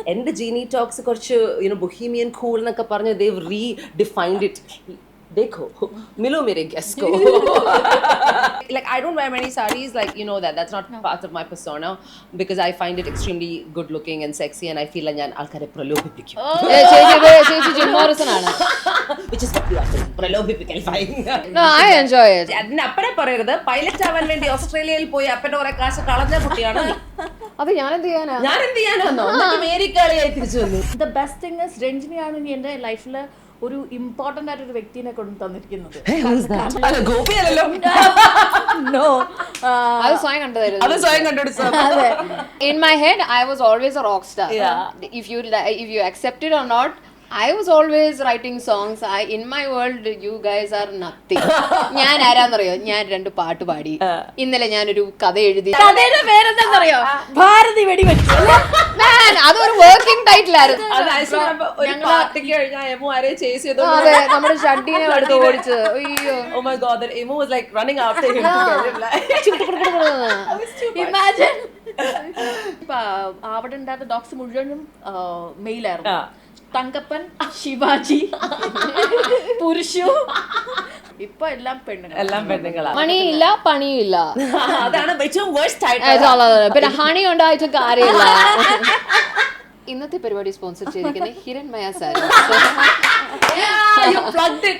And the Genie Talks, bohemian cool, they've redefined it. Dekho, milo mere guest ko. Like, I don't wear many sarees, like, you know that's not part of my persona, because I find it extremely good looking and sexy, and I feel like I'm pralobhipikkum. Which is what you are saying, pralobhipikkalifying. No, I enjoy it. Appane parayirudhu, pilot avan vendi Australiail poyi appante ore kaashu kalanja kuttiyana nee. അത് ഞാൻ എന്ത് ചെയ്യാനാ? അമേരിക്കയിലായി തിരിച്ചു വന്നു. The best thing is Ranjini ആണ് എൻ്റെ ലൈഫിൽ ഒരു ഇമ്പോർട്ടന്റ് ആയിട്ട് ഒരു വ്യക്തിനെ കൊണ്ട് തന്നിരിക്കുന്നത്. No. അത് സ്വയം കണ്ടതായിരുന്നു. In my head, I was always a rock star. Yeah. If you accept it or not, I was always writing songs. In my world, you guys are nothing. ഞാൻ ആരാന്നറിയോ? ഞാൻ 2 പാട്ട് പാടി. ഇന്നലെ ഞാനൊരു കഥ എഴുതി. കഥയുടെ പേരെന്താന്നറിയോ? ഭാരതി വെടിവെച്ചു. അതൊരു വർക്കിംഗ് ടൈറ്റിൽ ആയിരുന്നു. അതെ, നമ്മുടെ ഷഡ്ഡീനെ എടുത്ത് ഓടിച്ച്. അയ്യോ, oh my god, that emo was like running after him to get him, like imagine. അവിടെ ഉണ്ടായിരുന്ന ഡോക്സ് മുഴുവനും മെയിലായിരുന്നു. തങ്കപ്പൻ, ശിവാജി, പുരുഷു, ഇപ്പൊ എല്ലാം പെണ്ണുങ്ങളാ. മണിയില്ല, പണിയില്ല. അതാണ് ഏറ്റവും worst title. പിന്നെ ഹണി ഉണ്ടായിട്ട് കാര്യമില്ല. ഇന്നത്തെ പരിപാടി സ്പോൺസർ ചെയ്തിരിക്കുന്നത് ഹിരൺമയ sari. You plugged it.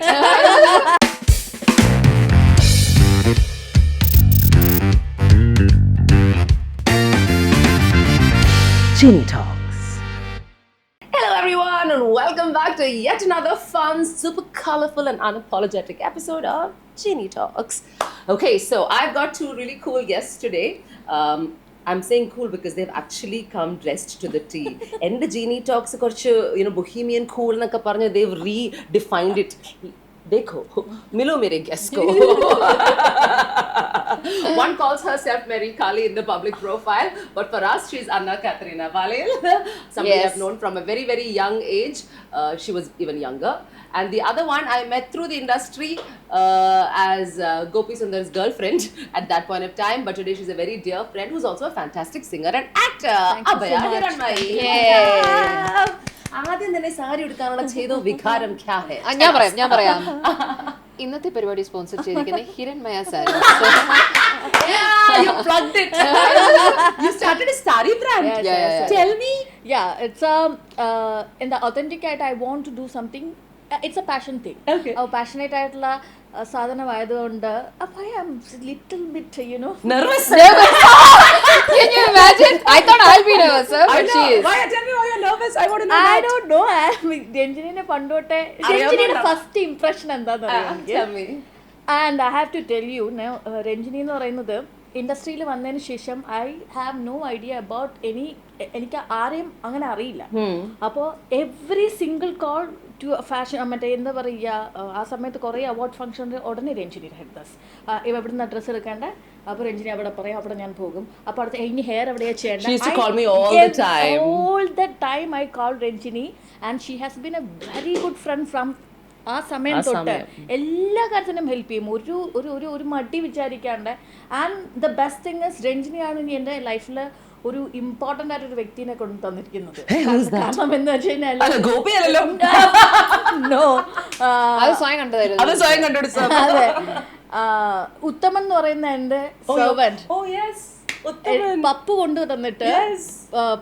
Genie Talks. Hello everyone, and welcome back to yet another fun, super colorful and unapologetic episode of Genie Talks. Okay, so I've got 2 really cool guests today. I'm saying cool because they've actually come dressed to the T. And the Genie Talks, bohemian cool, they've redefined it. Dekho, milo mere guest ko. One calls herself Marykali in the public profile, but for us, she's Katharina Valayil. Somebody I've known from a very, very young age. She was even younger. And the other one I met through the industry as Gopi Sundar's girlfriend at that point of time. But today she's a very dear friend who's also a fantastic singer and actor. Abhaya Hiranmayi. ആദ്യം തന്നെ സാരി എടുക്കാനുള്ള ചെയ്തോ വികാരം ക്യാ high? ഞാൻ പറയാം. ഇന്നത്തെ പരിപാടി സ്പോൺസർ ചെയ്തിരിക്കുന്നത് ഹിരൺമയ sari. You plugged it. You started a sari brand. Yeah. Tell me. Yeah, it's in the authentic I want to do something. It's a passion thing. Okay. Passionate ആയിട്ടുള്ള സാധനമായതുകൊണ്ട് I am little bit, Nervous. Can you imagine? I thought I'll be nervous, but she is. Why? Tell me why you're nervous. I want to know. I don't know. രഞ്ജിനിനെ പണ്ടോട്ടെ രഞ്ജിനിയുടെ first impression എന്താണെന്നറിയാം? Tell me. And I have to tell you now, Ranjini എന്ന് പറയുന്നത് ഇൻഡസ്ട്രിയിൽ വന്നതിന് ശേഷം I have no idea about എനിക്ക് ആരെയും അങ്ങനെ അറിയില്ല. അപ്പോൾ every single call to fashion മറ്റേ എന്താ പറയുക, ആ സമയത്ത് കുറേ അവാർഡ് ഫംഗ്ഷനിൽ ഉടനെ രഞ്ജിനി ഹരിദാസ് എവിടുന്ന് ഡ്രസ്സ് എടുക്കേണ്ട, അപ്പോൾ രഞ്ജിനി അവിടെ പറയാം, അവിടെ ഞാൻ പോകും. അപ്പോൾ അടുത്ത് ഇനി ഹെയർ എവിടെയാ ചെയ്യേണ്ടത്, all the time I call Ranjini and she has been a very good friend from ആ സമയം തൊട്ട് എല്ലാ കാര്യത്തിനും ഹെൽപ്പ് ചെയ്യും, ഒരു മടി വിചാരിക്കാണ്ട്. And the best thing is രഞ്ജിനിയാണ് ഇനി എൻ്റെ ലൈഫിൽ ഒരു ഇമ്പോർട്ടന്റ് ആയിട്ടൊരു വ്യക്തിനെ കൊണ്ട് തന്നിരിക്കുന്നത്. കാരണം എന്ന് വെച്ച് കഴിഞ്ഞാൽ അതെ, ഉത്തമൻ എന്ന് പറയുന്ന എൻ്റെ സെർവന്റ് പപ്പു കൊണ്ട് തന്നിട്ട്,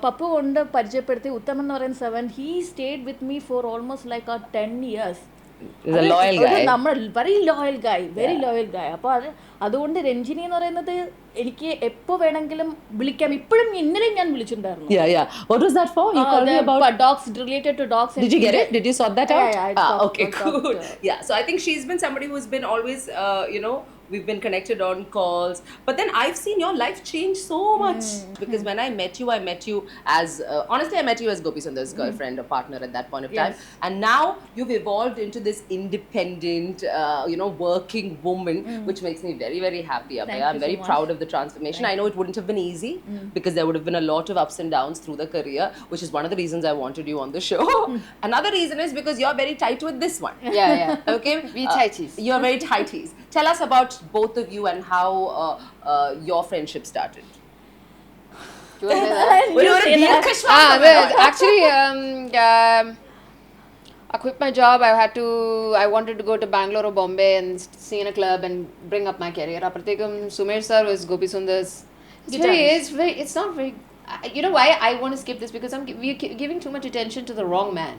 പപ്പു കൊണ്ട് പരിചയപ്പെടുത്തി. ഉത്തമൻ എന്ന് പറയുന്ന servant, he stayed with me for almost like 10 years. നമ്മൾ വെരി ലോയൽ ഗായ്. അപ്പൊ അതുകൊണ്ട് രഞ്ജിനി എന്ന് പറയുന്നത് എനിക്ക് എപ്പോ വേണമെങ്കിലും വിളിക്കാം. ഇപ്പോഴും ഇന്നലെയും ഞാൻ വിളിച്ചിട്ടുണ്ടായിരുന്നു. What was that for? You called me about dogs, related to dogs. Did you get it? Did you sort that out? Yeah, okay, cool. Yeah, so I think she's been somebody who's been always we've been connected on calls, but then I've seen your life change so much. Because when I met you as honestly I met you as Gopi Sundar's girlfriend or partner at that point of time, and now you've evolved into this independent working woman, which makes me very, very happy. I'm very proud of the transformation. I know it wouldn't have been easy because there would have been a lot of ups and downs through the career, which is one of the reasons I wanted you on the show. Another reason is because you're very tight with this one. Yeah. Okay, we tighties. You're very tighties. Tell us about both of you and how your friendship started. You wanna say that? ഒരു ദീർഘശ്വാസം. Actually, I quit my job. I wanted to go to Bangalore or Bombay and sing in a club and bring up my career. Apratekam Sumesh sir was Gopi Sundar's. It's not very. You know why I want to skip this? Because we're giving too much attention to the wrong man.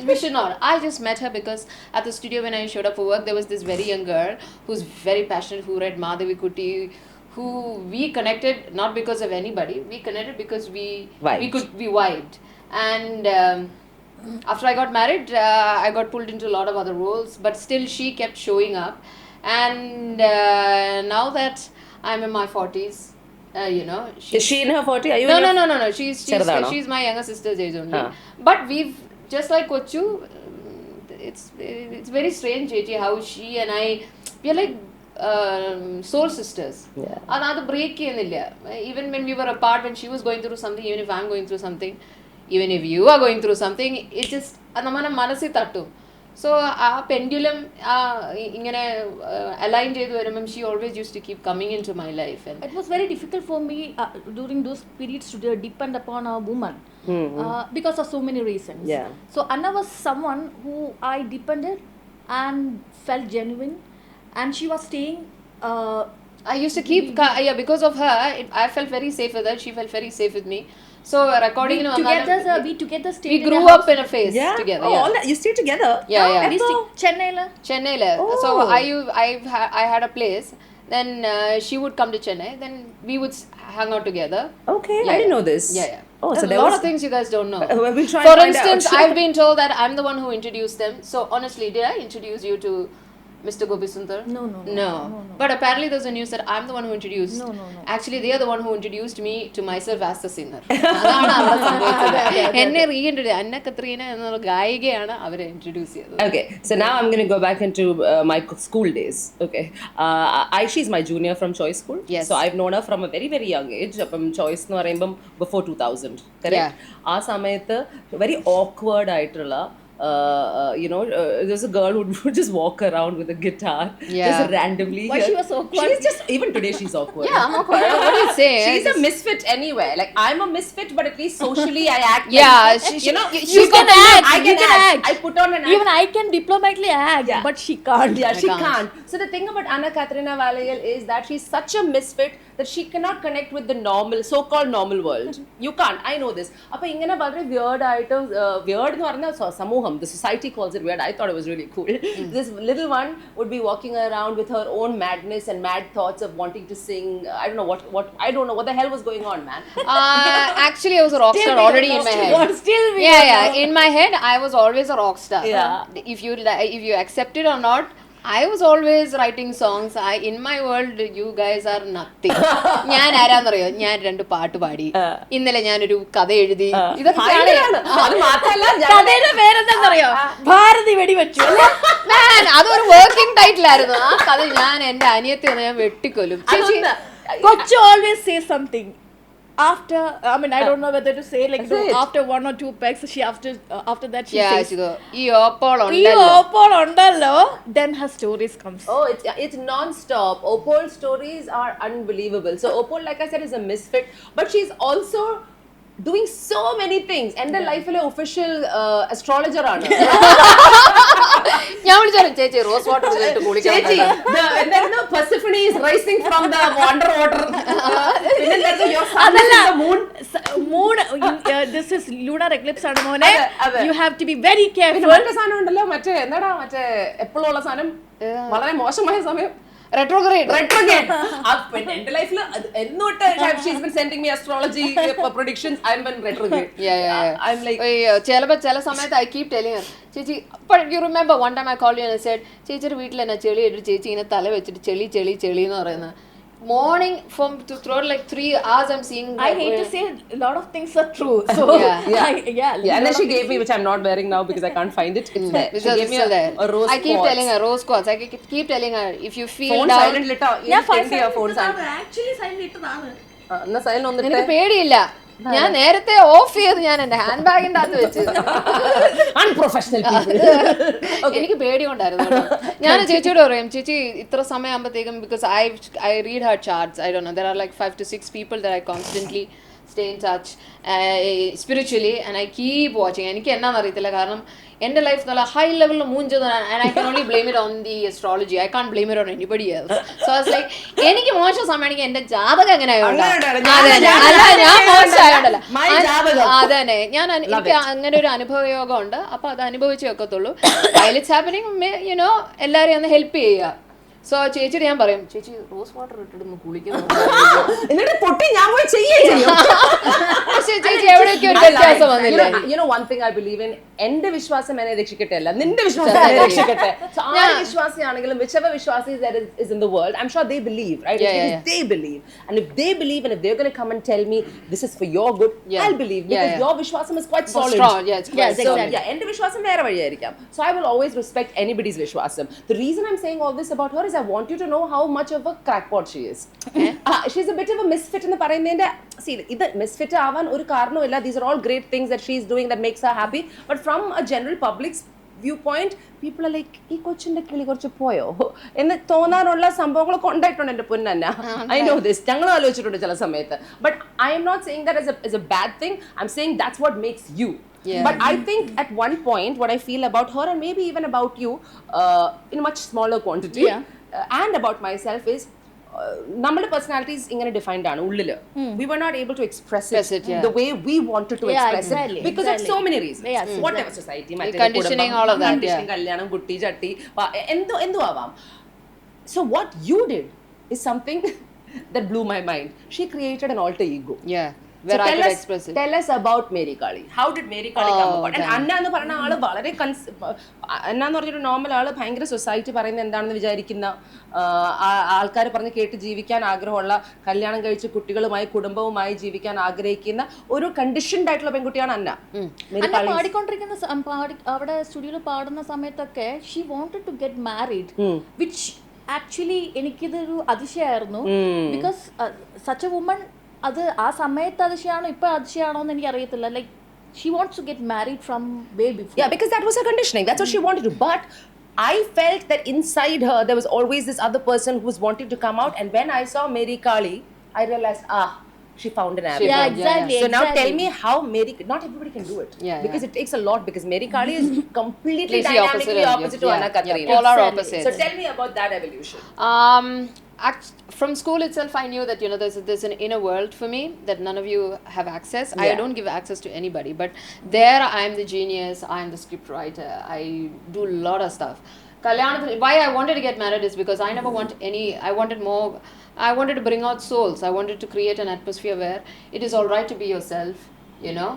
We should not. I just met her because at the studio when I showed up for work, there was this very young girl who's very passionate, who read Madhavi Kuti, who we connected not because of anybody. We connected because we vibed. And after I got married, I got pulled into a lot of other roles, but still she kept showing up. And now that I'm in my 40s, you know, Is she in her 40? Are you? No. She's my younger sister's age only. But we've just like Kochu. It's very strange, JJ, how she and I, we are like soul sisters. Another break illa. Even when we were apart, when she was going through something, even if I'm going through something, even if you are going through something, it just namana manasi tattu. So a pendulum ingane align chedu varumbam, she always used to keep coming into my life. And it was very difficult for me during those periods to depend upon a woman because of so many reasons. So Anna was someone who I depended and felt genuine, and she was staying. I used to keep because of her. I felt very safe with her. She felt very safe with me. So recording we together stayed. We grew up in a phase together. Oh, all that, you stayed together? Yeah. We Chennai la. So I had a place. Then she would come to Chennai. Then we would hang out together. Okay, I didn't know this. Yeah. Oh, so there are a lot of things you guys don't know. We'll try For and find instance, out. I've been told that I'm the one who introduced them. So honestly, did I introduce you to Mr. Gopi Sundar? No. But apparently there's a news that I'm the one who introduced. No. Actually, they are the one who introduced me to myself as the singer. എന്നെ റീഇൻട്രോഡ്യൂസ് അന്ന കത്രീന എന്നുള്ള ഗായികയാണ് അവരെ introduce ചെയ്തത്. Okay, so now I'm going to go back into my school days. Okay, she's my junior from Choice School. Yes. So I've known her from a very very young age. From Choice എന്ന് പറയുമ്പം before 2000, correct? ആ സമയത്ത് very awkward ആയിട്ടുള്ള there's a girl who would just walk around with a guitar just randomly. Why she was awkward? She's just, even today she's awkward. Yeah, I'm awkward. What do you say? She's a misfit anywhere. Like I'm a misfit, but at least socially I act. You can act. I can act. I put on an act. Even I can diplomatically act, but she can't. Yeah, she can't. So the thing about Katharina Valayil is that she's such a misfit that she cannot connect with the so-called normal world. You can't. I know this. Appo ingane വളരെ weird ആയിട്ട് weird എന്ന് പറഞ്ഞാൽ സമൂഹം, the society calls it weird. I thought it was really cool. This little one would be walking around with her own madness and mad thoughts of wanting to sing. I don't know what the hell was going on, man. Actually, I was a rock star already in my head. In my head, I was always a rock star. If you accept it or not, I was always writing songs. In my world, you guys are nothing. ഞാൻ ആരാന്നറിയോ, ഞാൻ 2 പാട്ട് പാടി, ഇന്നലെ ഞാനൊരു കഥ എഴുതി. കഥയുടെ പേരെന്താന്നറിയോ, ഭാരതി വെടിവെച്ചു. അതൊരു വർക്കിംഗ് ടൈറ്റിൽ ആയിരുന്നു. ആ കഥ ഞാൻ എന്റെ അനിയത്തി ഞാൻ വെട്ടിക്കൊല്ലും. Kochu always says something. After, I mean, I don't know whether to say like after 1 or 2 pegs, after that she says, "Ee opol ondallo," then her stories comes. Oh, it's non-stop. Opol's stories are unbelievable. So Opol, like I said, is a misfit, but she's also doing so many things. And the life official astrologer ആണ്. ഞാൻ വിളിച്ചാലും ചേച്ചി rose water ചേച്ചി, the Persephone is rising from the underwater. Moon, this is lunar eclipse ആണ് മോനെ. You have to be very careful. മറ്റേ സാധനം ഉണ്ടല്ലോ, മറ്റേ എപ്പോഴും ഉള്ള സാധനം, വളരെ മോശമായ സമയം, retrograde. എന്റെ ലൈഫിൽ എന്നോട്ട് she's been sending me astrology predictions. I'm been retrograde. I'm like ചില സമയത്ത് I keep telling her, ചേച്ചി, but you remember one time I called you and I said, ചേച്ചിയുടെ വീട്ടിൽ എന്നാ ചെളി ഇട്ട് ചേച്ചി ഇങ്ങനെ തല വെച്ചിട്ട് ചെളി എന്ന് പറയുന്നത്. Morning to throw like 3 hours I'm seeing. I hate to say a lot of things are true. So and then she gave me, which I'm not wearing now because I can't find it. It's there. She gave me a rose quartz. I keep telling her rose quartz. I keep telling her, if you feel phone down, silent litta. Phone silent. Actually silent ഇട്ടതാണ്. എന്നാ silent ഒന്നിട്ട്. എനിക്ക് പേടിയില്ല. ഞാൻ നേരത്തെ of ചെയ്ത് ഞാൻ എന്റെ ഹാൻഡ് ബാഗിന്റെ അകത്ത് വെച്ച്. Unprofessional people. എനിക്ക് പേടിയുണ്ടായിരുന്നു. ഞാൻ ചേച്ചിയോട് പറയും, ചേച്ചി ഇത്ര സമയം ആകുമ്പോഴത്തേക്കും, because I read her charts. I don't know, there are like 5 to 6 people that I constantly stay in touch spiritually, and I keep watching. എനിക്ക് എന്നാന്ന് അറിയത്തില്ല, കാരണം എൻ്റെ ലൈഫ് നല്ല ഹൈ ലെവലിൽ മൂഞ്ചത്, and I can only blame it on the astrology. I can't blame it on anybody else. So I was like, എനിക്ക് മോശം സമയമാണെങ്കിൽ എൻ്റെ ജാതകം എങ്ങനെ ആയോണ്ടാ, ഞാൻ മോശമായോണ്ടല്ല, അതന്നെ ഞാൻ എനിക്ക് അങ്ങനെ ഒരു അനുഭവയോഗം ഉണ്ട്. അപ്പൊ അത് അനുഭവിച്ചേ ഒക്കത്തുള്ളൂ. while it's happening, you know, എല്ലാരെയും ഒന്ന് ഹെൽപ്പ് ചെയ്യുക. സോ ചേച്ചിയുടെ ഞാൻ പറയും, ചേച്ചി റോസ് വാട്ടർ ഇട്ടിട്ട് കുളിക്കുന്നു, ചേച്ചി എവിടെയൊക്കെ ഒരു വ്യത്യാസം വന്നില്ല. You know one thing I believe in, എന്റെ വിശ്വാസം എന്നെ രക്ഷിക്കട്ടെ അല്ല, നിന്റെ വിശ്വാസം എന്നെ രക്ഷിക്കട്ടെ. So ആര് വിശ്വാസിയാണെങ്കിലും, whichever വിശ്വാസി is in the world, I'm sure they believe, right? Because they believe, and if they believe, and if they're going to come and tell me this is for your good, I'll believe, because your വിശ്വാസം is quite solid. So എന്റെ വിശ്വാസം വേറെ വഴിയായിരിക്കാം. So I will always respect anybody's വിശ്വാസം. The reason I'm saying all this about her is I want you to know how much of a crackpot she is. She's a bit of a misfit എന്ന് പറയുന്നതിന്റെ, see, ഇത് misfit ആവാൻ ഒരു കാരണവുമില്ല. These are all great things that she's doing that makes her happy, but from a general public's viewpoint, people are like, ഈ കൊച്ചിന്റെ കിളി കുറച്ച് പോയോ എന്ന് തോന്നാനുള്ള സംഭവങ്ങളൊക്കെ ഉണ്ടായിട്ടുണ്ട് എൻ്റെ പൊന്നന്ന. I know this, ഞങ്ങൾ ആലോചിച്ചിട്ടുണ്ട് ചില സമയത്ത്. But I am not saying that as a bad thing. I'm saying that's what makes you. But I think at one point what I feel about her, and maybe even about you, in a much smaller quantity, and about myself, is നമ്മുടെ personalities ഇങ്ങനെ defined ആണ് ഉള്ളില്. We were not able to express it the way we wanted to express it because of so many reasons. Whatever society, conditioning, all of that, കല്യാണം, കുട്ടി, ചട്ടി, എന്തോ ആവാം. So what you did is something that blew my mind. She created an alter ego. Where so I could express it. Tell us about Marykali. How did Marykali come about? And Anna എന്ന് പറഞ്ഞ ആള് വളരെ അന്ന എന്ന് പറഞ്ഞൊരു normal ആള്, ഭയങ്കര society പറയുന്നത് എന്താണെന്ന് വിചാരിക്കുന്ന ആൾക്കാർ പറഞ്ഞ് കേട്ട് ജീവിക്കാൻ ആഗ്രഹമുള്ള, കല്യാണം കഴിച്ച് കുട്ടികളുമായി കുടുംബവുമായി ജീവിക്കാൻ ആഗ്രഹിക്കുന്ന ഒരു കണ്ടീഷൻഡ് ആയിട്ടുള്ള പെൺകുട്ടിയാണ് അന്ന. പാടിക്കൊണ്ടിരിക്കുന്ന അവിടെ സ്റ്റുഡിയോയിൽ പാടുന്ന സമയത്തൊക്കെ she wanted to get married, which actually എനിക്കിതൊരു അതിശയമായിരുന്നു. ബിക്കോസ് സച്ച് എ വുമൺ, അത് ആ സമയത്ത് അതിശയാണോ ഇപ്പൊ അതിശയാണോ എന്ന് എനിക്ക് അറിയത്തില്ല. Like she wants to get married from way before. Yeah, because that was her conditioning. That's what she wanted to. But I felt that inside her there was always this other person who was wanting to come out. And when I saw Marykali, I realized, she found an avenue. Yeah, exactly. So now tell me how not everybody can do it. Because it takes a lot, because Marykali is completely dynamically opposite to Anna Katharina. Polar opposite. So tell me about that evolution. From school itself, I knew that, you know, there's an inner world for me that none of you have access. I don't give access to anybody, but there I am the genius, I am the script writer, I do a lot of stuff. Why I wanted to get married is because I never I wanted to bring out souls. I wanted to create an atmosphere where it is all right to be yourself, you know.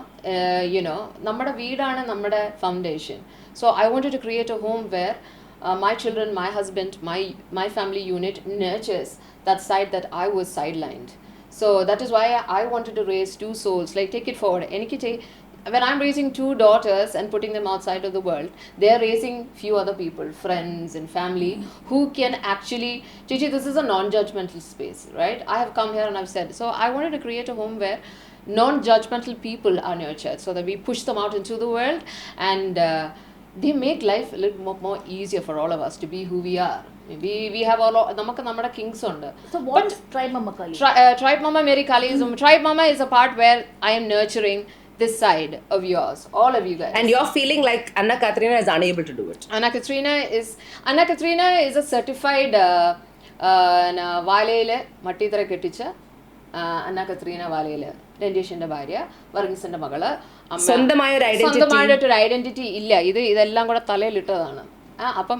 Nammada veedana nammada foundation. So I wanted to create a home where my children, my husband, my family unit nurtures that side that I was sidelined. So that is why I wanted to raise two souls. Like, take it forward. When I'm raising two daughters and putting them outside of the world, they're raising few other people, friends and family, who can actually, Chichi, this is a non-judgmental space, right? I have come here and I've said, so I wanted to create a home where non-judgmental people are nurtured, so that we push them out into the world, and they make life a little more easier for all of us to be who we are. We have namakku nammada kings undu. So what is TribeMama Marykali? TribeMama Marykali is TribeMama is a part where I am nurturing this side of yours, all of you guys. And you're feeling like Anna Katharina is unable to do it. Anna Katharina is a certified Valayil mattithara ketticha Anna Katharina Valayil, രണ്ടീഷിന്റെ ഭാര്യ, വർഗീസിന്റെ മകള്. സ്വന്തമായൊരു identity ഇല്ല, ഇതെല്ലാം കൂടെ തലയിലിട്ടതാണ്. അപ്പം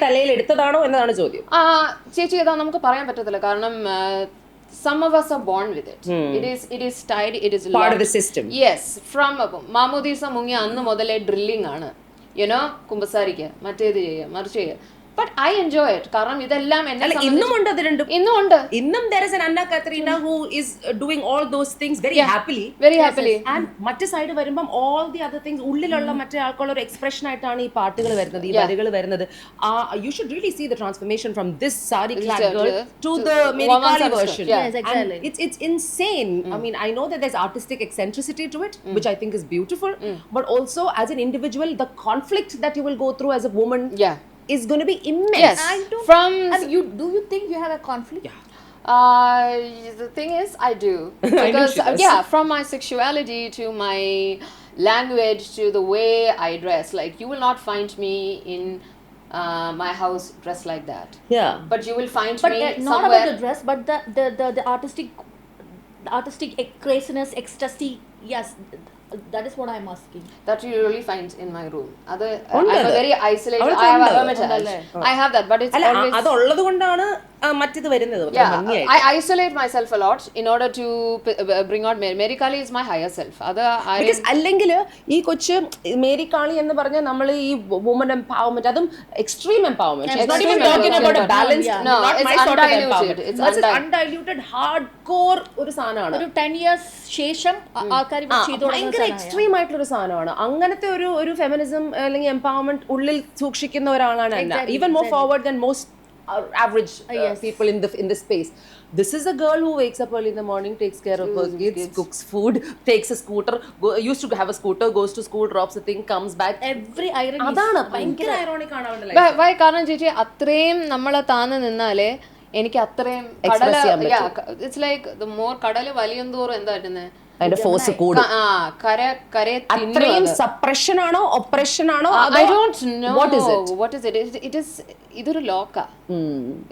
തലയിൽ എടുത്തതാണോ എന്നതാണ് ചോദ്യം. ചേച്ചി, ഇതാ നമുക്ക് പറയാൻ പറ്റത്തില്ല, കാരണം some of us are born with it. It is tied, it is part of the system. Yes, from മാമോദീസ മുങ്ങി അന്ന് മുതലേ ഡ്രില്ലിംഗ് ആണ്, യുനോ, കുമ്പസാരിക്കുക, മറ്റേത് ചെയ്യുക, മറിച്ച് ചെയ്യുക. But I enjoy it. കാരണം ഇതെല്ലാം ഇന്നും there is an Anna Katharina who is doing all those things very happily. And മറ്റേ സൈഡ് വരുമ്പം all the other things, ഉള്ളിലുള്ള മറ്റേ ആൾക്കുള്ള ഒരു എക്സ്പ്രഷൻ ആയിട്ടാണ് ഈ പാട്ടുകൾ വരുന്നത്, ഈ വരികൾ വരുന്നത്. You should really see the transformation from this sari clad girl to the Marykali version. Yes, exactly. And it's insane. I mean, I know that there's artistic eccentricity to it, which I think is beautiful, but also as an individual, the conflict that you will go through as a woman is going to be immense. Yes. Do you think you have a conflict? Yeah. The thing is, I do. I know Because, she does. yeah, from my sexuality to my language to the way I dress, like, you will not find me in my house dressed like that. Yeah. But you will find But me not somewhere. about the dress, but the artistic craziness, ecstasy. Yes, that is what I'm asking. That you really find in my room. I'm ഉണ്ട്. a very isolated. അവൾക്ക് I have a ഉണ്ട്. hermitage. ഉണ്ടല്ലേ? I have that, but it's അല്ല always. അതുള്ളത് കൊണ്ടാണ് മറ്റത് വരുന്നത് Yeah, ഭംഗിയായിട്ട്. I isolate myself a lot in order to bring out Marykali is my higher self. Because അല്ലെങ്കിൽ ഈ കൊച്ച് മേരിക്കാളി എന്ന് പറഞ്ഞാൽ നമ്മൾ ഈ വുമൺ എംപവർമെന്റ്, അതും extreme empowerment. Extreme empowerment. No, it's undiluted. It's undiluted hard core ഒരു സാധനമാണ്. ഒരു 10 years ശേഷം ആൾക്കാർ ഭയങ്കര എക്സ്ട്രീം ആയിട്ടുള്ള ഒരു സാധനമാണ്. അങ്ങനത്തെ ഒരു ഫെമിനിസം അല്ലെങ്കിൽ എംപവർമെന്റ് ഉള്ളിൽ സൂക്ഷിക്കുന്ന ഒരാളാണ് Anna. Even more forward than most average people in the space. This is a girl who wakes up early in the morning, takes care of her kids, cooks food, takes a scooter, used to have a scooter, goes to school, drops a thing, comes back. Every irony. അതാണ് ഭയങ്കര ironic ആണ് അവളുടെ life. Why? കാരണം ചേച്ചി അത്രയും നമ്മളെ താന്ന് നിന്നാലേ എനിക്ക് അത്രയും ഇറ്റ്സ് ലൈക്ക് ദ മോർ കടല് വലിയന്തോറും എന്താ പറ്റുന്നത് അതിന്റെ ഫോഴ്സ് കൂടും. അത്രയും സപ്രഷൻ ആണോ ഒപ്രഷൻ ആണോ? I don't know what is it. It is ഇതൊരു ലോക്കാ,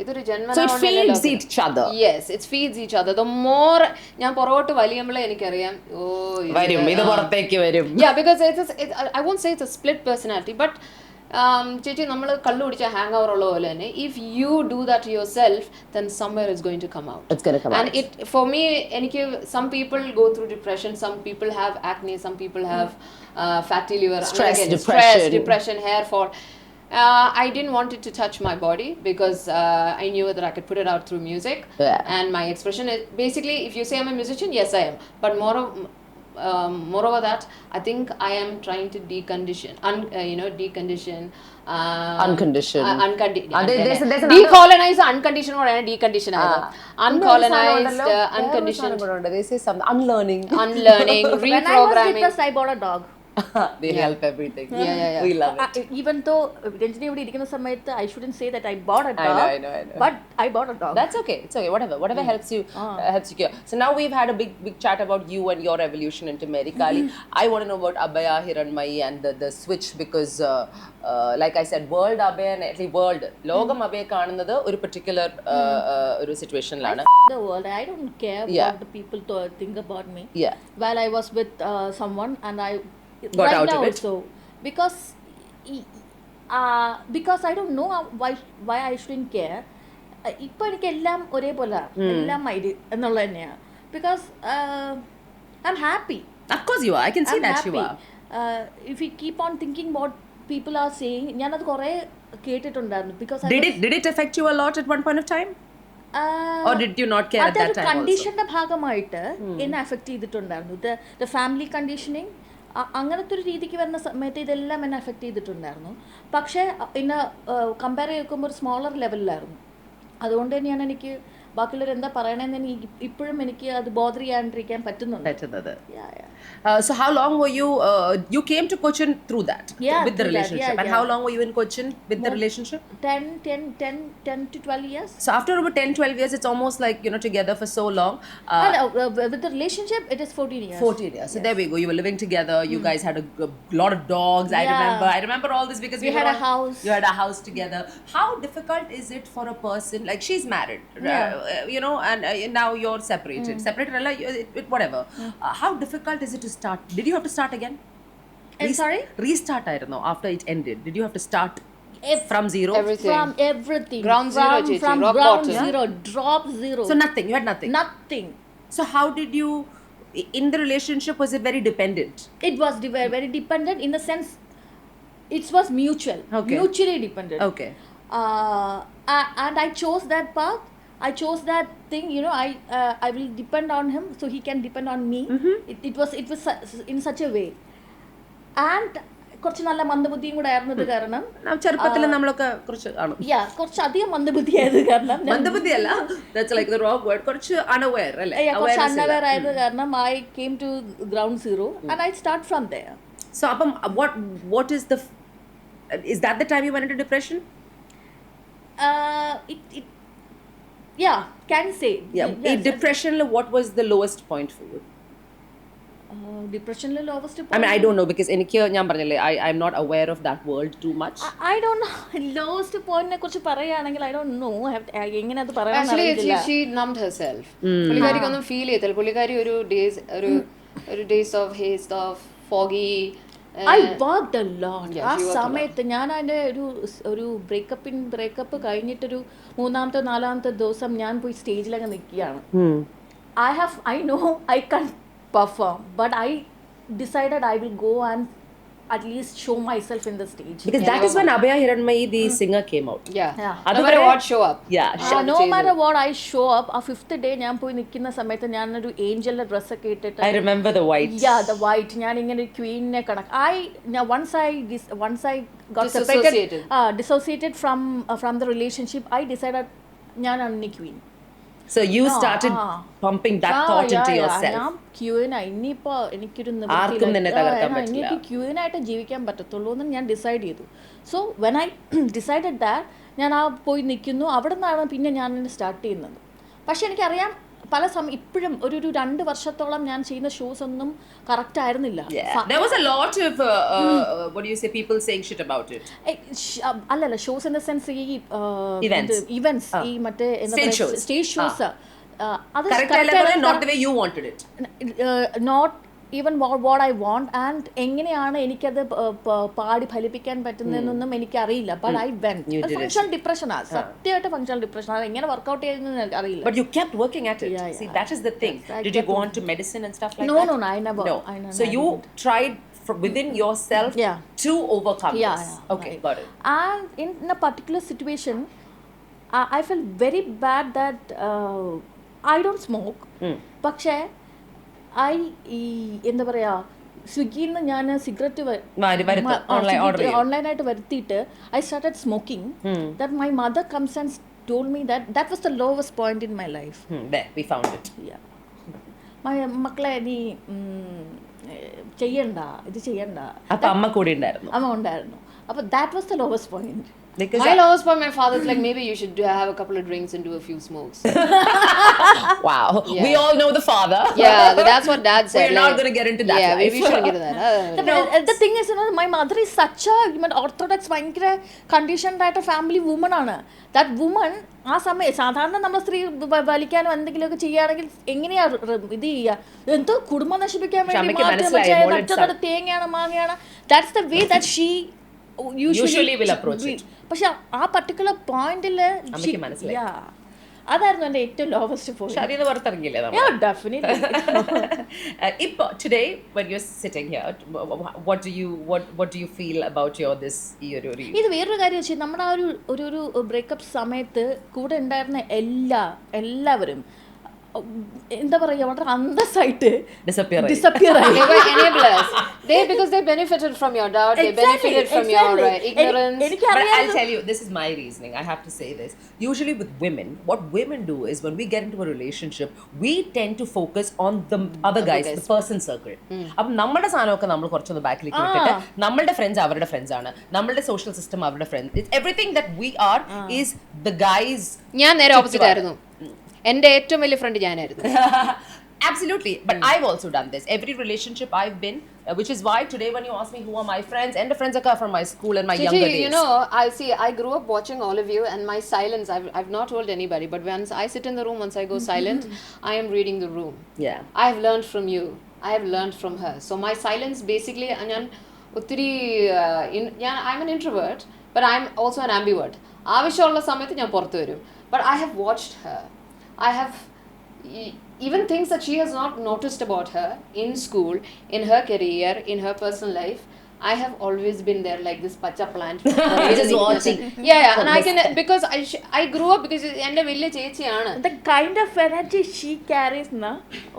ഇതൊരു So it feeds each other. Yes, it feeds each other. The more ഞാൻ പുറകോട്ട് വലിയുമ്പോഴേ എനിക്കറിയാം വരും, ഇത് പുറത്തേക്ക് വരും. Yeah, because I won't say it's a split personality, but ചേച്ചി നമ്മൾ കള്ളു കുടിച്ച ഹാങ് ഓവർ ഉള്ള പോലെ തന്നെ if you do that to yourself, then somewhere it's going to come out. It's going to come and out. it for me, എനിക്ക് some people go through depression, some people have acne, some people have fatty liver, stress, depression, hair fall. I didn't want it to touch my body because I knew that I could put it out through music. And my expression is basically, if you say I'm a musician, yes I am, but moreover that, I think I am trying to decondition decolonize unconditioned or decondition uncolonized unconditioned they say something unlearning reprogramming. When I was depressed, I bought a dog. They help everything. Yeah. We love it. Even though Ranjini ഇവിടെ ഇരിക്കുന്ന സമയത്ത് I shouldn't say that I bought a dog. I know. But I bought a dog. That's okay. It's okay. Whatever helps you cure. So now we've had a big chat about you and your evolution into Marykali. I want to know about Abhaya Hiranmayi and the switch, because like I said, world Abhaya and actually world logam Abhaya കാണുന്നത് ഒരു particular ഒരു situationലാണ്. The world, I don't care what the people think about me. Yeah. While I was with someone and I got right out now of it also, because I don't know why I shouldn't care. ഇപ്പൊ എനിക്ക് എല്ലാം ഒരേപോലെ എല്ലാം might എന്നുള്ളത് തന്നെയാണ്. Because I'm happy. Of course you are. I can see that happy. you are. If you keep on thinking what people are saying, ഞാനത് കുറേ കേട്ടിട്ടുണ്ടായിരുന്നു. Because did it affect you a lot at one point of time? Or did you not care at that time? കണ്ടീഷന്റെ ഭാഗമായിട്ട് എന്നെ affect ചെയ്തിട്ടുണ്ടായിരുന്നു. The family conditioning, അങ്ങനത്തെ ഒരു രീതിക്ക് വരുന്ന സമയത്ത് ഇതെല്ലാം എന്നെ അഫക്ട് ചെയ്തിട്ടുണ്ടായിരുന്നു. പക്ഷേ പിന്നെ കമ്പയർ ചെയ്യുമ്പോൾ ഒരു സ്മോളർ ലെവലിലായിരുന്നു. അതുകൊണ്ട് തന്നെയാണ് എനിക്ക് ബാക്കിയുള്ളവർ എന്താ പറയണമെന്ന് ഇപ്പോഴും എനിക്ക് അത് ബോധർ ചെയ്യാണ്ടിരിക്കാൻ പറ്റുന്നുണ്ട്. So how long were you came to Cochin through that? With the relationship? And how long were you in Cochin with the relationship? 10 to 12 years. So after about 10-12 years, it's almost like, together for so long. With the relationship, it is 14 years. 14 years. So there we go. You were living together. You guys had a lot of dogs. I remember all this because we had a house. You had a house together. How difficult is it for a person, like she's married, and now you're separated. Whatever. How difficult is it to start? Did you have to start again? Sorry? Restart after it ended. Did you have to start from zero? From everything. Ground zero, from rock ground bottom. zero, drop zero. So nothing. You had nothing. Nothing. So how did you? In the relationship, was it very dependent? It was very dependent in the sense it was mutual. Okay. Mutually dependent. Okay. And I chose that path. I chose that thing, I will depend on him so he can depend on me. It was in such a way. And കുറച്ച് നല്ല മന്ദബുദ്ധിയും കൂടെ ആയിരുന്നത് കാരണം ചെറുപ്പത്തിൽ നമ്മളൊക്കെ കുറച്ച് കുറച്ച് അധികം മന്ദബുദ്ധിയായത് കാരണം മന്ദബുദ്ധിയല്ല, that's like the wrong word, കുറച്ച് unaware അല്ലേ, കുറച്ച് unaware ആയത് കാരണം I came to ground zero and I start from there. So അപ്പം what is that the time you went into depression? Yeah, can say. Yeah. Yes, Depression, what was the lowest point for you? Depression lowest point. I mean, I don't know because I'm not aware of that world too much. I don't know. Lowest point ne kurichu parayaanengil I don't know. എങ്ങനെ അത് പറയാൻ Actually, അറിയില്ല. she numbed herself. പുള്ളിക്കാരിക്കൊന്നും feel ചെയ്യത്തില്ല. പുള്ളിക്കാരി ഒരു days of haze of foggy. I worked a lot. Yeah, ആ she worked a lot. സമയത്ത് ഞാൻ അതിൻ്റെ ഒരു ബ്രേക്കപ്പ് കഴിഞ്ഞിട്ടൊരു മൂന്നാമത്തെ നാലാമത്തെ ദിവസം ഞാൻ പോയി സ്റ്റേജിലങ്ങ് നിൽക്കുകയാണ്. I know I can't perform, but I decided I will go and at least show myself in the stage. Because that is when Abhaya Hiranmayi, the singer, came out. Yeah. Yeah. No matter what, show up. Yeah. No matter what I show up, ആ 5th day ഞാൻ പോയി നിൽക്കുന്ന സമയത്ത് ഞാനൊരു ഏഞ്ചലിൻ്റെ ഡ്രസ്സൊക്കെ ഇട്ടിട്ട് I remember the white. Yeah, the white. ഞാൻ ഇങ്ങനെ ക്വീനിനെ once I got Disassociated. dissociated from the relationship, I decided ഞാനാണ് ഇനി Queen. So you started pumping that thought into yourself. ഞാൻ ക്യൂനാ ഇനിയിപ്പോ എനിക്കൊരു ആർക്കും നിന്നെ തകർക്കാൻ പറ്റില്ല. എനിക്ക് ക്യൂനായിട്ട് ജീവിക്കാൻ പറ്റത്തുള്ളൂ എന്ന് ഞാൻ ഡിസൈഡ് ചെയ്തു. So when I decided that ഞാൻ പോയി നിൽക്കുന്നു. അവിടെ നിന്നാണ് പിന്നെ ഞാൻ സ്റ്റാർട്ട് ചെയ്യുന്നത്. പക്ഷെ എനിക്കറിയാം പല ഇപ്പോഴും ഒരു 2 വർഷത്തോളം ഞാൻ ചെയ്യുന്ന ഷോസ് ഒന്നും കറക്റ്റ് ആയിരുന്നില്ല. There was a lot of what do you say, people saying shit about it. അല്ലല്ല, ഷോസ് ഇൻ ദ സെൻസ് ഈ Events. ഈ മറ്റേ സ്റ്റേജ് ഷോസ് അത് not the way you wanted it. Not even what I want and എങ്ങനെയാണ് എനിക്കത് പാടി ഫലിപ്പിക്കാൻ പറ്റുന്നതെന്നൊന്നും എനിക്കറിയില്ല. ബട്ട് ഐ വെന്റ് ഫങ്ഷണൽ ഡിപ്രഷനാണ്, സത്യമായിട്ട് ഫങ്ഷണൽ ഡിപ്രഷൻ. അത് എങ്ങനെ വർക്കൗട്ട് ചെയ്യുന്നത് അറിയില്ല. But you kept working at it. See, that is the thing. Did you go on to medicine and stuff like No, that? I never. No. So you tried from within yourself to overcome this. Okay, right. got it. And in a particular situation, I felt very bad that I don't smoke. പക്ഷേ എന്താ പറയാ, സ്വിഗ്ഗിയിൽ നിന്ന് ഞാൻ cigarette ഓൺലൈനായിട്ട് വരുത്തിയിട്ട് I started smoking. That my mother comes and told me that was the lowest point in my life. We found it. മക്കളെ നീ ചെയ്യണ്ട, ഇത് ചെയ്യണ്ട. അപ്പൊ അമ്മ കൂടെ ഉണ്ടായിരുന്നു. അമ്മ ഉണ്ടായിരുന്നു. അപ്പൊ that was the lowest point. My lowest point, my father's like, maybe you should have a couple of drinks and do a few smokes. Wow. Yeah. We all know the father. Yeah, that's what dad said. We're not going to get into that. Yeah, maybe we shouldn't get into that. The thing is, my mother is such a orthodox, ഭയങ്കര conditioned ആയിട്ട് family woman ആണ്. That woman ആ സമയം സാധാരണ നമ്മൾ സ്ത്രീ വലിക്കാനോ എന്തെങ്കിലുമൊക്കെ ചെയ്യുകയാണെങ്കിൽ എങ്ങനെയാ ഇത് ചെയ്യുക, എന്തോ കുടുംബം നശിപ്പിക്കാൻ വേണ്ടി തേങ്ങയാണ് മാങ്ങയാണ്. That's the way that she usually will approach it. പക്ഷെ ആ പർട്ടിക്കുലർ പോയിന്റിൽ അതായിരുന്നു എൻ്റെ ഏറ്റവും ലോവസ്റ്റ് പോയിന്റ്. പുറത്തിറങ്ങിയില്ലേ? Definitely. Today when you're sitting here, what do you feel about ഇത് വേറൊരു കാര്യം വെച്ചാൽ നമ്മുടെ ആ ഒരു ബ്രേക്കപ്പ് സമയത്ത് കൂടെ ഉണ്ടായിരുന്ന എല്ലാവരും എന്താ പറയാ, വളരെ അന്തസ്സായിട്ട് ഡിസപ്പിയർ ആയി. Because they benefited from your doubt, they benefited from your ignorance. But I'll tell you, this is my reasoning. I have to say this. Usually with women, what women do is when we get into a relationship, we tend to focus on the other guys, the person circle. അപ്പം നമ്മുടെ സാധനമൊക്കെ നമ്മൾ കുറച്ചൊന്ന് ബാക്കിലേക്ക് വിട്ടിട്ട് നമ്മളുടെ friends അവരുടെ friends ആണ്, നമ്മളുടെ സോഷ്യൽ സിസ്റ്റം അവരുടെ friends. Everything that we are is the guys. ഞാൻ നേരെ ഓപ്പോസിറ്റ് ആയിരുന്നു. എൻ്റെ ഏറ്റവും വലിയ ഫ്രണ്ട് ഞാനായിരുന്നു. Absolutely, but I've also done this. Every relationship I've been, which is why today when you ask me who are my friends, and the friends are from my school and my younger days. You know, I grew up watching all of you, and my silence, I've not told anybody, but once I sit in the room, once I go silent, I am reading the room. Yeah. I've learned from you. I have learned from her. So my silence basically, I'm an introvert, but I'm also an ambivert. ആവശ്യമുള്ള സമയത്ത് ഞാൻ പുറത്തു വരും. But I have watched her. I have even things that she has not noticed about her in school, in her career, in her personal life. I have always been there like this pacha plant. Just watching. Yeah, and I can because I grew up because ende village chechiyaanu. The kind of energy she carries na,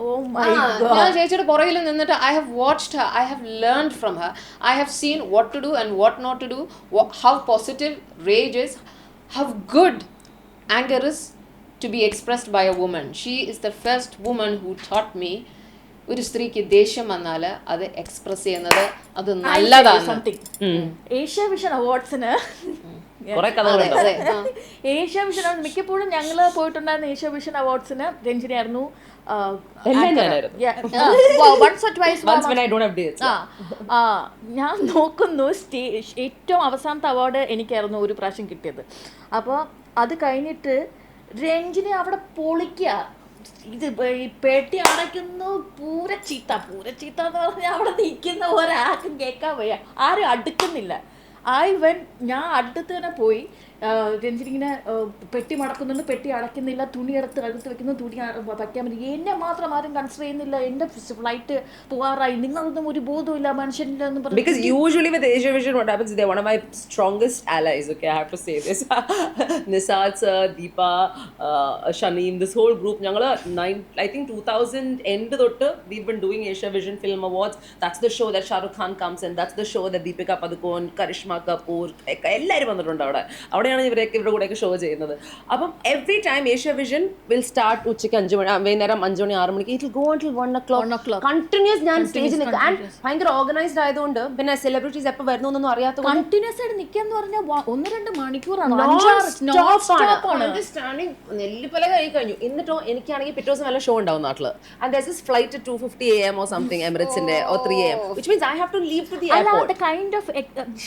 oh my god. ഞാൻ ചേച്ചിയുടെ പുറകിൽ നിന്നിട്ട് I have watched her, I have learned from her, I have seen what to do and what not to do, how positive rage is, how good anger is to be expressed by a woman. She is the first woman who taught me ഒരു സ്ത്രീക്ക് ദേഷ്യം വന്നാൽ അത് express ചെയ്യുന്നത് അത് നല്ലതാണ്. Asia vision അവാർഡ്സിന് കുറെ കഥകളുണ്ട്. ഏഷ്യ വിഷൻ മിക്കപ്പോഴും ഞങ്ങൾ പോയിട്ടുണ്ടായിരുന്ന ഏഷ്യ വിഷൻ അവാർഡ്സിന് രഞ്ജിനി ആയിരുന്നു. ഞാൻ നോക്കുന്നു ഏറ്റവും അവസാനത്തെ അവാർഡ് എനിക്കായിരുന്നു ഒരു പ്രാവശ്യം കിട്ടിയത്. അപ്പോൾ അത് കഴിഞ്ഞിട്ട് രഞ്ജിനി അവിടെ പൊളിക്കുക. ഇത് ഈ പെട്ടി അടയ്ക്കുന്നു, പൂര ചീത്ത എന്ന് പറഞ്ഞാൽ അവിടെ നിൽക്കുന്ന ഒരാൾക്കും കേൾക്കാൻ വയ്യ, ആരും അടുക്കുന്നില്ല. ഞാൻ അടുത്ത് തന്നെ പോയി. രഞ്ജിനി ഇങ്ങനെ പെട്ടി മടക്കുന്നുണ്ട്, പെട്ടി അടയ്ക്കുന്നില്ല, തുണി എടുത്ത് വെക്കുന്നു, തുണി വയ്ക്കാൻ പറ്റും. എന്നെ മാത്രം ആരും കൺസിഡർ ചെയ്യുന്നില്ല. എൻ്റെ ഫ്ലൈറ്റ് പോകാറായി, നിങ്ങളൊന്നും ഒരു ബോധമില്ല മനുഷ്യനില്ല എന്ന് പറഞ്ഞു. Because usually with Asia Vision what happens is they're one of my strongest allies, okay, I have to say this. Nisad sir, Deepa, Shaneem, this whole group, I think 2000 end thottu we've been doing Asia Vision Film Awards. That's the show that Shah Rukh Khan comes in, that's the show that Deepika Padukone, Karishma Kapoor ellarum vannittund avade ഇവരുടെ കൂടെയൊക്കെ show ചെയ്യുന്നത്. അപ്പം every time Asia vision will start ഉച്ചയ്ക്ക് 5 മണി, വൈകുന്നേരം 5 മണി 6 മണിക്ക്. It will go until 1 o'clock continuous. ഞാൻ സ്റ്റേജിൽ നിൽക്കുക. ആൻഡ് ഭയങ്കര ഓർഗനൈസ്ഡ് ആയതുകൊണ്ട് പിന്നെ സെലിബ്രിറ്റീസ് എപ്പോൾ വരുന്നൊന്നും അറിയാത്ത കണ്ടിന്യൂസ് ആയിട്ട് നിൽക്കാന്ന് പറഞ്ഞാൽ 1-2 മണിക്കൂറാണ് സ്റ്റാൻഡിങ്. നെല്ലിപ്പല കഴിഞ്ഞു. എന്നിട്ടോ എനിക്കാണെങ്കിൽ പിറ്റേ ദിവസം വല്ല ഷോ ഉണ്ടാവും നാട്ടില്. And there is flight at 2:50 AM or something, Emirates-ന്റെ or 3 AM, which means I have to leave to the airport. Kind of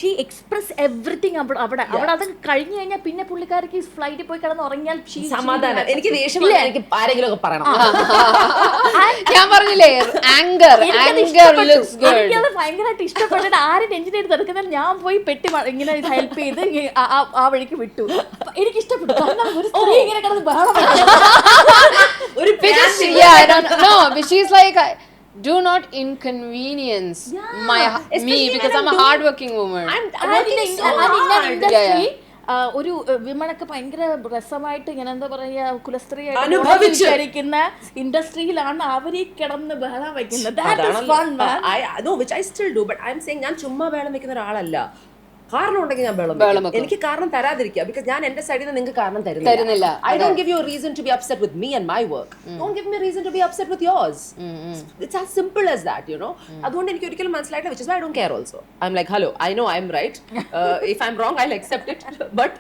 she express everything അവിടെ അത് കഴിഞ്ഞു കഴിഞ്ഞാൽ പിന്നെ പുള്ളിക്കാർക്ക് ഫ്ലൈറ്റിൽ പോയി കിടന്ന് ഉറങ്ങിയാൽ സമാധാനം. എനിക്ക് ദേഷ്യം എനിക്ക് ആരെങ്കിലും ഒക്കെ പറയണം. ഞാൻ പറഞ്ഞില്ലേ, എനിക്കത് ഭയങ്കരമായിട്ട് ഇഷ്ടപ്പെട്ടിട്ട് ആരും രഞ്ജിനി എടുത്ത് എടുക്കുന്നത് ഞാൻ പോയി പെട്ടി ഇങ്ങനെ ഹെൽപ്പ് ചെയ്ത് ആ വഴിക്ക് വിട്ടു. എനിക്ക് ഇഷ്ടപ്പെട്ടു. കാരണം ഒരു സ്ത്രീ ഇങ്ങനെ കിടന്ന് ബഹളം do not inconvenience me because I'm a hardworking woman. ഒരു വിമണൊക്കെ ഭയങ്കര രസമായിട്ട് ഇങ്ങനെ എന്താ പറയാ കുലസ്ത്രീയായിട്ട് വിചാരിക്കുന്ന ഇൻഡസ്ട്രിയിലാണ് അവര് കിടന്ന് ബഹളം വെക്കുന്നത്. which I still do, but I'm saying ഞാൻ ചുമ്മാ ബഹളം വെക്കുന്ന ഒരാളല്ല. കാരണം ഉണ്ടെങ്കിൽ ഞാൻ ബഹളം. എനിക്ക് കാരണം തരാതിരിക്കുക. ബിക്കോസ് ഞാൻ എന്റെ സൈഡിൽ നിന്ന് നിങ്ങൾക്ക് കാരണം തരുന്നില്ല. I don't give you a reason to be upset with me and my work. Don't give me a reason to be upset with yours. It's as simple as that, you know. അതുകൊണ്ട് എനിക്ക് ഒരിക്കലും മനസ്സിലായിട്ടില്ല, which is why I don't care also. I'm like, hello, I know I'm right. If I'm wrong, I'll accept it. But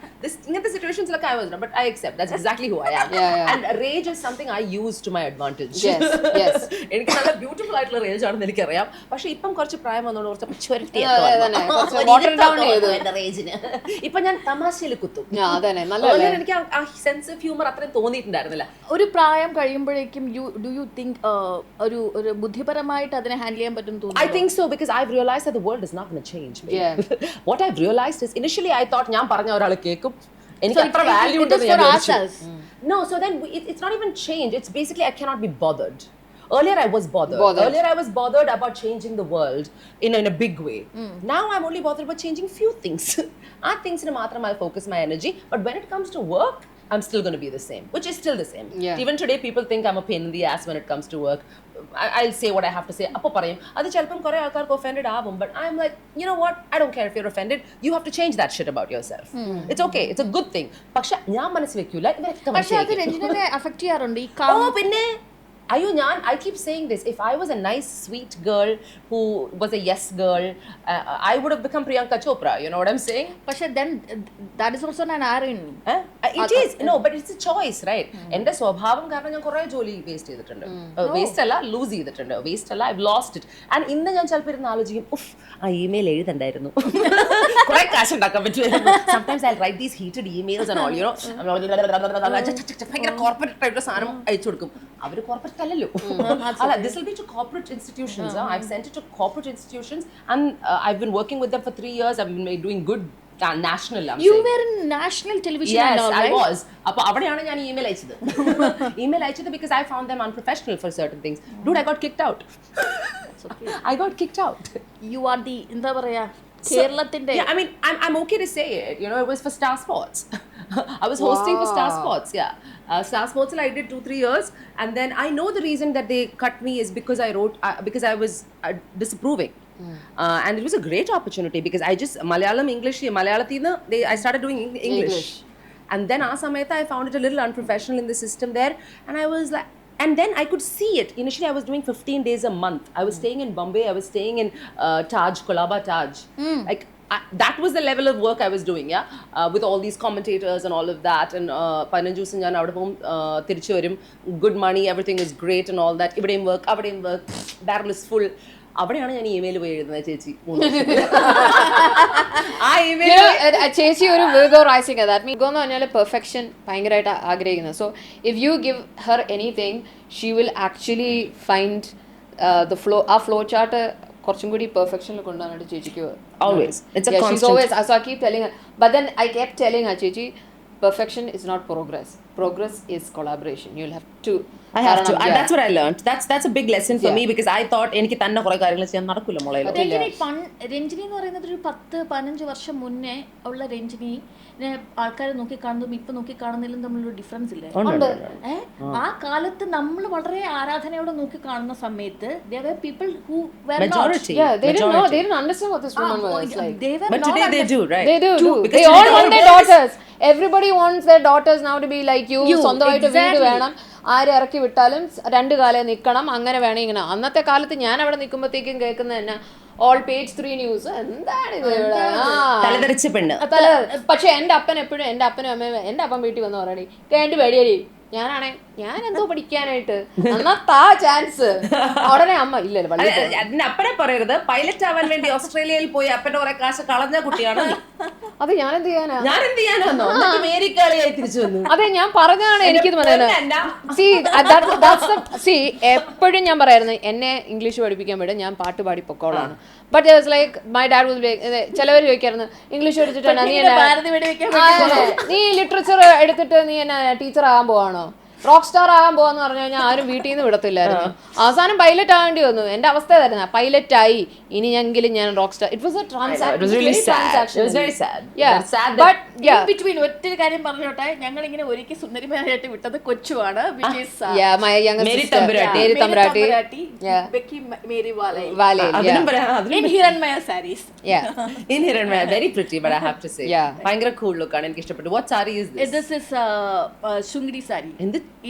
ഇങ്ങനത്തെ situations like I was wrong, but I accept. That's exactly who I am. And rage is something I use to my advantage. Yes. എനിക്ക് നല്ല beautiful ആയിട്ടുള്ള rage ആണെന്ന് എനിക്കറിയാം. പക്ഷെ ഇപ്പം കുറച്ച് പ്രായം വന്നോണ്ട് കുറച്ച് ഇപ്പൊ ഞാൻ തമാശയിൽ കുത്തും. എനിക്ക് ആ സെൻസ് ഓഫ് ഹ്യൂമർ അത്രയും തോന്നിയിട്ടുണ്ടായിരുന്നില്ല. ഒരു പ്രായം കഴിയുമ്പോഴേക്കും ഡു യു തിങ്ക് ഒരു ബുദ്ധിപരമായിട്ട് അതിനെ ഹാൻഡിൽ ചെയ്യാൻ പറ്റും തോന്നുന്നു? I think so, because I've realized that the world is not going to change. What I've realized is initially I thought ഞാൻ പറഞ്ഞ ഒരാൾ കേൾക്കും, എനിക്ക് അത്ര വാല്യൂ ഉണ്ടെന്ന് ഞാൻ വിചാരിച്ചു. No, so then it's not even change. It's basically I cannot be bothered. Earlier I was bothered. Earlier I was bothered about changing the world in a big way. Now I'm only bothered about changing few things. Are things in matram I'll focus my energy, but when it comes to work I'm still going to be the same, which is still the same. Even today people think I'm a pain in the ass when it comes to work. I'll say what I have to say. Appo parayum adu chelpam kore aalkarku offended avum, but I'm like, you know what, I don't care if you're offended. You have to change that shit about yourself. It's okay, it's a good thing. Paksha njan manasu vekkula ivarekku. പക്ഷേ അത് രഞ്ജിനെ affect ചെയ്യാറുണ്ട് ഈ calm. പിന്നെ I keep saying this. If I was a nice, sweet girl who was a yes girl, I would have become Priyanka Chopra. You know what I'm saying? But then that is also an irony. It is. No, but it's a choice, right? And the swabhavam കാരണം ഞാൻ കുറേ ജോലി waste ചെയ്തിട്ടുണ്ട്. Waste അല്ല, loose ചെയ്തിട്ടുണ്ട്. Waste അല്ല, I've lost it. And ഇന്ന് ഞാൻ ചിലപ്പോൾ ഇരുന്ന് ആലോചിക്കും, ആ ഇമെയിൽ എഴുതണ്ടായിരുന്നു, കുറേ കാശ് ഉണ്ടാക്കാൻ പറ്റുമായിരുന്നു. Sometimes I'll write these heated emails and all, you know. ഭയങ്കര കോർപ്പറേറ്റ് ആയിട്ടുള്ള സാധനം അയച്ചു കൊടുക്കും. അവർ കോർപ്പറേറ്റ് അല്ലല്ലോ. അല്ല, this will be to corporate institutions. I've sent it to corporate institutions and I've been working with them for 3 years. I've been doing good national. You were in national television. Yes, and all, right? I was. appo avadeyana njan email ayachadu. Email ayachadu because I found them unprofessional for certain things. Dude, I got kicked out. It's okay. I got kicked out. You are the എന്താ പറയാ കേരളത്തിന്റെ. Yeah, I mean I'm okay to say it, you know. It was for Star Sports. I was hosting for Star Sports. Star Sports I did 2-3 years, and then I know the reason that they cut me is because because I was disapproving. And it was a great opportunity because I just Malayalam English Malayalathinna I started doing English. And then aa samayatha I found it a little unprofessional in the system there, and I was like, and then I could see it. Initially I was doing 15 days a month. I was staying in Bombay, I was staying in Taj, Kolaba Taj. Like that was the level of work I was doing, yeah, with all these commentators and all of that. And Pananjusan ഞാൻ അവിടെ പോകും, തിരിച്ചു വരും, good money, everything is great and all that. ഇവിടെയും work, അവിടെയും work, barrel is full. അവിടെയാണ് ഞാൻ email പോയി എഴുതുന്നത് ചേച്ചി. ആ ഇമെയിൽ ചേച്ചി ഒരു വിർഗോ റൈസിംഗ് ആണ്. ദാറ്റ് മീൻസ് വിർഗോ എന്ന് പറഞ്ഞാൽ പെർഫെക്ഷൻ ഭയങ്കരമായിട്ട് ആഗ്രഹിക്കുന്നത്. So if you give Har anything she will actually find the flow, ആ ഫ്ലോ ചാർട്ട് കുറച്ചും കൂടി പെർഫെക്ഷനിൽ കൊണ്ടുവന്നിട്ട് ചേച്ചിക്ക് always it's a constant. She's always, so I keep telling her, but then I kept telling her, ചേച്ചി, perfection is not progress is collaboration. You'll have to, I have to, and that's what I learned. That's a big lesson for me, because I thought എനിക്ക് തന്നെ കുറെ കാര്യങ്ങൾ ചെയ്യാൻ നടക്കില്ല മോളെ. രഞ്ജിനി എന്ന് പറയുന്നത് ഒരു 10-15 വർഷം മുന്നേ ഉള്ള രഞ്ജിനി ആൾക്കാരെ നോക്കി കാണുന്നതും ഇപ്പൊ നോക്കി കാണുന്നതിലും തമ്മിലൊരു ഡിഫറൻസ് ഇല്ലേ? ആ കാലത്ത് നമ്മൾ വളരെ ആരാധനയോടെ നോക്കി കാണുന്ന സമയത്ത് there were people who were majority. not, they didn't understand what this woman was like. They were But not today they do, right? They do. Because They all want their daughters. Everybody wants their daughters now to be like you. സ്വന്തമായിട്ട് വീട് വേണം, ആരെ ഇറക്കി വിട്ടാലും 2 കാലം നിൽക്കണം, അങ്ങനെ വേണം ഇങ്ങനെ. അന്നത്തെ കാലത്ത് ഞാൻ അവിടെ നിൽക്കുമ്പോഴത്തേക്കും കേൾക്കുന്നത് തന്നെ ഓൾ പേജ് 3 ന്യൂസ്. എന്താണ് ഇത്? തലതെറിച്ച പെണ്ണ്. പക്ഷെ എൻ്റെ അപ്പൻ എപ്പോഴും, എൻ്റെ അപ്പനും അമ്മയും, എൻ്റെ അപ്പൻ വീട്ടിൽ വന്ന് പറയണേ കേണ്ടി പേടിയടി, ഞാൻ എന്തോ പഠിക്കാനായിട്ട് എന്നാ താ ചാൻസ്. ഉടനെ അമ്മ ഇല്ലല്ലോ. അതിന് അപ്പനെ പറയരുത്, പൈലറ്റ് ആവാൻ വേണ്ടി ഓസ്ട്രേലിയയിൽ പോയി അപ്പന്റെ കുറെ കാശ് കളഞ്ഞ കുട്ടിയാണ്. അത് ഞാൻ എന്ത് ചെയ്യാനാ? അമേരിക്കയിലായി തിരിച്ചു വന്നു. അതെ, ഞാൻ പറഞ്ഞതാണ് എനിക്കിത് സി എപ്പോഴും ഞാൻ പറയായിരുന്നു എന്നെ ഇംഗ്ലീഷ് പഠിപ്പിക്കാൻ വിടും, ഞാൻ പാട്ട് പാടി പൊക്കോളാണ്. But it was like my dad was like, ചിലവർ ചോദിക്കായിരുന്നു ഇംഗ്ലീഷ് പഠിച്ചിട്ടാണ് നീ ലിറ്ററേച്ചർ എടുത്തിട്ട് നീ എന്നെ ടീച്ചർ ആകാൻ പോവാണോ, റോക്ക് സ്റ്റാർ ആകാൻ പോവാന്ന് പറഞ്ഞു കഴിഞ്ഞാൽ ആരും വീട്ടിൽ നിന്ന് വിടത്തില്ലായിരുന്നു. അവസാനം പൈലറ്റ് ആകേണ്ടി വന്നു. എന്റെ അവസ്ഥ ആയിരുന്നു, പൈലറ്റ് ആയി, ഇനിയെങ്കിലും ഞാൻ rock star. It was A between. ഒറ്റൊരു കാര്യം പറഞ്ഞോട്ടെ, ഞങ്ങൾ ഇങ്ങനെ ഒരിക്കൽ സുന്ദരിമാരായിട്ട് വിട്ടത് കൊച്ചുവാണ്, ഭയങ്കര കൂൾ ലുക്കാണ്, എനിക്ക് ഇഷ്ടപ്പെട്ടു. What saree is this? This is Shungri saree.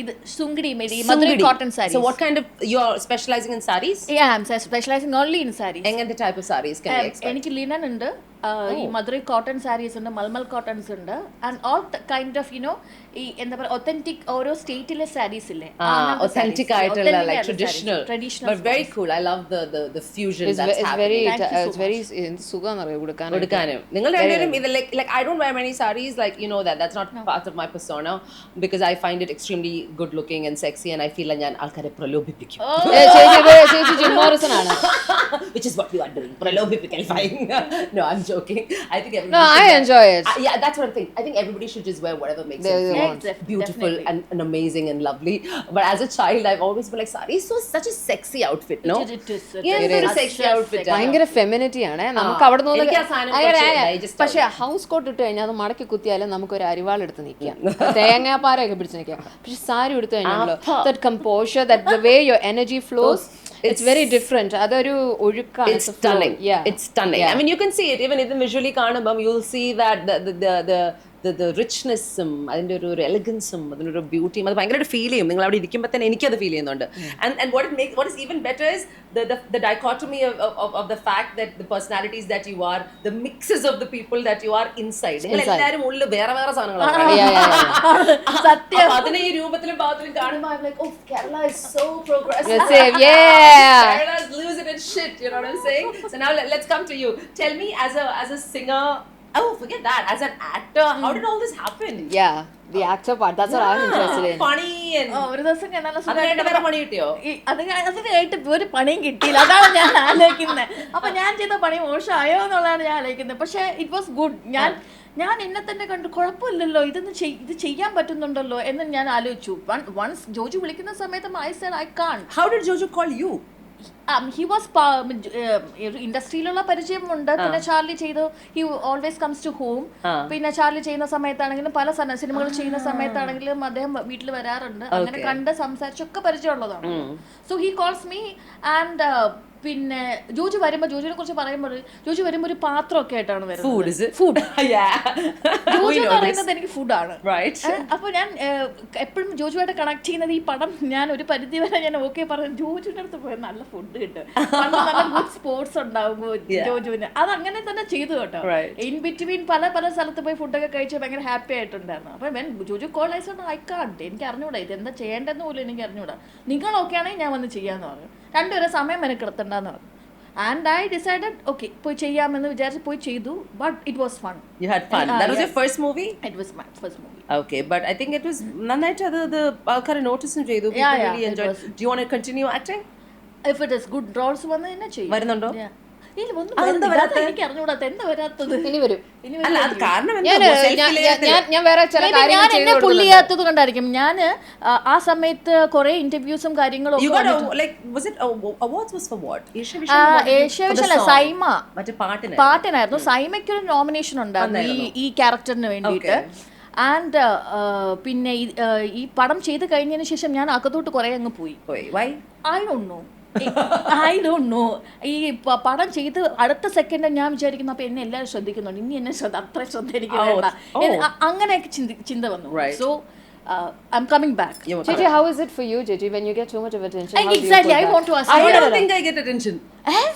ഇത് Shungri Madurai cotton sarees. So what kind of, you are specializing in sarees? Yeah, I'm specializing only in sarees. എങ്ങനത്തെ type of sarees can we expect? എനിക്ക് linen ഉണ്ട്, ഈ Madurai cotton saris ഉണ്ട്, malmal cottons ഉണ്ട്, and all kind of ഈ എന്താ പറയുക authentic ഓരോ സ്റ്റേറ്റിലെ സാരീസ് ഇല്ലേ, authentic ആയിട്ടുള്ള, like traditional, but very cool. I love the fusion that's happening. It's very സുഖാന്നറിയോ കൊടുക്കാനും. നിങ്ങൾ രണ്ടുപേരും ഇത് like I don't wear many sarees, like that's not part of my persona, because I find it extremely good looking and sexy, and I feel like ഞാൻ ആൾക്കാരെ പ്രലോഭിപ്പിക്കും. ചേച്ചി gym Morrison ആണ്. Which is what you are doing, പ്രലോഭിപ്പിക്കൽ. No, I'm joking. I think everybody. No, I enjoy it. Yeah, that's what I'm thinking. I think everybody should just wear whatever makes them feel beautiful and amazing and lovely. But as a child, I've always been like, sari is such a sexy outfit, no? It is. Yeah, it's a sexy outfit. ഭയങ്കര femininity ആണ്. നമുക്ക് അവിടെ നിന്ന് പക്ഷെ house coat ഇട്ട് കഴിഞ്ഞാൽ അത് മടക്കി കുത്തിയാലും നമുക്കൊരു അരിവാൾ എടുത്ത് നിൽക്കാം, തേങ്ങാപ്പാരൊക്കെ പിടിച്ച് നിൽക്കാം. പക്ഷെ സാരി എടുത്തു കഴിഞ്ഞാൽ that composure, that the way your energy flows, it's very different. അതൊരു ഒഴുക്കാണ്. It's stunning. Yeah, it's stunning. I mean, you can see it even visually കാണുമ്പോൾ you'll see that the richness, അതിന്റെ ഒരു എലഗൻസും അതിനൊരു ബ്യൂട്ടിയും അത് ഭയങ്കരമായിട്ട് ഫീൽ ചെയ്യും. നിങ്ങൾ അവിടെ ഇരിക്കുമ്പോൾ തന്നെ എനിക്കത് ഫീൽ ചെയ്യുന്നുണ്ട്. And what is even better is the dichotomy of the fact that the personalities that you are, the mixes of the people that you are inside. നിങ്ങൾ എല്ലാവരും ഉള്ളിൽ വേറെ വേറെ സാധനങ്ങളാണ്. സത്യം. അതിനെ ഈ രൂപത്തിലും ഭാവത്തിലും കാണുമ്പോൾ I'm like, oh, Kerala is so progressive. Kerala is losing its shit, you know what I'm saying? So now let's come to you. Tell me, as a singer, oh, forget that, as an actor, how did all this happen? Yeah, the actor part, that's what I'm interested in. Funny and ഒരു ദിവസം കണ്ടാലും വേറെ പണി കിട്ടിയോ? അതിനായിട്ട് ഒരു പണിയും കിട്ടിയില്ല, അതാണ് ഞാൻ ആലോചിക്കുന്നത്. അപ്പൊ ഞാൻ ചെയ്ത പണി മോശമായോ എന്നുള്ളതാണ് ഞാൻ ആലോചിക്കുന്നത്. പക്ഷെ ഇറ്റ് വാസ് ഗുഡ്. ഞാൻ എന്നെ തന്നെ കണ്ടു, കുഴപ്പമില്ലല്ലോ, ഇത് ചെയ്യാൻ പറ്റുന്നുണ്ടല്ലോ എന്ന് ഞാൻ ആലോചിച്ചു. വൺസ് ജോജു വിളിക്കുന്ന സമയത്ത് I said I can't. How did Jojo call you? He was ഇൻഡസ്ട്രിയിലുള്ള പരിചയമുണ്ട്. പിന്നെ ചാർലി ചെയ്തു, he always comes to home. പിന്നെ ചാർലി ചെയ്യുന്ന സമയത്താണെങ്കിലും പല സിനിമകൾ ചെയ്യുന്ന സമയത്താണെങ്കിലും അദ്ദേഹം വീട്ടിൽ വരാറുണ്ട്. അങ്ങനെ കണ്ട് സംസാരിച്ചൊക്കെ പരിചയമുള്ളതാണ്. So he calls me and പിന്നെ ജോജു വരുമ്പോൾ ജോജുവിനെ കുറിച്ച് പറയുമ്പോൾ ജോജു വരുമ്പോൾ ഒരു പാത്രമൊക്കെ ആയിട്ടാണ് വരുന്നത്. Food, is it? Food. Yeah. Joju എന്ന് പറയുന്നത് എനിക്ക് ഫുഡാണ്. Right. അപ്പോൾ ഞാൻ എപ്പോഴും ജോജുവായിട്ട് കണക്ട് ചെയ്യുന്നത് ഈ പടം ഞാൻ ഒരു പരിധി വരെ ഞാൻ ഓക്കെ പറഞ്ഞു ജോജുവിൻ്റെ അടുത്ത് പോയാൽ നല്ല ഫുഡ് കിട്ടും, നല്ല ഗുഡ് സ്പോർട്സ് ഉണ്ടാകുമ്പോൾ ജോജുവിന് അത് അങ്ങനെ തന്നെ ചെയ്തു കേട്ടോ. ഇൻ ബിറ്റ്വീൻ പല സ്ഥലത്ത് പോയി ഫുഡൊക്കെ കഴിച്ച് ഭയങ്കര ഹാപ്പി ആയിട്ടുണ്ടായിരുന്നു. അപ്പോൾ വെൻ ജോജു കോളേജ് ഐക്കാണ്ട് എനിക്ക് അറിഞ്ഞൂടാ ഇത് എന്താ ചെയ്യേണ്ടതെന്ന് പോലും എനിക്ക് അറിഞ്ഞൂടാ. നിങ്ങൾ ഓക്കെ ആണെങ്കിൽ ഞാൻ വന്ന് ചെയ്യാമെന്ന് പറഞ്ഞു. രണ്ടുപേരെ സമയം മെനക്കെടുത്തണ്ടെന്ന് പറഞ്ഞു. And I decided, okay, പോയി ചെയ്യാമെന്ന് വിചാരിച്ച് പോയി ചെയ്തു. But it was fun. You had fun. That was your first movie? It was my first movie. Okay, but I think it was നന്നായിട്ട് അത് ആൾക്കാരെ നോട്ടീസും ചെയ്തു. People really enjoyed. Do you want to continue acting? If it is good roles വന്നു തന്നെ ചെയ്യും. വരുന്നുണ്ടോ? എനിക്ക് അറിഞ്ഞൂടാത്ത എന്താ വരാത്തത്. ഇനി വരും. അല്ല അത് കാരണം ഞാൻ വേറെ ചില കാര്യങ്ങൾ ഞാൻ എന്നെ പുള്ളിയാത്തത് കൊണ്ടായിരിക്കും. ഞാൻ ആ സമയത്ത് കുറെ ഇന്റർവ്യൂസും കാര്യങ്ങളും ഏഷ്യാവിഷല്ല സൈമ പാട്ടിനായിരുന്നു. സൈമയ്ക്കൊരു നോമിനേഷൻ ഉണ്ടായിരുന്നു ഈ ക്യാരക്ടറിന് വേണ്ടിയിട്ട്. ആൻഡ് പിന്നെ ഈ പടം ചെയ്ത് കഴിഞ്ഞതിന് ശേഷം ഞാൻ അകത്തോട്ട് കുറെ അങ്ങ് പോയി. I don't know. ഈ പടം ചെയ്ത് അടുത്ത സെക്കൻഡ് ഞാൻ വിചാരിക്കുന്നു അപ്പൊ എന്നെ എല്ലാവരും ശ്രദ്ധിക്കുന്നുണ്ട്, ഇനി എന്നെ അത്ര ശ്രദ്ധ എനിക്ക് വേണ്ട, അങ്ങനെയൊക്കെ ചിന്ത വന്നു. So I'm coming back. Gigi, how is it for you, Gigi, when you get too much of attention? Exactly, I want to ask you. I don't think I get attention.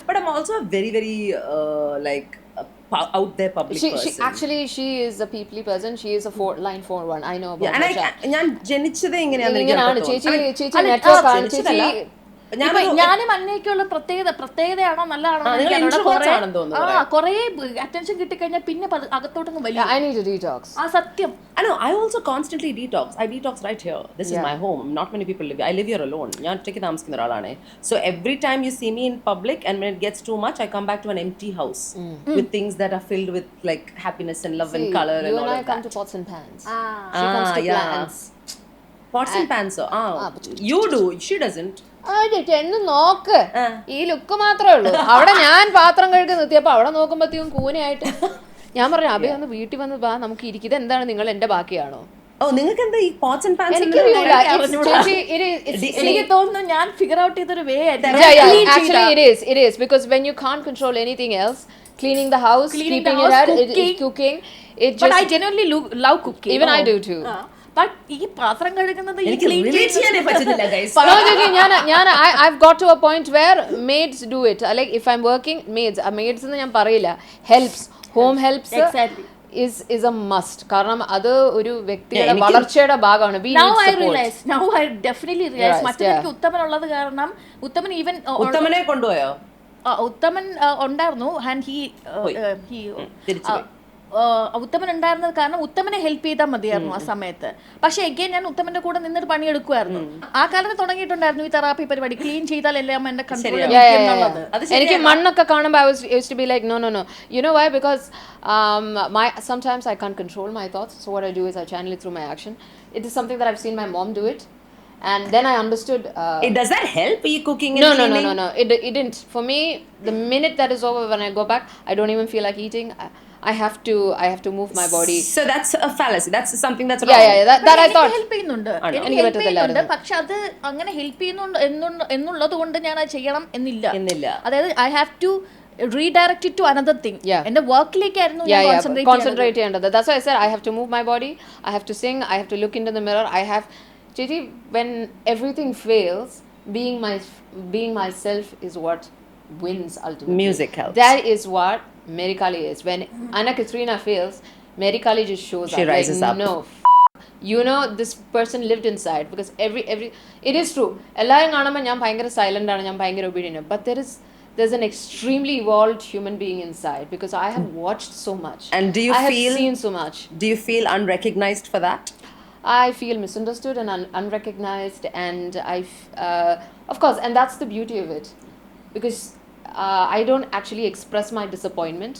But I'm also a very, very out there public person. She is a peoply person. She is a line 4-1. I know about her. And ഞാൻ ജനിച്ചത് എങ്ങനെയാണെന്ന് ചേച്ചി network ആണ്. ചേച്ചി ഞാനും അന്നേക്കുള്ള പ്രത്യേകതയാണോ നല്ലതാണോ കൊറേ attention കിട്ടിക്കഴിഞ്ഞാൽ പിന്നെ അകത്തോട്ടൊന്നും വലിയ ആ സത്യം. I also constantly detox. I detox right here. This is my home. Not many people live here. I live here alone. ഞാൻ ഒറ്റയ്ക്ക് താമസിക്കുന്ന ഒരാളാണ്. So every time you see me in public and when it gets too much, I come back to an empty house with things that are filled with like happiness and love and color and all of that. You and I come to pots and pans. She comes to plants. Pots and pans. You do. She doesn't. എന്ന് നോക്ക്, ഈ look മാത്രമേ ഉള്ളൂ. അവിടെ ഞാൻ പാത്രം കഴുകി നിർത്തിയപ്പോ അവിടെ നോക്കുമ്പോഴത്തേക്കും കൂനയായിട്ട് ഞാൻ പറഞ്ഞു അഭയ ഒന്ന് വീട്ടിൽ വന്ന് വാ നമുക്ക് ഇരിക്കും. എന്താണ് നിങ്ങൾ എന്റെ ബാക്കിയാണോ? നിങ്ങൾക്ക് എന്താ ഈ പോട്ട്സ് ആൻഡ് പാൻസ്? എനിക്ക് തോന്നുന്നു ഞാൻ ഫിഗർ ഔട്ട് ചെയ്തൊരു വേ. Actually it is because when you can't control anything else, cleaning the house, keeping it out, cooking, it just. But I genuinely love cooking. Even I do too. ഈ പാത്രം കഴുകുന്നത് I've got to a point where maids do it. Like if I'm working, maids എന്ന് ഞാൻ പറയില്ല, helps, home helps is a must. കാരണം അത് ഒരു വ്യക്തിയുടെ വളർച്ചയുടെ ഭാഗമാണ്. Now I definitely realize മറ്റൊരു ഉത്തമൻ ഉള്ളത് കാരണം ഉത്തമൻ ഈവൻ ഉത്തമനെ കൊണ്ടുപോയോ? ഉത്തമൻ ഉണ്ടായിരുന്നു. ആൻഡ് he ഉത്തമൻ ഉണ്ടായിരുന്നത് കാരണം ഉത്തമനെ ഹെൽപ്പ് ചെയ്താൽ മതിയായിരുന്നു ആ സമയത്ത്. പക്ഷെ എഗെയിൻ ഞാൻ ഉത്തമന്റെ കൂടെ നിന്നിട്ട് പണിയെടുക്കുമായിരുന്നു. ആ കാലത്ത് തുടങ്ങിയിട്ടുണ്ടായിരുന്നു ഈ തെറാപ്പി പരിപാടി. ക്ലീൻ ചെയ്താൽ എല്ലാം എന്റെ കൺട്രോൾ. എനിക്ക് മണ്ണൊക്കെ കാണുമ്പോൾ I used to be like no. You know why? Because sometimes I can't control my thoughts. So what I do is I channel it through my action. It is something that I've seen my mom do it. And then I understood. Does that help you cooking and cleaning? No. It didn't. For me, the minute that is over, when I go back, I don't even feel like eating. I have to move my body. So that's a fallacy. That's something that's wrong. That I thought. Help ചെയ്യുന്നുണ്ട്. പക്ഷെ അത് അങ്ങനെ help ചെയ്യുന്നുണ്ട് എന്നുള്ളത് കൊണ്ട് ഞാൻ അത് ചെയ്യണം എന്നില്ല. അതായത് I have to redirect it to another thing. എന്റെ വർക്കിലേക്കായിരുന്നു ഞാൻ concentrate ചെയ്യേണ്ടത്. That's why I said I have to move my body. I have to sing. I have to look into the mirror. Gigi, when everything fails, being myself is what wins ultimately. Music helps. That is what Marykali is. When Katharina fails, Marykali just shows she up. Rises up. No, you know this person lived inside because every it is true. Ellarum കാണുമ്പോൾ ഞാൻ ഭയങ്കര silent ആണ്, ഞാൻ ഭയങ്കര obedient. But there's an extremely evolved human being inside because I have watched so much. And I have seen so much. Do you feel unrecognized for that? I feel misunderstood and unrecognized, and of course, and that's the beauty of it, because I don't actually express my disappointment.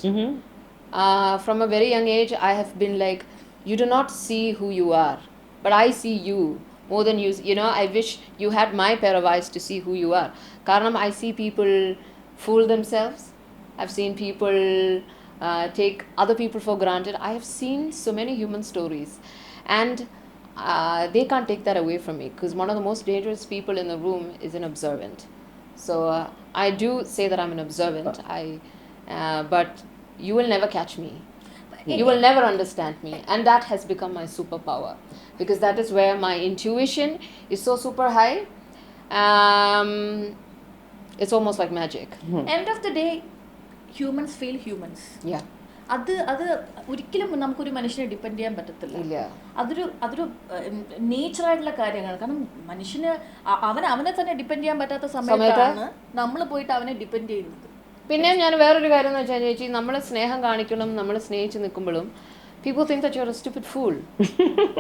From a very young age, I have been like, you do not see who you are, but I see you more than you. You know, I wish you had my pair of eyes to see who you are. Karanam, I see people fool themselves. I've seen people take other people for granted. I have seen so many human stories, and they can't take that away from me because one of the most dangerous people in the room is an observant. So I do say that I'm an observant. But you will never catch me. You will never understand me, and that has become my superpower, because that is where my intuition is so super high. Um, it's almost like magic. End of the day, humans feel humans. Yeah. അത് ഒരിക്കലും നമുക്കൊരു മനുഷ്യനെ depend ചെയ്യാൻ പറ്റത്തില്ല. അതൊരു നേച്ചറായിട്ടുള്ള കാര്യങ്ങളാണ്. കാരണം മനുഷ്യന് അവനെ തന്നെ ഡിപ്പെൻഡ് ചെയ്യാൻ പറ്റാത്ത സമയത്താണ് നമ്മൾ പോയിട്ട് അവനെ ഡിപ്പെൻഡ് ചെയ്യുന്നത്. പിന്നെ ഞാൻ വേറൊരു കാര്യം എന്ന് വെച്ചാൽ ചേച്ചി, നമ്മൾ സ്നേഹം കാണിക്കണം, നമ്മൾ സ്നേഹിച്ച് നിൽക്കുമ്പോഴും people think that you're a stupid fool.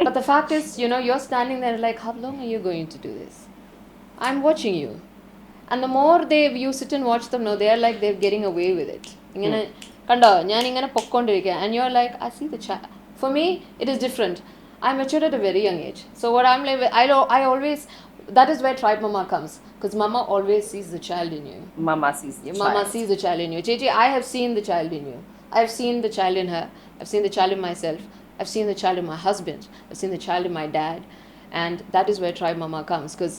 But the fact is, you're standing there like, how long are you going to do this? I'm watching you. And the more you sit and watch them, they're like they're getting away with it. ഇങ്ങനെ കണ്ടോ, ഞാൻ ഇങ്ങനെ പൊക്കോണ്ടിരിക്കുക, and you're like, I see the child. For me, it is different. I matured at a very young age. So what I'm like, I always, that is where TribeMama comes, because Mama always sees the child in you. Mama sees the child in you. Chechi, I have seen the child in you. I've seen the child in her. I've seen the child in myself. I've seen the child in my husband. I've seen the child in my dad. And that is where TribeMama comes, because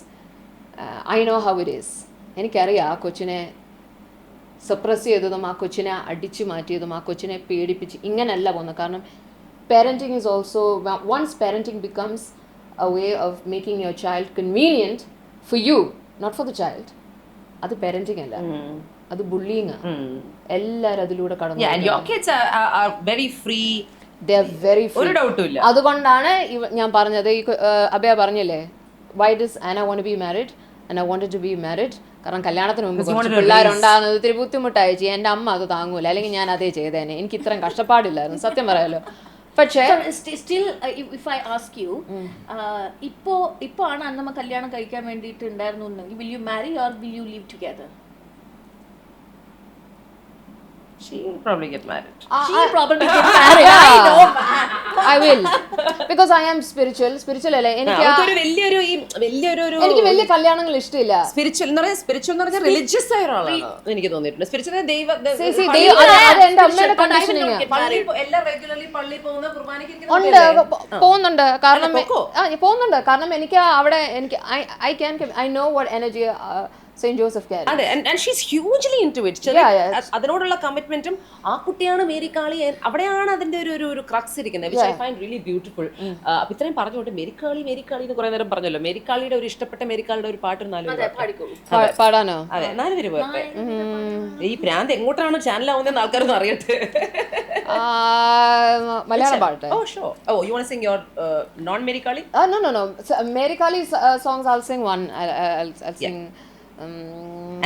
I know how it is. എനിക്കറിയാം ആ കൊച്ചിനെ suppress ചെയ്തതും ആ കൊച്ചിനെ അടിച്ചു മാറ്റിയതും ആ കൊച്ചിനെ പേടിപ്പിച്ച് ഇങ്ങനെയല്ല പോകുന്നത്. കാരണം parenting is also, once parenting becomes a way of making your child convenient for you, not for the child, അത് parenting അല്ല, അത് bullying ആണ്. എല്ലാവരും അതിലൂടെ കടന്നു. Yeah, and your kids are very free. They are very free. ഒരു ഡൗട്ടും ഇല്ല. അതുകൊണ്ടാണ് ഞാൻ പറഞ്ഞത്, അഭയ പറഞ്ഞില്ലേ, why does Anna want to be married and I wanted to be married? കാരണം കല്യാണത്തിന് മുമ്പ് കുറച്ച് പിള്ളേരുണ്ടാകുന്നത് ഇത്തിരി ബുദ്ധിമുട്ടായി. എൻ്റെ അമ്മ അത് താങ്ങൂല, അല്ലെങ്കിൽ ഞാൻ അതേ ചെയ്തേനെ, എനിക്ക് ഇത്രയും കഷ്ടപ്പാടില്ലായിരുന്നു, സത്യം പറയാലോ. പക്ഷേ still if I ask you, ഇപ്പോ ആണ് അന്നമ്മ കല്യാണം കഴിക്കാൻ വേണ്ടിയിട്ട് ഉണ്ടായിരുന്നുണ്ടെങ്കിൽ, will you marry or will you live together? She'll probably get married. She'll probably get married. Yeah. I know, man. I will, because I am spiritual അല്ലേ. എനിക്ക് വലിയ കല്യാണങ്ങൾ ഇഷ്ടമില്ല. സ്പിരിച്വൽ എന്ന് പറഞ്ഞാൽ റിലീജിയസ് ആയ ഒരാളാണ് എനിക്ക് തോന്നിയിട്ടുണ്ട്. സ്പിരിച്വൽ എന്റെ അമ്മയുടെ കണ്ടീഷനിങ് എല്ലാം റെഗുലർലി പള്ളിയിൽ പോകുന്ന കുർബാനയ്ക്ക് പോകുന്നുണ്ട്. കാരണം എനിക്ക് അവിടെ I know what energy St. Joseph carries. And she's hugely into it. അതിനോടുള്ള കമ്മിറ്റ്മെന്റും ആ കുട്ടിയാണ് മേരിക്കാളി. അവിടെയാണ് അതിന്റെ ഒരു ക്രക്സ് ഇരിക്കുന്നത്, which I find really beautiful. അപ്പൊ ഇത്രയും പറഞ്ഞോട്ടെ, മേരിക്കാളി എന്ന് കുറെ നേരം പറഞ്ഞല്ലോ. മേരിക്കാളിയുടെ ഒരു ഇഷ്ടപ്പെട്ട മേരിക്കാളിയുടെ ഒരു പാട്ട് പാടാനോ? അതെ, 4 പേര് പോട്ടെ. ഈ പ്രാന്ത് എങ്ങോട്ടാണ് ചാനലാവുന്നതെന്ന് ആൾക്കാരൊന്നും അറിയട്ടെ. മലയാളം പാട്ട്. Oh sure. Oh, you want to sing your non-Merikali? No. So, Merikali songs I'll sing one. I'll sing.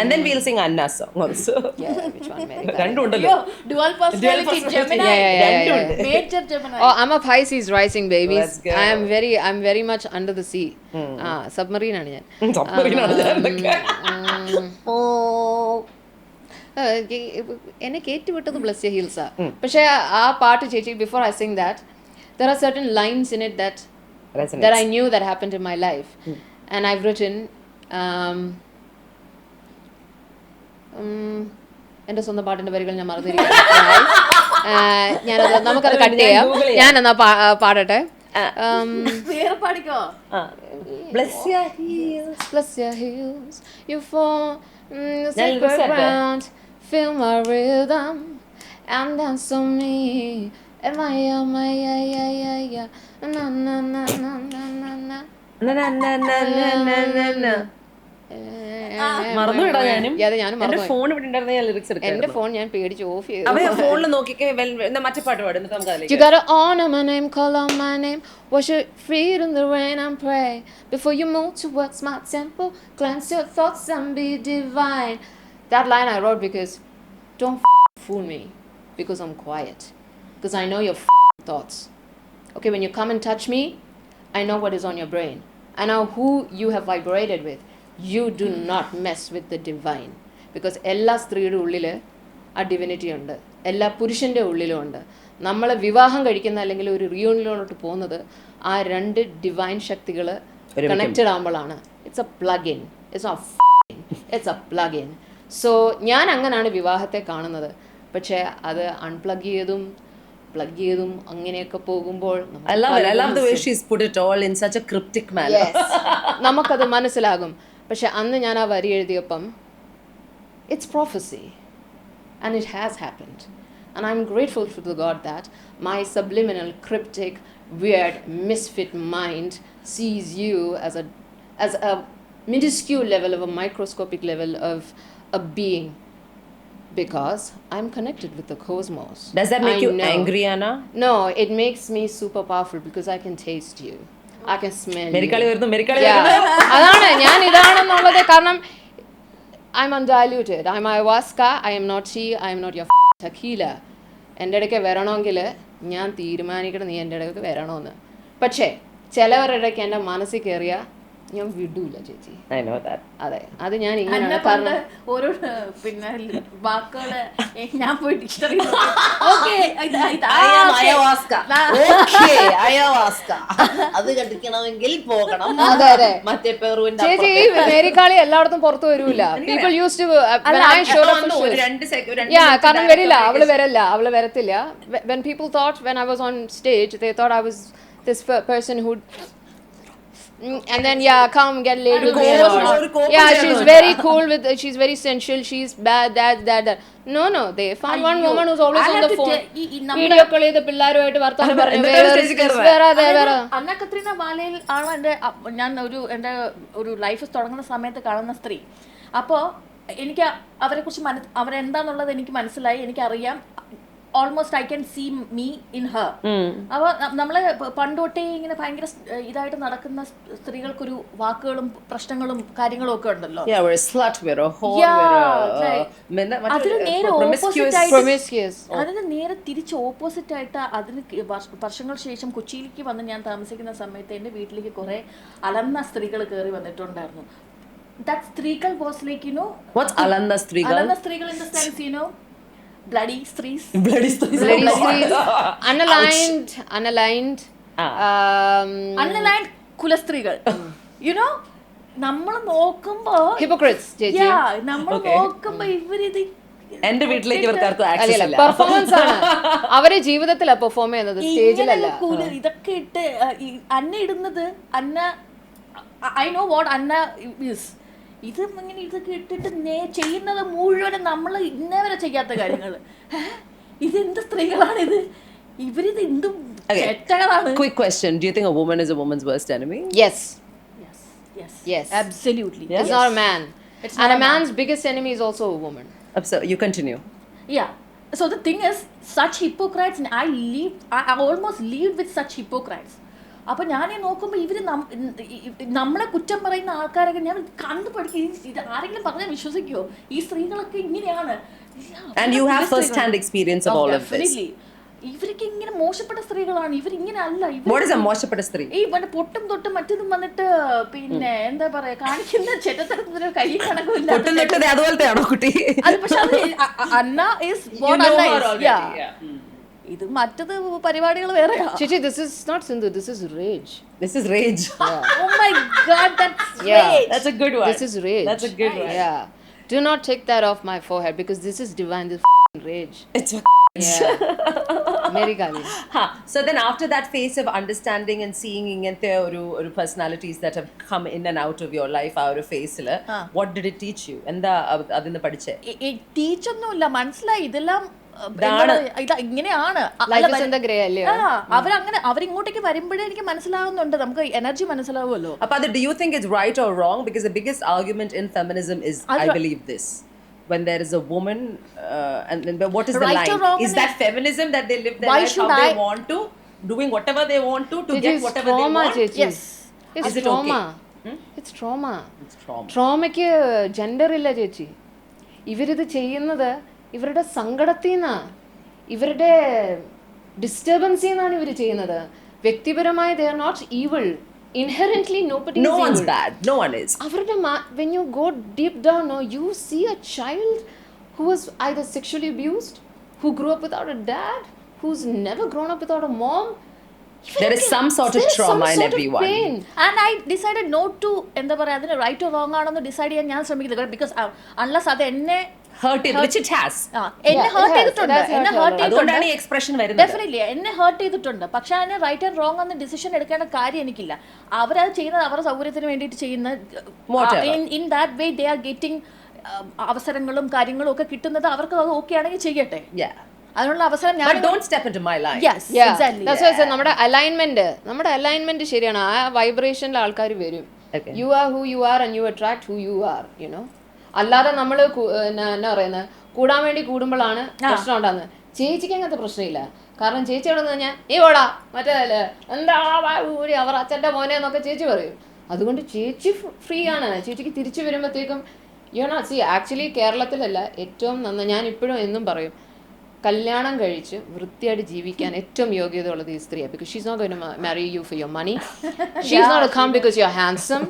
And then we'll sing Anna's song also. Yeah, which one? Merikali. രണ്ടുണ്ടല്ലോ. Dual personality, Gemini. Yeah. Major Gemini. Oh, I'm a Pisces rising, babies. I'm very much under the sea. Submarine ആണ് ഞാൻ. എന്നെ കയറ്റിവിട്ടത് bless ഹിൽസാ. പക്ഷേ ആ പാട്ട് ചേച്ചി, before I sing that, there are certain lines in it that I knew that happened in my life. And I've written, എൻ്റെ സ്വന്തം പാട്ടിൻ്റെ വരികൾ ഞാൻ മറന്നിരിക്കുന്നു. ഞാനത് നമുക്കത് കട്ട് ചെയ്യാം. ഞാനെന്നാ പാടട്ടെ. വേറെ പാടിക്കോ. Bless your heels, you fall sacred ground, feel my rhythm and dance on me. Abhaya Hiranmayi, na na na na na na na. മറന്നുവിടാ. ഞാനും എന്റെ ഫോൺ ഇവിടെ ഉണ്ടായിരുന്ന ഞാൻ ലിറിക്സ് എടുക്കാം. എന്റെ ഫോൺ ഞാൻ പേടിച്ച് ഓഫ് ചെയ്തു. അവ ഫോണിൽ നോക്കിക്കേ മറ്റേ പാട്ട് പാടും. You gotta honor my name, call on my name, wash your feet in the rain and pray before you move towards my temple, cleanse your thoughts and be divine. That line I wrote because don't fool me, because I'm quiet, because I know your thoughts. Okay, when you come and touch me, I know what is on your brain. I know who you have vibrated with. You do not mess with the divine, because എല്ലാ സ്ത്രീയുടെ ഉള്ളിൽ ആ divinity ഉണ്ട്, എല്ലാ പുരുഷൻ്റെ ഉള്ളിലും ഉണ്ട്. നമ്മൾ വിവാഹം കഴിക്കുന്ന അല്ലെങ്കിൽ ഒരു റിയൂണിയനിലോട്ട് പോകുന്നത് ആ 2 ഡിവൈൻ ശക്തികൾ കണക്റ്റഡ് ആകുമ്പോഴാണ്. It's A plug in. So ഞാൻ അങ്ങനെയാണ് വിവാഹത്തെ കാണുന്നത്. പക്ഷേ അത് അൺപ്ലഗ് ചെയ്തതും അങ്ങനെയൊക്കെ പോകുമ്പോൾ നമുക്കത് മനസ്സിലാകും. പക്ഷെ അന്ന് ഞാൻ ആ വരി എഴുതിയപ്പം it's prophecy. And it has happened. And I'm grateful to the God that my subliminal, cryptic, weird, misfit mind sees you as a minuscule level, of a microscopic level of a being. Because I'm connected with the cosmos. Does that make you angry, Anna? No, it makes me super powerful because I can taste you. I can smell Marykali you. varunu, Marykali Yeah. varunu. അതാണ് ഞാൻ ഇതാണെന്നുള്ളത്. കാരണം I'm undiluted. I'm ayahuasca. I am not she. I am not your tequila. എൻ്റെ ഇടയ്ക്ക് വരണമെങ്കിൽ ഞാൻ തീരുമാനിക്കണം നീ എൻ്റെ ഇടയ്ക്ക് വരണമെന്ന്. പക്ഷേ ചിലവരുടെ ഇടയ്ക്ക് എൻ്റെ മനസ്സിൽ കയറിയ ഞാൻ വിടൂല ചേച്ചി. I know that. അതെ, അത് ഞാൻ ഇങ്ങനെയാണ്. കാരണം ഓരോ പിന്നെ വാക്കുകള് ഞാൻ പോയി ഡിക്ഷണറി അത് കണ്ടിക്കണമെങ്കിൽ പോകണം. അതെ അതെ. മറ്റേ പെറുവിന്റെ ചേച്ചി ഈ മേരിക്കാളി എല്ലായിടത്തും പുറത്തു വരൂല. പീപ്പിൾ യൂസ് ടു കാരണം വരില്ല, അവള് വരത്തില്ല. When people thought, when I was on stage, they thought I was this person who and then come get laid with me. Yeah, she's very cool with, she's very sensual, she's bad, that. No, they found one woman who's always on the phone. Video call ചെയ്ത് പിള്ളേരുമായിട്ട് വർത്താനം പറഞ്ഞു. അന്ന കത്രീന വാലയിൽ ആണ് എൻ്റെ ഒരു life തുടങ്ങുന്ന സമയത്ത് കാണുന്ന സ്ത്രീ. അപ്പോൾ എനിക്ക് അവരെക്കുറിച്ച് അവരെന്താന്നുള്ളത് എനിക്ക് മനസ്സിലായി, എനിക്കറിയാം. Almost I can see me in her. അപ്പോൾ നമ്മള് പണ്ടോട്ടേ ഇങ്ങനെ ഭയങ്കര ഇതായിട്ട് നടക്കുന്ന സ്ത്രീകൾക്കൊരു വാക്കുകളും പ്രശ്നങ്ങളും കാര്യങ്ങളും ഒക്കെ ഉണ്ടല്ലോ. അതിന് നേരെ ഓപ്പോസിറ്റ് ആയിട്ട്, അതിന് നേരെ തിരിച്ച് ഓപ്പോസിറ്റ് ആയിട്ട് അതിന് വർഷങ്ങൾക്ക് ശേഷം കൊച്ചിയിലേക്ക് വന്ന് ഞാൻ താമസിക്കുന്ന സമയത്ത് എൻ്റെ വീട്ടിലേക്ക് കുറെ അലന്ന സ്ത്രീകൾ കയറി വന്നിട്ടുണ്ടായിരുന്നു. That സ്ത്രീകൾ was like, you know, what's alanna സ്ത്രീകൾ? Alanna സ്ത്രീകൾ in the sense, you know, bloody streets. unaligned കുലസ്ത്രീകൾ. You know, നമ്മൾ നോക്കുമ്പോ hypocrites ചേച്ചി. നമ്മൾ നോക്കുമ്പോ ഇവരിത് എന്റെ വീട്ടിലേക്ക് ഇവർക്കാർക്കും ആക്സസ് ഇല്ല. പെർഫോമൻസ് ആണ് അവരെ ജീവിതത്തിലാ പെർഫോം ചെയ്യുന്നത്, സ്റ്റേജിലല്ല. ഇതൊക്കെ ഇട്ട് അന്ന ഇടുന്നത്, Anna I know what Anna is. ഇത് ഇങ്ങനെ ഇതൊക്കെ ഇട്ടിട്ട് ചെയ്യുന്നത് മുഴുവനും നമ്മൾ ഇന്നേ വരെ ചെയ്യാത്ത കാര്യങ്ങൾ. ഇതെന്ത് സ്ത്രീകളാണിത്, ഇവരിത് എന്തും ചെറ്റകളാണ്. Quick question, do you think a woman is a woman's worst enemy? Yes. Absolutely. It's not a man. And a man's biggest enemy is also a woman. So you continue. Yeah. So the thing is, such hypocrites, I almost lived with such hypocrites. അപ്പോൾ ഞാൻ നോക്കുമ്പോൾ ഇവർ നമ്മളെ കുറ്റം പറയുന്ന ആൾക്കാരൊക്കെ ഞാൻ കണ്ടു പഠിക്കും. ഇത് ആരെങ്കിലും പറഞ്ഞാൽ വിശ്വസിക്കുമോ? ഈ സ്ത്രീകളൊക്കെ ഇങ്ങനെയാണ്. And you have first hand experience of all of this. ഇവരൊക്കെ ഇങ്ങനെ മോശപ്പെട്ട സ്ത്രീകളാണ്, ഇവരിങ്ങനെ അല്ല. What is a മോശപ്പെട്ട സ്ത്രീ? ഈ പൊട്ടും തൊട്ടും മറ്റതും വന്നിട്ട് പിന്നെ എന്താ പറയാ കാണിക്കുന്ന ചെറ്റത്തരത്തിന് കൈ കണക്കില്ല. അതുപോലത്തെയാണോ കുട്ടി? അത് പക്ഷെ അന്ന ഈസ് ഇത് മറ്റത് പരിപാടികൾ വേറെയാ. Chichi, this is not Sindhu, this is rage. This is rage. Oh my god, that's rage. That's a good one. This is rage. That's a good one. Yeah. Do not take that off my forehead because this is divine, this rage. It's Marykali. So then after that phase of understanding and seeing ingante oru personalities that have come in and out of your life, our face la, what did it teach you? Enda adinnu padiche? Teach ഒന്നുമില്ല, മനസ്സിലായി ഇതെല്ലാം ഇങ്ങനെയാണ്. അവരിങ്ങോട്ടേക്ക് വരുമ്പോഴേ എനിക്ക് മനസ്സിലാവുന്നുണ്ട്, നമുക്ക് energy മനസ്സിലാവുമല്ലോ. അപ്പൊ അത് do you think it's right or wrong? Because the biggest argument in feminism is, I believe this, when there is a woman and what is the right line? Is that feminism that they live their life how they want to, doing whatever they want to get whatever they want? Yes, it's trauma. It's trauma. ട്രോമയ്ക്ക് gender ഇല്ല ചേച്ചി. ഇവരിത് ചെയ്യുന്നത് ഇവരുടെ സങ്കടത്തിൽ നിന്നാണ്, ഇവരുടെ ഡിസ്റ്റർബൻസിൽ നിന്നാണ് ഇവർ ചെയ്യുന്നത്. വ്യക്തിപരമായി they are not evil. Inherently nobody is evil. No one's bad. No one is. അവരുടെ when you go deep down, you see a child who was either sexually abused, who grew up without a dad, who's never grown up without a mom. There is some sort of trauma in everyone. And I decided not to എന്താ പറയാ അതിന് right or wrong ആണെന്ന് decide ചെയ്യാൻ ഞാൻ ശ്രമിക്കുന്നത്. Because unless അത് എന്നെ hurt it, which it has. എന്നെ ഹേർട്ട് ചെയ്തിട്ടുണ്ട്, അതുകൊണ്ടാണ് ഈ എക്സ്പ്രഷൻ വരുന്നത്. ഡെഫിനറ്റ്ലി എന്നെ ഹേർട്ട് ചെയ്തിട്ടുണ്ട്. പക്ഷെ അതിന് റൈറ്റ് ആൻഡ് റോങ് എന്ന ഡിസിഷൻ എടുക്കേണ്ട കാര്യം എനിക്കില്ല. അവരത് ചെയ്യുന്നത് അവരുടെ സൗകര്യത്തിന് വേണ്ടിയിട്ട് ചെയ്യുന്ന, in that way they are getting അവസരങ്ങളും കാര്യങ്ങളും ഒക്കെ കിട്ടുന്നത് അവർക്ക് അത് ഓക്കെ ആണെങ്കിൽ ചെയ്യട്ടെ. Yeah. അതിനുള്ള അവസരം ഞാൻ But don't step into my life. Yes, exactly. That's why I said നമ്മുടെ അലൈൻമെന്റ് ശരിയാണ്. ആ വൈബ്രേഷനിൽ ആൾക്കാർ വരും. You are who you are and you attract who you are, you know. അല്ലാതെ നമ്മൾ എന്നാ പറയുന്നത് കൂടാൻ വേണ്ടി കൂടുമ്പോഴാണ് പ്രശ്നം ഉണ്ടാകുന്നത്. ചേച്ചിക്ക് അങ്ങനത്തെ പ്രശ്നമില്ല. കാരണം ചേച്ചി അവിടെ നിന്ന് കഴിഞ്ഞാൽ ഓടാ മറ്റേ എന്താ അവർ അച്ഛൻ്റെ മോനെ എന്നൊക്കെ ചേച്ചി പറയും. അതുകൊണ്ട് ചേച്ചി ഫ്രീ ആണ്. ചേച്ചിക്ക് തിരിച്ചു വരുമ്പോഴത്തേക്കും ആക്ച്വലി കേരളത്തിലല്ല ഏറ്റവും ഞാൻ ഇപ്പോഴും എന്നും പറയും, കല്യാണം കഴിച്ച് വൃത്തിയായിട്ട് ജീവിക്കാൻ ഏറ്റവും യോഗ്യത ഉള്ളത് ഈ സ്ത്രീയാണ്. Because she's not going to marry you for your money. She's not come because you are handsome.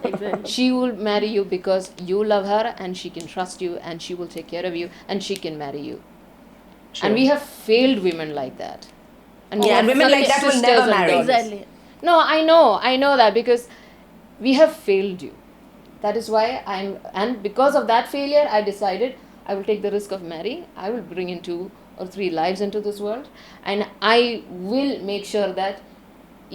She will marry you because you love her and she can trust you and she will take care of you and she can marry you. And we have failed women like that. And women like that will never marry. Exactly. No, I know that because we have failed you. That is why and because of that failure, I decided I will take the risk of marrying. I will bring in 2 or 3 lives into this world, and I will make sure that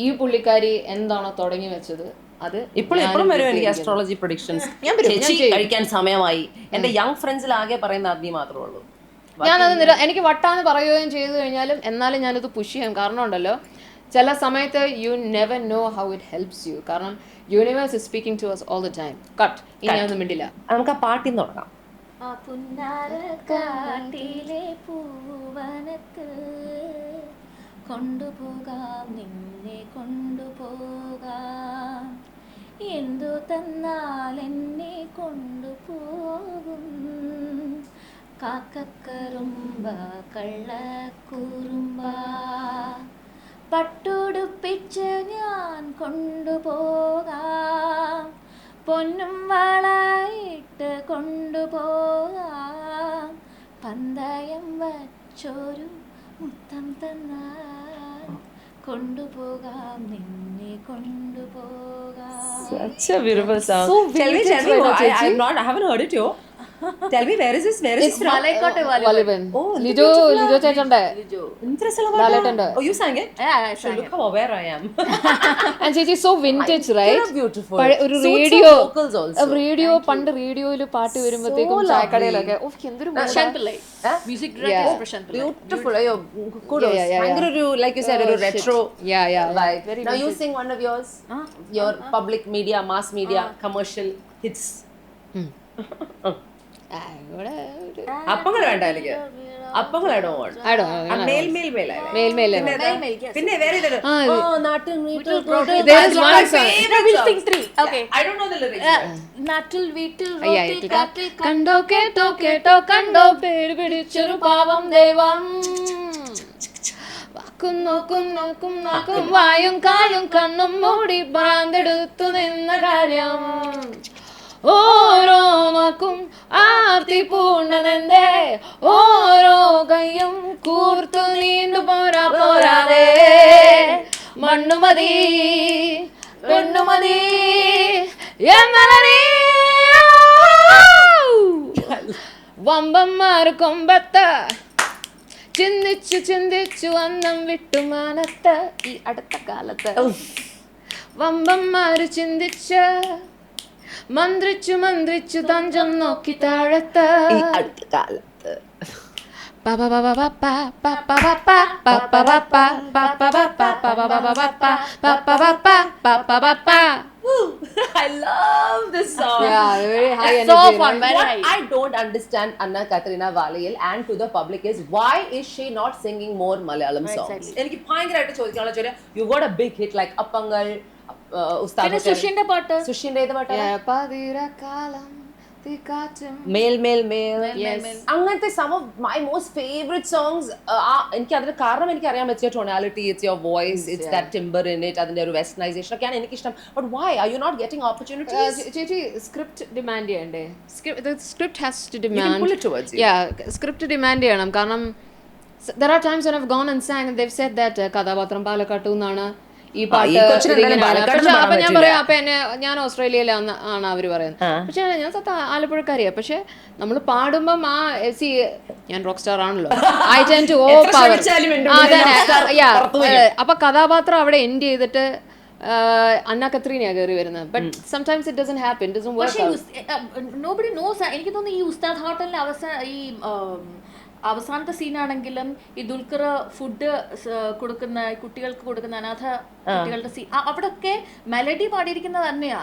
ഈ പുള്ളിക്കാരി എന്താണോ തുടങ്ങി വെച്ചത് അത് ഇപ്പോഴും വരും എനിക്ക് astrology predictions. ചേച്ചി കഴിക്കാൻ സമയമായി. എന്റെ യങ് ഫ്രണ്ട്സിൽ ആകെ പറയുന്ന അത് മാത്രമേ ഉള്ളൂ. ഞാനത് എനിക്ക് വട്ടാന്ന് പറയുകയും ചെയ്തു കഴിഞ്ഞാലും എന്നാലും ഞാനത് പുഷ് ചെയ്യാം. കാരണം ഉണ്ടല്ലോ ചില സമയത്ത് you never know how it helps you. കാരണം universe is speaking to us all the time. Cut ഇനി ഞാനൊന്നും മിണ്ടില്ല. നമുക്ക് ആ പാട്ടിൽ നിന്ന് തുടങ്ങാം. പുന്നാരക്കാട്ടിലെ പൂവനത്ത് കൊണ്ടുപോകാം നിന്നെ കൊണ്ടുപോകാം, എന്തു തന്നാൽ എന്നെ കൊണ്ടുപോകും, കാക്കക്കറുമ്പ കള്ളക്കുറുമ്പ പട്ടുടുപ്പിച്ച് ഞാൻ കൊണ്ടുപോകാം, പൊന്നും വളയിട്ട് കൊണ്ടുപോകാം, പന്തയം വച്ചൊരു മുത്തം തന്നാൽ കൊണ്ടുപോകാം നിന്നെ കൊണ്ടുപോകാം. Such a beautiful song. So tell me, I haven't heard it, yo. Tell me, where is this from? Valayil. Lijo ചേട്ടന്റെ. Oh, you sang it? Yeah, I sang it. Look how aware I am. And ചേച്ചി so vintage, right? Beautiful. ഒരു radio പണ്ട് റേഡിയോയിൽ പാട്ട് വരുമ്പോഴത്തേക്കും ചായക്കടയിലൊക്കെ എന്തൊരു music director Prashanth. Beautiful. Ayo, kudos. Angru, like you said, retro. Yeah. Like, now you sing one of yours. Your public media, mass media, commercial hits. അപ്പങ്ങൾ വേണ്ട എനിക്ക്. അപ്പങ്ങൾ I don't want. മേൽ. പിന്നെ വേറെ നാട്ടിൽ വീട്ടിൽ I don't know the lyrics. നാട്ടിൽ വീട്ടിൽ റോട്ടിൽ കാട്ടിൽ കണ്ടോ കേട്ടോ കണ്ടോ പേര് പിടിച്ചൊരു പാവം ദൈവം, നോക്കും വായും കാലും കണ്ണും മൂടി ഭ്രാന്തെടുത്തു നിന്ന കാര്യം, ഓരോ നോക്കും ആർത്തി പൂണ്ടതെന്തേ, ഓരോ കയ്യും കൂർത്തു നീണ്ടു പോരാതെ, മണ്ണുമതി പെണ്ണുമതി വമ്പന്മാർ കൊമ്പത്ത് ചിന്തിച്ചു അന്നം വിട്ടുമാനത്ത്. ഈ അടുത്ത കാലത്ത് വമ്പന്മാര് ചിന്തിച്ച് മന്ത്രിച്ചു തഞ്ചം നോക്കി താഴത്ത്. ഈ അടുത്ത കാലത്ത് I love this song. Yeah, very high energy. So fun, very high. I don't understand Katharina Valayil and to the public is why is she not singing more Malayalam songs? എനിക്ക് ഭയങ്കരമായിട്ട് ചോദിക്കാനുള്ള ചോദ്യം, you got a big hit like Appangal, പിന്നെ സുഷിന്റെ പാട്ട്, സുഷിന്റെ ഏത് പാട്ടാണ്? പതിരക്കാലം മേൽ അങ്ങനത്തെ some of my most favorite songs. എനിക്ക് അതിന് കാരണം എനിക്ക് അറിയാൻ പറ്റിയ tonality, it's your voice, it's that timbre in it, അതിന്റെ ഒരു വെസ്റ്റർനൈസേഷൻ ഒക്കെയാണ് എനിക്ക് ഇഷ്ടം. But why are you not getting opportunities? ചേച്ചി സ്ക്രിപ്റ്റ് ഡിമാൻഡ് ചെയ്യണ്ടേ? Script has to demand. Script demand ചെയ്യണം. കാരണം there are times when I've gone and sang and they've said that കഥാപാത്രം പാലക്കാട്ടു എന്നാണ് ഈ പാട്ട്. അപ്പൊ ഞാൻ പറയാം, അപ്പൊ ഞാൻ ഓസ്ട്രേലിയയിലാണ് അവര് പറയുന്നത്. പക്ഷെ ഞാൻ ആലപ്പുഴക്കാരിയാ. പക്ഷെ നമ്മൾ പാടുമ്പം ഞാൻ റോക്ക് സ്റ്റാർ ആണല്ലോ, I tend to overpower. അപ്പൊ കഥാപാത്രം അവിടെ എൻഡ് ചെയ്തിട്ട് Anna Katharina കയറി വരുന്നത്. But sometimes it doesn't happen, it doesn't work out. Nobody knows. എനിക്ക് തോന്നുന്നു ഈ ഉസ്താദ് ഹോട്ടലിൽ അവസാനത്തെ സീനാണെങ്കിലും ഈ ദുൽഖർ ഫുഡ് കൊടുക്കുന്ന കുട്ടികൾക്ക് കൊടുക്കുന്ന അനാഥ കുട്ടികളുടെ സീൻ അവിടെയൊക്കെ മെലഡി പാടിയിരിക്കുന്നത് തന്നെയാ.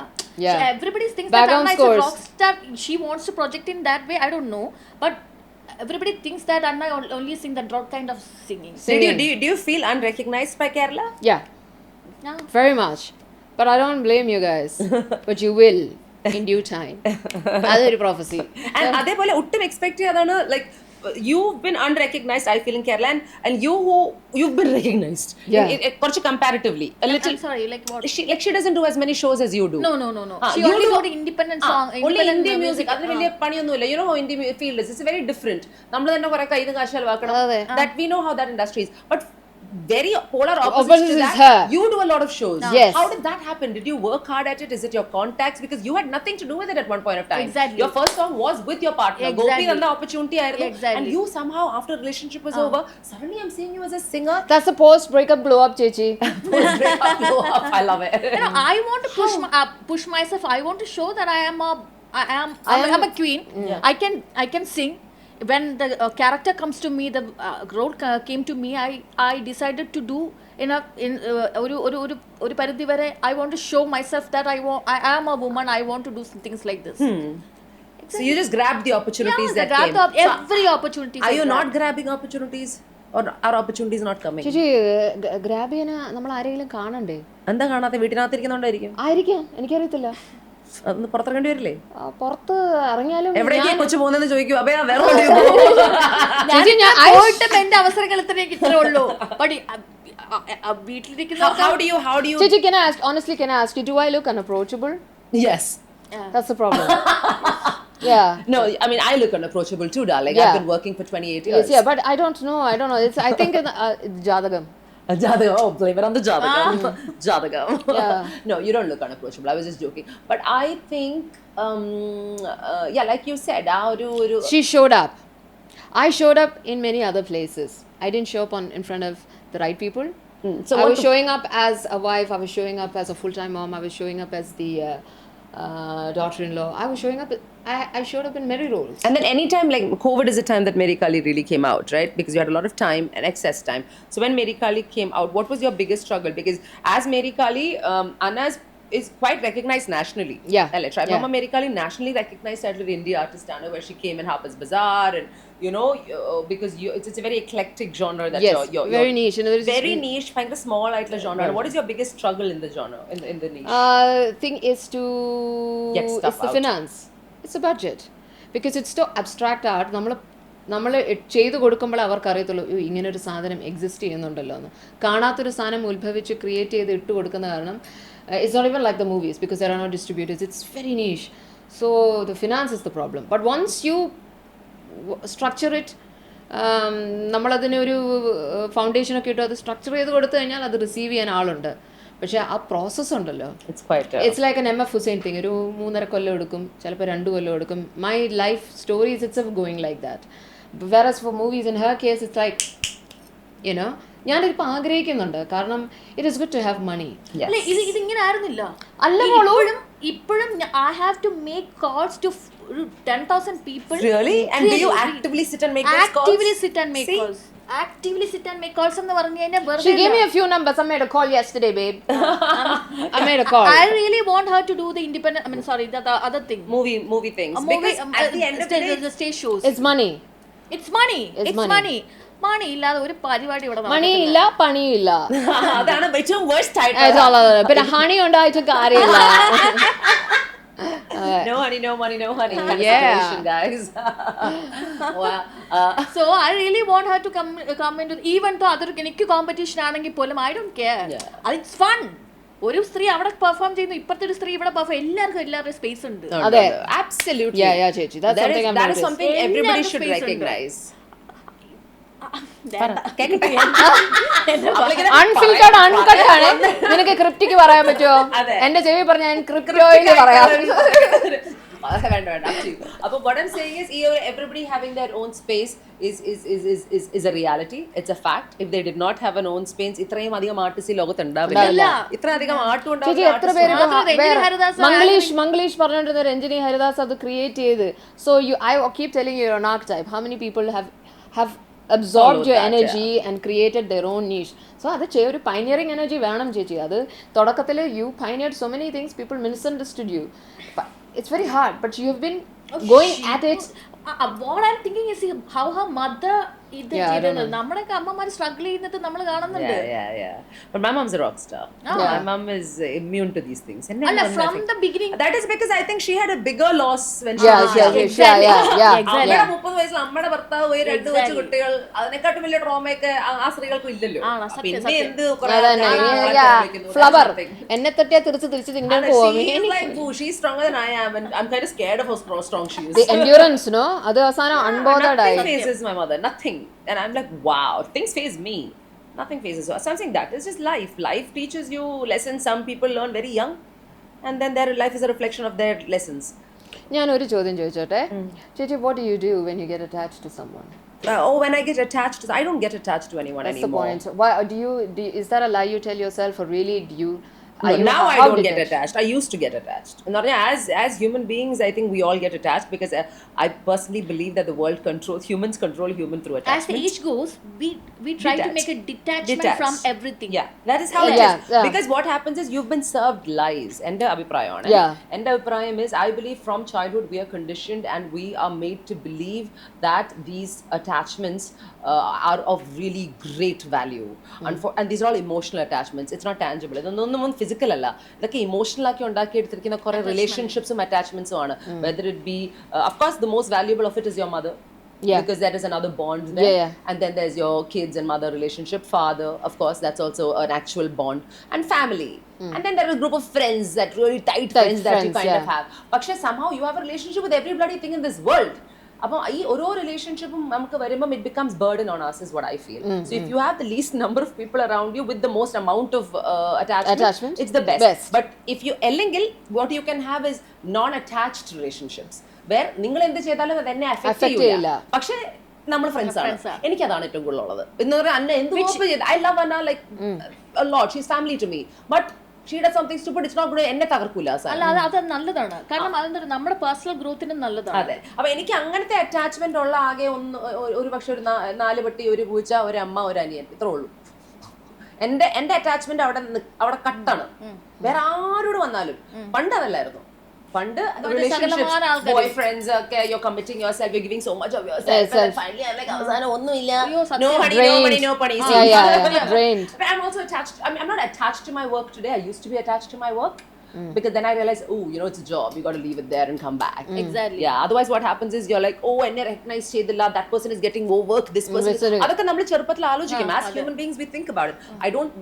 Everybody thinks that Anna is a rock star. She wants to project in that way. I don't know, but everybody thinks that Anna only sing that rock kind of singing. Do you feel unrecognized by Kerala? Yeah. Very much. But I don't blame you guys. But you will in due time. That's a prophecy. And adepole uttum expect cheyadana like you've been unrecognized, I feel, in Kerala, and you've been recognized. Comparatively a little. I'm sorry, like what? She doesn't do as many shows as you do. No. She only do the independent song, only indie music. Adru veliya paniyonnum illa. You know how indie field is. It's very different. Nammal thanne kore kaayinu kaashal vaakkanam. That we know how that industry is. But very polar opposite to that. Her. You do a lot of shows. Yes. How did that happen? Did you work hard at it? Is it your contacts? Because you had nothing to do with it at one point of time. Exactly. Your first song was with your partner. Exactly. Gopi and the opportunity aayirunnu. Exactly. And you somehow, after relationship was over, suddenly I'm seeing you as a singer. That's a post breakup blow up, Chechi. Blow up. I love it. I want to push myself. I want to show that I'm a queen. Yeah. I can sing. When the character comes to me, the role came to me, I decided to do ഒരു പരിധി വരെ I want to show myself that I am a woman. I want to do some things like this. Exactly. So you just grabbed the opportunities that came. Every opportunity. Are you not grabbing opportunities, or are opportunities not coming? ചേച്ചി grab ചെയ്യാൻ നമ്മൾ ആരെങ്കിലും കാണണ്ടേ? എന്താ കാണാത്ത? വീട്ടിനകത്തിരിക്കുന്നുണ്ടായിരിക്കും. ആയിരിക്കാം, എനിക്കറിയത്തില്ല. അതൊന്ന് പുറത്തിറങ്ങേണ്ടി വരില്ലേ? പുറത്ത് ഇറങ്ങിയാലും എവിടേക്കാ കൊച്ചു പോകുന്നതെന്ന് ചോദിക്കും. അഭയ വേറെ എന്റെ അവസരങ്ങൾ ഇത്രേ ഉള്ളൂ. വീട്ടിലിരിക്കുന്ന how do you ചേച്ചി can I ask honestly, can I ask you, do I look unapproachable? Yes. That's the problem. Yeah. No, I mean I look unapproachable too, darling. I've been working for 28 years. Yes, yeah, but I don't know. It's I think Jadagam. Jadagam. Oh, blame it on the Jadagam. Jadagam. Yeah. No, you don't look unapproachable. I was just joking. But I think, like you said, she showed up. I showed up in many other places. I didn't show up in front of the right people. So I was showing up as a wife. I was showing up as a full-time mom. I was showing up as the daughter-in-law. I was showing up. I showed up in many roles. And then anytime, like COVID is the time that Marykali really came out, right? Because you had a lot of time and excess time. So when Marykali came out, what was your biggest struggle? Because as Marykali, Anna is quite recognized nationally. Yeah. TribeMama Marykali nationally recognized as an indie artist, where she came in Harper's Bazaar, and because it's a very eclectic genre that you're very niche. Very niche, find a small genre. Right. What is your biggest struggle in the genre, in the niche? Thing is to get stuff it's the out. finance. It's a budget. Because it's so abstract art. നമ്മൾ ചെയ്ത് കൊടുക്കുമ്പോൾ അവർക്ക് അറിയത്തുള്ളൂ ഇങ്ങനൊരു സാധനം exist ചെയ്യുന്നുണ്ടല്ലോ എന്ന്. കാണാത്തൊരു സാധനം ഉത്ഭവിച്ച് ക്രിയേറ്റ് ചെയ്ത് ഇട്ട് കൊടുക്കുന്ന കാരണം it's not even like the movies, because there are no distributors. It's very niche. So the finance is the problem. But once you structure it, നമ്മളതിന് ഒരു ഫൗണ്ടേഷൻ ഒക്കെ ഇട്ട് അത് സ്ട്രക്ചർ ചെയ്ത് കൊടുത്തു കഴിഞ്ഞാൽ അത് റിസീവ് ചെയ്യാൻ ആളുണ്ട്. പക്ഷെ ആ പ്രോസസ്സ് ഉണ്ടല്ലോ, it's like an MF Hussain thing. ഒരു 3.5 കൊല്ലം എടുക്കും, ചിലപ്പോൾ 2 കൊല്ലം എടുക്കും. My life stories it's going like that. Whereas for movies, in her case, it's like, ഞാനിപ്പോൾ ആഗ്രഹിക്കുന്നുണ്ട്, കാരണം it is good to have money. ഇതിങ്ങനെ ആയിരുന്നില്ല. ഇപ്പോഴും I have to make calls to 10,000 people. Really? And do you actively sit and make those calls? Actively sit and make calls എന്ന് പറഞ്ഞു കഴിഞ്ഞാൽ She gave me a few numbers. I made a call yesterday, babe. I made a call. I really want her to do the independent, the other thing. Movie things. Because at the end of the day, the stage shows. It's money. It's money. മണി ഇല്ലാതെ ഒരു പരിപാടി ഇവിടെ മണിയില്ല, പണിയില്ല. അതാണ് ഏറ്റവും worst title. പിന്നെ honey ഉണ്ടായിട്ട് കാര്യമില്ല. No honey, no money, no honey. Yeah, guys. Wow. So I really want her to come into, even though other എനിക്ക് കോമ്പറ്റീഷൻ ആണെങ്കിൽ പോലും I don't care. It's fun. ഒരു സ്ത്രീ അവിടെ പെർഫോം ചെയ്യുന്നു, ഇപ്പത്തെ ഒരു സ്ത്രീ ഇവിടെ പെർഫോം, എല്ലാവരുടെ സ്പേസ് ഉണ്ട്. അതെ, absolutely. Yeah, ചേച്ചി, that is something everybody should recognize. Unfiltered, uncut ആണ്. നിനക്ക് ക്രിപ്റ്റിക്ക് പറയാൻ പറ്റുമോ? എന്റെ ചെവി പറഞ്ഞ ഞാൻ ക്രിപ്റ്റോയിൽ പറയാം. Up to you. What I'm saying is, everybody having their own space is a reality. It's a fact. If they did not have an own space, ഇത്രയും അധികം ആർട്ടിസ്റ്റ് ലോകത്ത് ഉണ്ടാവില്ല. ഇത്രയധികം ആർട്ടും മംഗ്ലീഷ് പറഞ്ഞിരുന്ന രഞ്ജിനി ഹരിദാസ് അത് ക്രിയേറ്റ് ചെയ്ത്. So I keep telling you, you're an archetype. How many people have absorbed your energy and created their own niche? So അത് ഒരു pioneering energy വേണം ചേച്ചി. അത് തുടക്കത്തിൽ you pioneered so many things, people misunderstood you. But it's very hard, but you have been going at it. What I'm thinking is how her mother ഇത് ചെയ്തത്. നമ്മുടെയൊക്കെ അമ്മമാർ സ്ട്രഗിൾ ചെയ്യുന്നത് നമ്മൾ കാണുന്നുണ്ട്. But my mom's a rock star. My mom is immune to these things. From the beginning. That is because I think she had a bigger loss when she was young. Exactly. അമ്മയുടെ 30 വയസ്സിൽ അമ്മയുടെ ഭർത്താവ് പോയി 2 കൊച്ചു കുട്ടികൾ, അതിനെക്കാട്ടും വലിയ ട്രോമയൊക്കെ ആ സ്ത്രീകൾക്കും ഇല്ലല്ലോ. പിന്നെ എന്ത് ഫ്ലവർ എന്നെ തട്ടിയാ തിരിച്ച് തിന്നാൻ പോകും. She's stronger than I am, and I'm kind of scared of how strong she is. The endurance, no? അത് അവസാനം unbothered ആയി. Nothing phases my mother. Nothing. And I'm like, wow, things faze me. Nothing phases her. Something that is just life. Life teaches you lessons some people learn very young, and then their life is a reflection of their lessons. ഞാൻ ഒരു ചോദ്യം ചോദിച്ചോട്ടെ ചേച്ചി, what do you do when you get attached to someone? When I get attached, I don't get attached to anyone anymore. That's the point. Why do you is that a lie you tell yourself, or really do you? Now I don't get attached. I used to get attached. As human beings, I think we all get attached because I personally believe that the world humans control human through attachment. As the age goes, we try to make a detachment from everything. Yeah, that is how it is. Because what happens is you've been served lies. Ende abhiprayam. Ende abhiprayam is, I believe from childhood we are conditioned and we are made to believe that these attachments are of really great value. And these are all emotional attachments. It's not tangible. It's physical അല്ല. ഇതൊക്കെ emotional ആക്കി ഉണ്ടാക്കിയെടുത്തിരിക്കുന്ന കുറെ റിലേഷൻഷിപ്സും അറ്റാച്ച്മെന്റ്സും ആണ്. Whether it be of course the most valuable of it is your mother. Because there is another bond there. And then there's your kids and mother relationship, father, of course, that's also an actual bond, and family. And then there is a group of friends, that really tight friends that you kind of have. But somehow you have a relationship with every bloody thing in this world. അപ്പോൾ ഈ ഓരോ റിലേഷൻഷിപ്പും നമുക്ക് വരുമ്പം it becomes burden on us is what I feel. So if you have the least number of people around you with the most amount of attachment, it's the best. But if you അല്ലെങ്കിൽ what you can have is non-attached relationships where നിങ്ങൾ എന്ത് ചെയ്താലും അത് എന്നെ affect ചെയ്യില്ല, പക്ഷേ നമ്മൾ friends ആണ്. എനിക്കതാണ് ഏറ്റവും കൂടുതൽ ഉള്ളത്. എന്ന് പറഞ്ഞാൽ അന്ന എന്ത് ചെയ്ത് I love Anna like a lot, she's family to me, but she does something stupid, it's not good. എന്നെ തകർക്കൂല. അല്ല അത് നല്ലതാണ്, കാരണം അതെന്താ നമ്മുടെ പേഴ്സണൽ ഗ്രോത്തിന് നല്ലതാണ്. അതെ. അപ്പൊ എനിക്ക് അങ്ങനത്തെ അറ്റാച്ച്മെന്റ് ഉള്ള ആകെ ഒരു പക്ഷെ ഒരു 4 പട്ടി, ഒരു പൂച്ച, ഒരു അമ്മ, ഒരു അനിയൻ, ഇത്രേ ഉള്ളൂ. എന്റെ അറ്റാച്ച്മെന്റ് അവിടെ കട്ടാണ്. വേറെ ആരോട് വന്നാലും. പണ്ട് അതല്ലായിരുന്നു. പണ്ട് relationships, boyfriends ഒക്കെ, you're committing yourself, you're giving so much of yourself, and finally I'm like അവസാനം ഒന്നുമില്ല, no money. Drained. But I'm also attached. I'm not attached to my work today. I used to be attached to my work. Because then I realized, it's a job, you got to leave it there and come back. Exactly. Yeah, otherwise what happens is you're like, enne recognize cheyidilla, that person is getting more work, this person adakku nammal cherupathil aalochikkum. As human beings we think about it.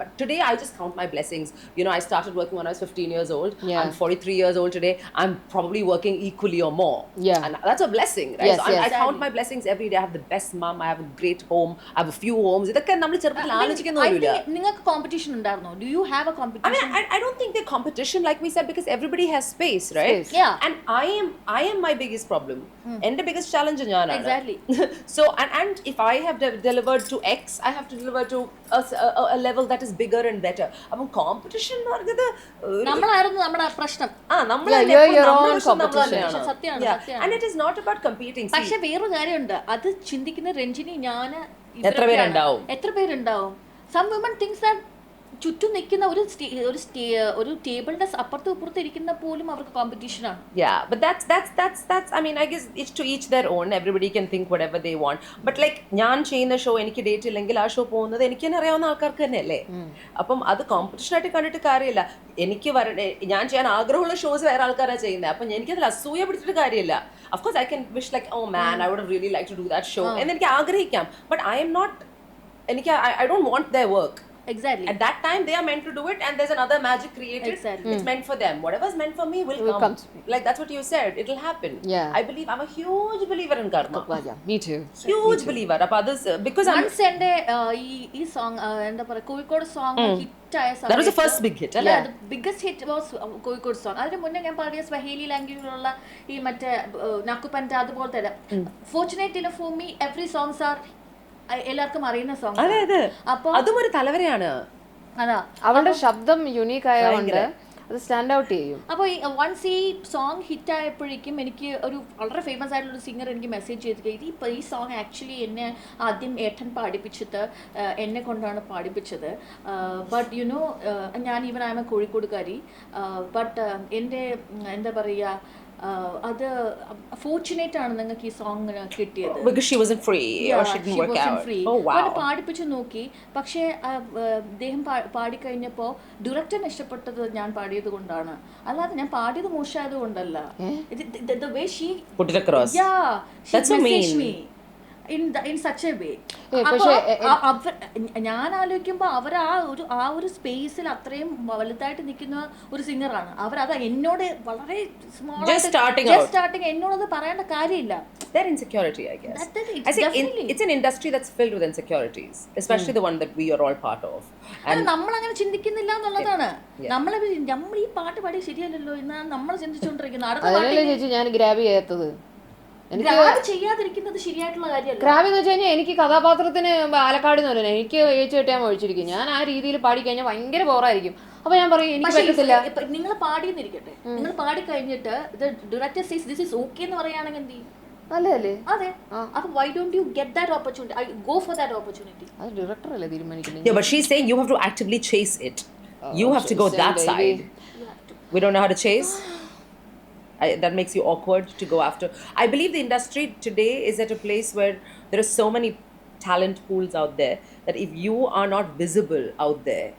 But today I just count my blessings. I started working when I was 15 years old. I'm 43 years old today. I'm probably working equally or more. And that's a blessing, right? Yes, so I count my blessings every day. I have the best mom, I have a great home, I have a few homes. idakku nammal cherupathil aalochikkunnolla. നിങ്ങൾക്ക് competition ഉണ്ടായിരുന്നോ? Do you have a competition? I don't think the competition, like we said, because everybody has space, right? Yeah. And I am my biggest problem. And the biggest challenge njanana. Exactly. So and if I have delivered to X, I have to deliver to a level that is bigger and better. Appo competition nu parnathu നമ്മളായിരുന്നു നമ്മുടെ പ്രശ്നം. your own competition. സത്യമാണ്. And it is not about competing. പക്ഷെ വേറൊരു കാര്യമുണ്ട്, അത് ചിന്തിക്കുന്ന രഞ്ജിനി, ഞാൻ എത്ര പേരുണ്ടാവും. Some women thinks that ചുറ്റും നിൽക്കുന്ന ഒരു ടേബിളിന്റെ അപ്പുറത്തും ഇപ്പുറത്തും ഇരിക്കുന്ന പോലും അവർക്ക് കോമ്പറ്റീഷൻ ആണ്. But that's I mean, I guess it's to each their own. Everybody can think whatever they want. But like ഞാൻ ചെയ്യുന്ന ഷോ എനിക്ക് ഡേറ്റ് ഇല്ലെങ്കിൽ ആ ഷോ പോകുന്നത് എനിക്ക് തന്നെ അറിയാവുന്ന ആൾക്കാർക്ക് തന്നെയല്ലേ. അപ്പം അത് കോമ്പറ്റീഷൻ ആയിട്ട് കണ്ടിട്ട് കാര്യമില്ല. ഞാൻ ചെയ്യാൻ ആഗ്രഹമുള്ള ഷോസ് വേറെ ആൾക്കാരാണ് ചെയ്യുന്നത്. അപ്പം എനിക്കതിൽ അസൂയ പിടിച്ചിട്ട് കാര്യമില്ല. Of course I can wish like, oh man, I would have really liked to do that show. എന്ന് എനിക്ക് ആഗ്രഹിക്കാം. But I am not, I don't want their work. Exactly. At that time, they are meant to do it, and there's another magic created. Exactly. It's meant for them. Whatever's meant for me will come. Like that's what you said. It'll happen. Yeah. I believe I'm a huge believer in karma. Yeah, me too. Huge believer. Others because once എൻ്റെ ഈ song എന്താ പറയുക Kozhikode song ഹിറ്റായ that was the first big hit. Biggest hit was Kozhikode song. അതിന് മുന്നേ ഞാൻ പാടിയ Swahili ലാംഗ്വേജിലുള്ള ഈ മറ്റേ നക്കു പെൻറ്റ അതുപോലത്തെ fortunately for me every songs are എല്ലാവർക്കും അറിയുന്ന സോങ്. അപ്പൊ അതും ഒരു തലവരെയാണ്. അതാ അവളുടെ ശബ്ദം യുണീക്ക് ആയതുകൊണ്ട് അത് സ്റ്റാൻഡ് ഔട്ട് ചെയ്യും. അപ്പോൾ വൺസ് ഈ സോങ് ഹിറ്റ് ആയപ്പോഴേക്കും എനിക്ക് ഒരു വളരെ ഫേമസ് ആയിട്ടുള്ള ഒരു സിംഗർ എനിക്ക് മെസ്സേജ് ചെയ്തിട്ട് ഇപ്പോൾ ഈ സോങ് ആക്ച്വലി എന്നെ ആദ്യം ഏട്ടൻ പാടിപ്പിച്ചത് എന്നെ കൊണ്ടാണ് പാടിപ്പിച്ചത്. ബട്ട് യു നോ ഞാൻ ഈവൻ ആയ കോഴിക്കോടുകാരി. ബട്ട് എൻ്റെ എന്താ പറയുക അത് ഫോർച്ചുനേറ്റ് ആണ് നിങ്ങൾക്ക് ഈ സോങ് കിട്ടിയത്. Because she wasn't free or she didn't work out. Oh wow. അവനെ പാടിപ്പിച്ചു നോക്കി. പക്ഷേ അദ്ദേഹം പാടിക്കഴിഞ്ഞപ്പോൾ ഡയറക്ടറിന് ഇഷ്ടപ്പെട്ടത് ഞാൻ പാടിയത് കൊണ്ടാണ്, അല്ലാതെ ഞാൻ പാടിയത് മോശമായത് കൊണ്ടല്ല. The way she put it across. Yeah, she that's so messaged mean. me in such a way. ഞാൻ ആലോചിക്കുമ്പോൾ അവർ ആ ഒരു സ്പേസിൽ അത്രയും വലുതായിട്ട് നിൽക്കുന്ന ഒരു സിംഗറാണ് അവർ. അത് എന്നോട് വളരെ സ്റ്റാർട്ടിങ് എന്നോടത് പറയേണ്ട കാര്യമില്ല. Their insecurity, I guess. I think it's an industry that's filled with insecurities, especially the one that we are all part of. And നമ്മൾ അങ്ങനെ ചിന്തിക്കുന്നില്ല എന്നുള്ളതാണ്. നമ്മൾ ഈ പാട്ട് പാടി ശരിയല്ലല്ലോ എന്നാണ് നമ്മൾ ചിന്തിച്ചുകൊണ്ടിരിക്കുന്നത്. ഞാൻ ഗ്രാബ് ചെയ്യാത്തത് ചെയ്യാതിരിക്കുന്നത് ശരിയായിട്ടുള്ള കാര്യമല്ല. ക്രാബ് എന്ന് വെച്ച് കഴിഞ്ഞാൽ എനിക്ക് കഥാപാത്രത്തിന് ആലക്കാട് എന്ന് പറയുന്നത് എനിക്ക് ഏച്ചു കെട്ടാൻ ഒഴിച്ചിരിക്കും. ഞാൻ ആ രീതിയിൽ പാടി കഴിഞ്ഞാൽ ഭയങ്കര ബോറായിരിക്കും. അപ്പൊ ഞാൻ പറയും എനിക്ക് പറ്റത്തില്ല. നിങ്ങൾ പാടിയെന്നിരിക്കട്ടെ, നിങ്ങൾ പാടി കഴിഞ്ഞിട്ട് ഡയറക്ടർ സീസ് ദിസ് ഈസ് ഓക്കെ എന്ന് പറയുകയാണെങ്കിൽ എന്ത് ചെയ്യും? അല്ലേ? അതെ. അപ്പൊ why don't you get that opportunity? I go for that opportunity. അത് ഡയറക്ടർ അല്ലേ തീരുമാനിക്കുന്നത്. Yeah, but she's saying you have to actively chase it. You have to go that side. We don't know how to chase. That makes you awkward to go after. I believe the industry today is at a place where there are so many talent pools out there that if you are not visible out there,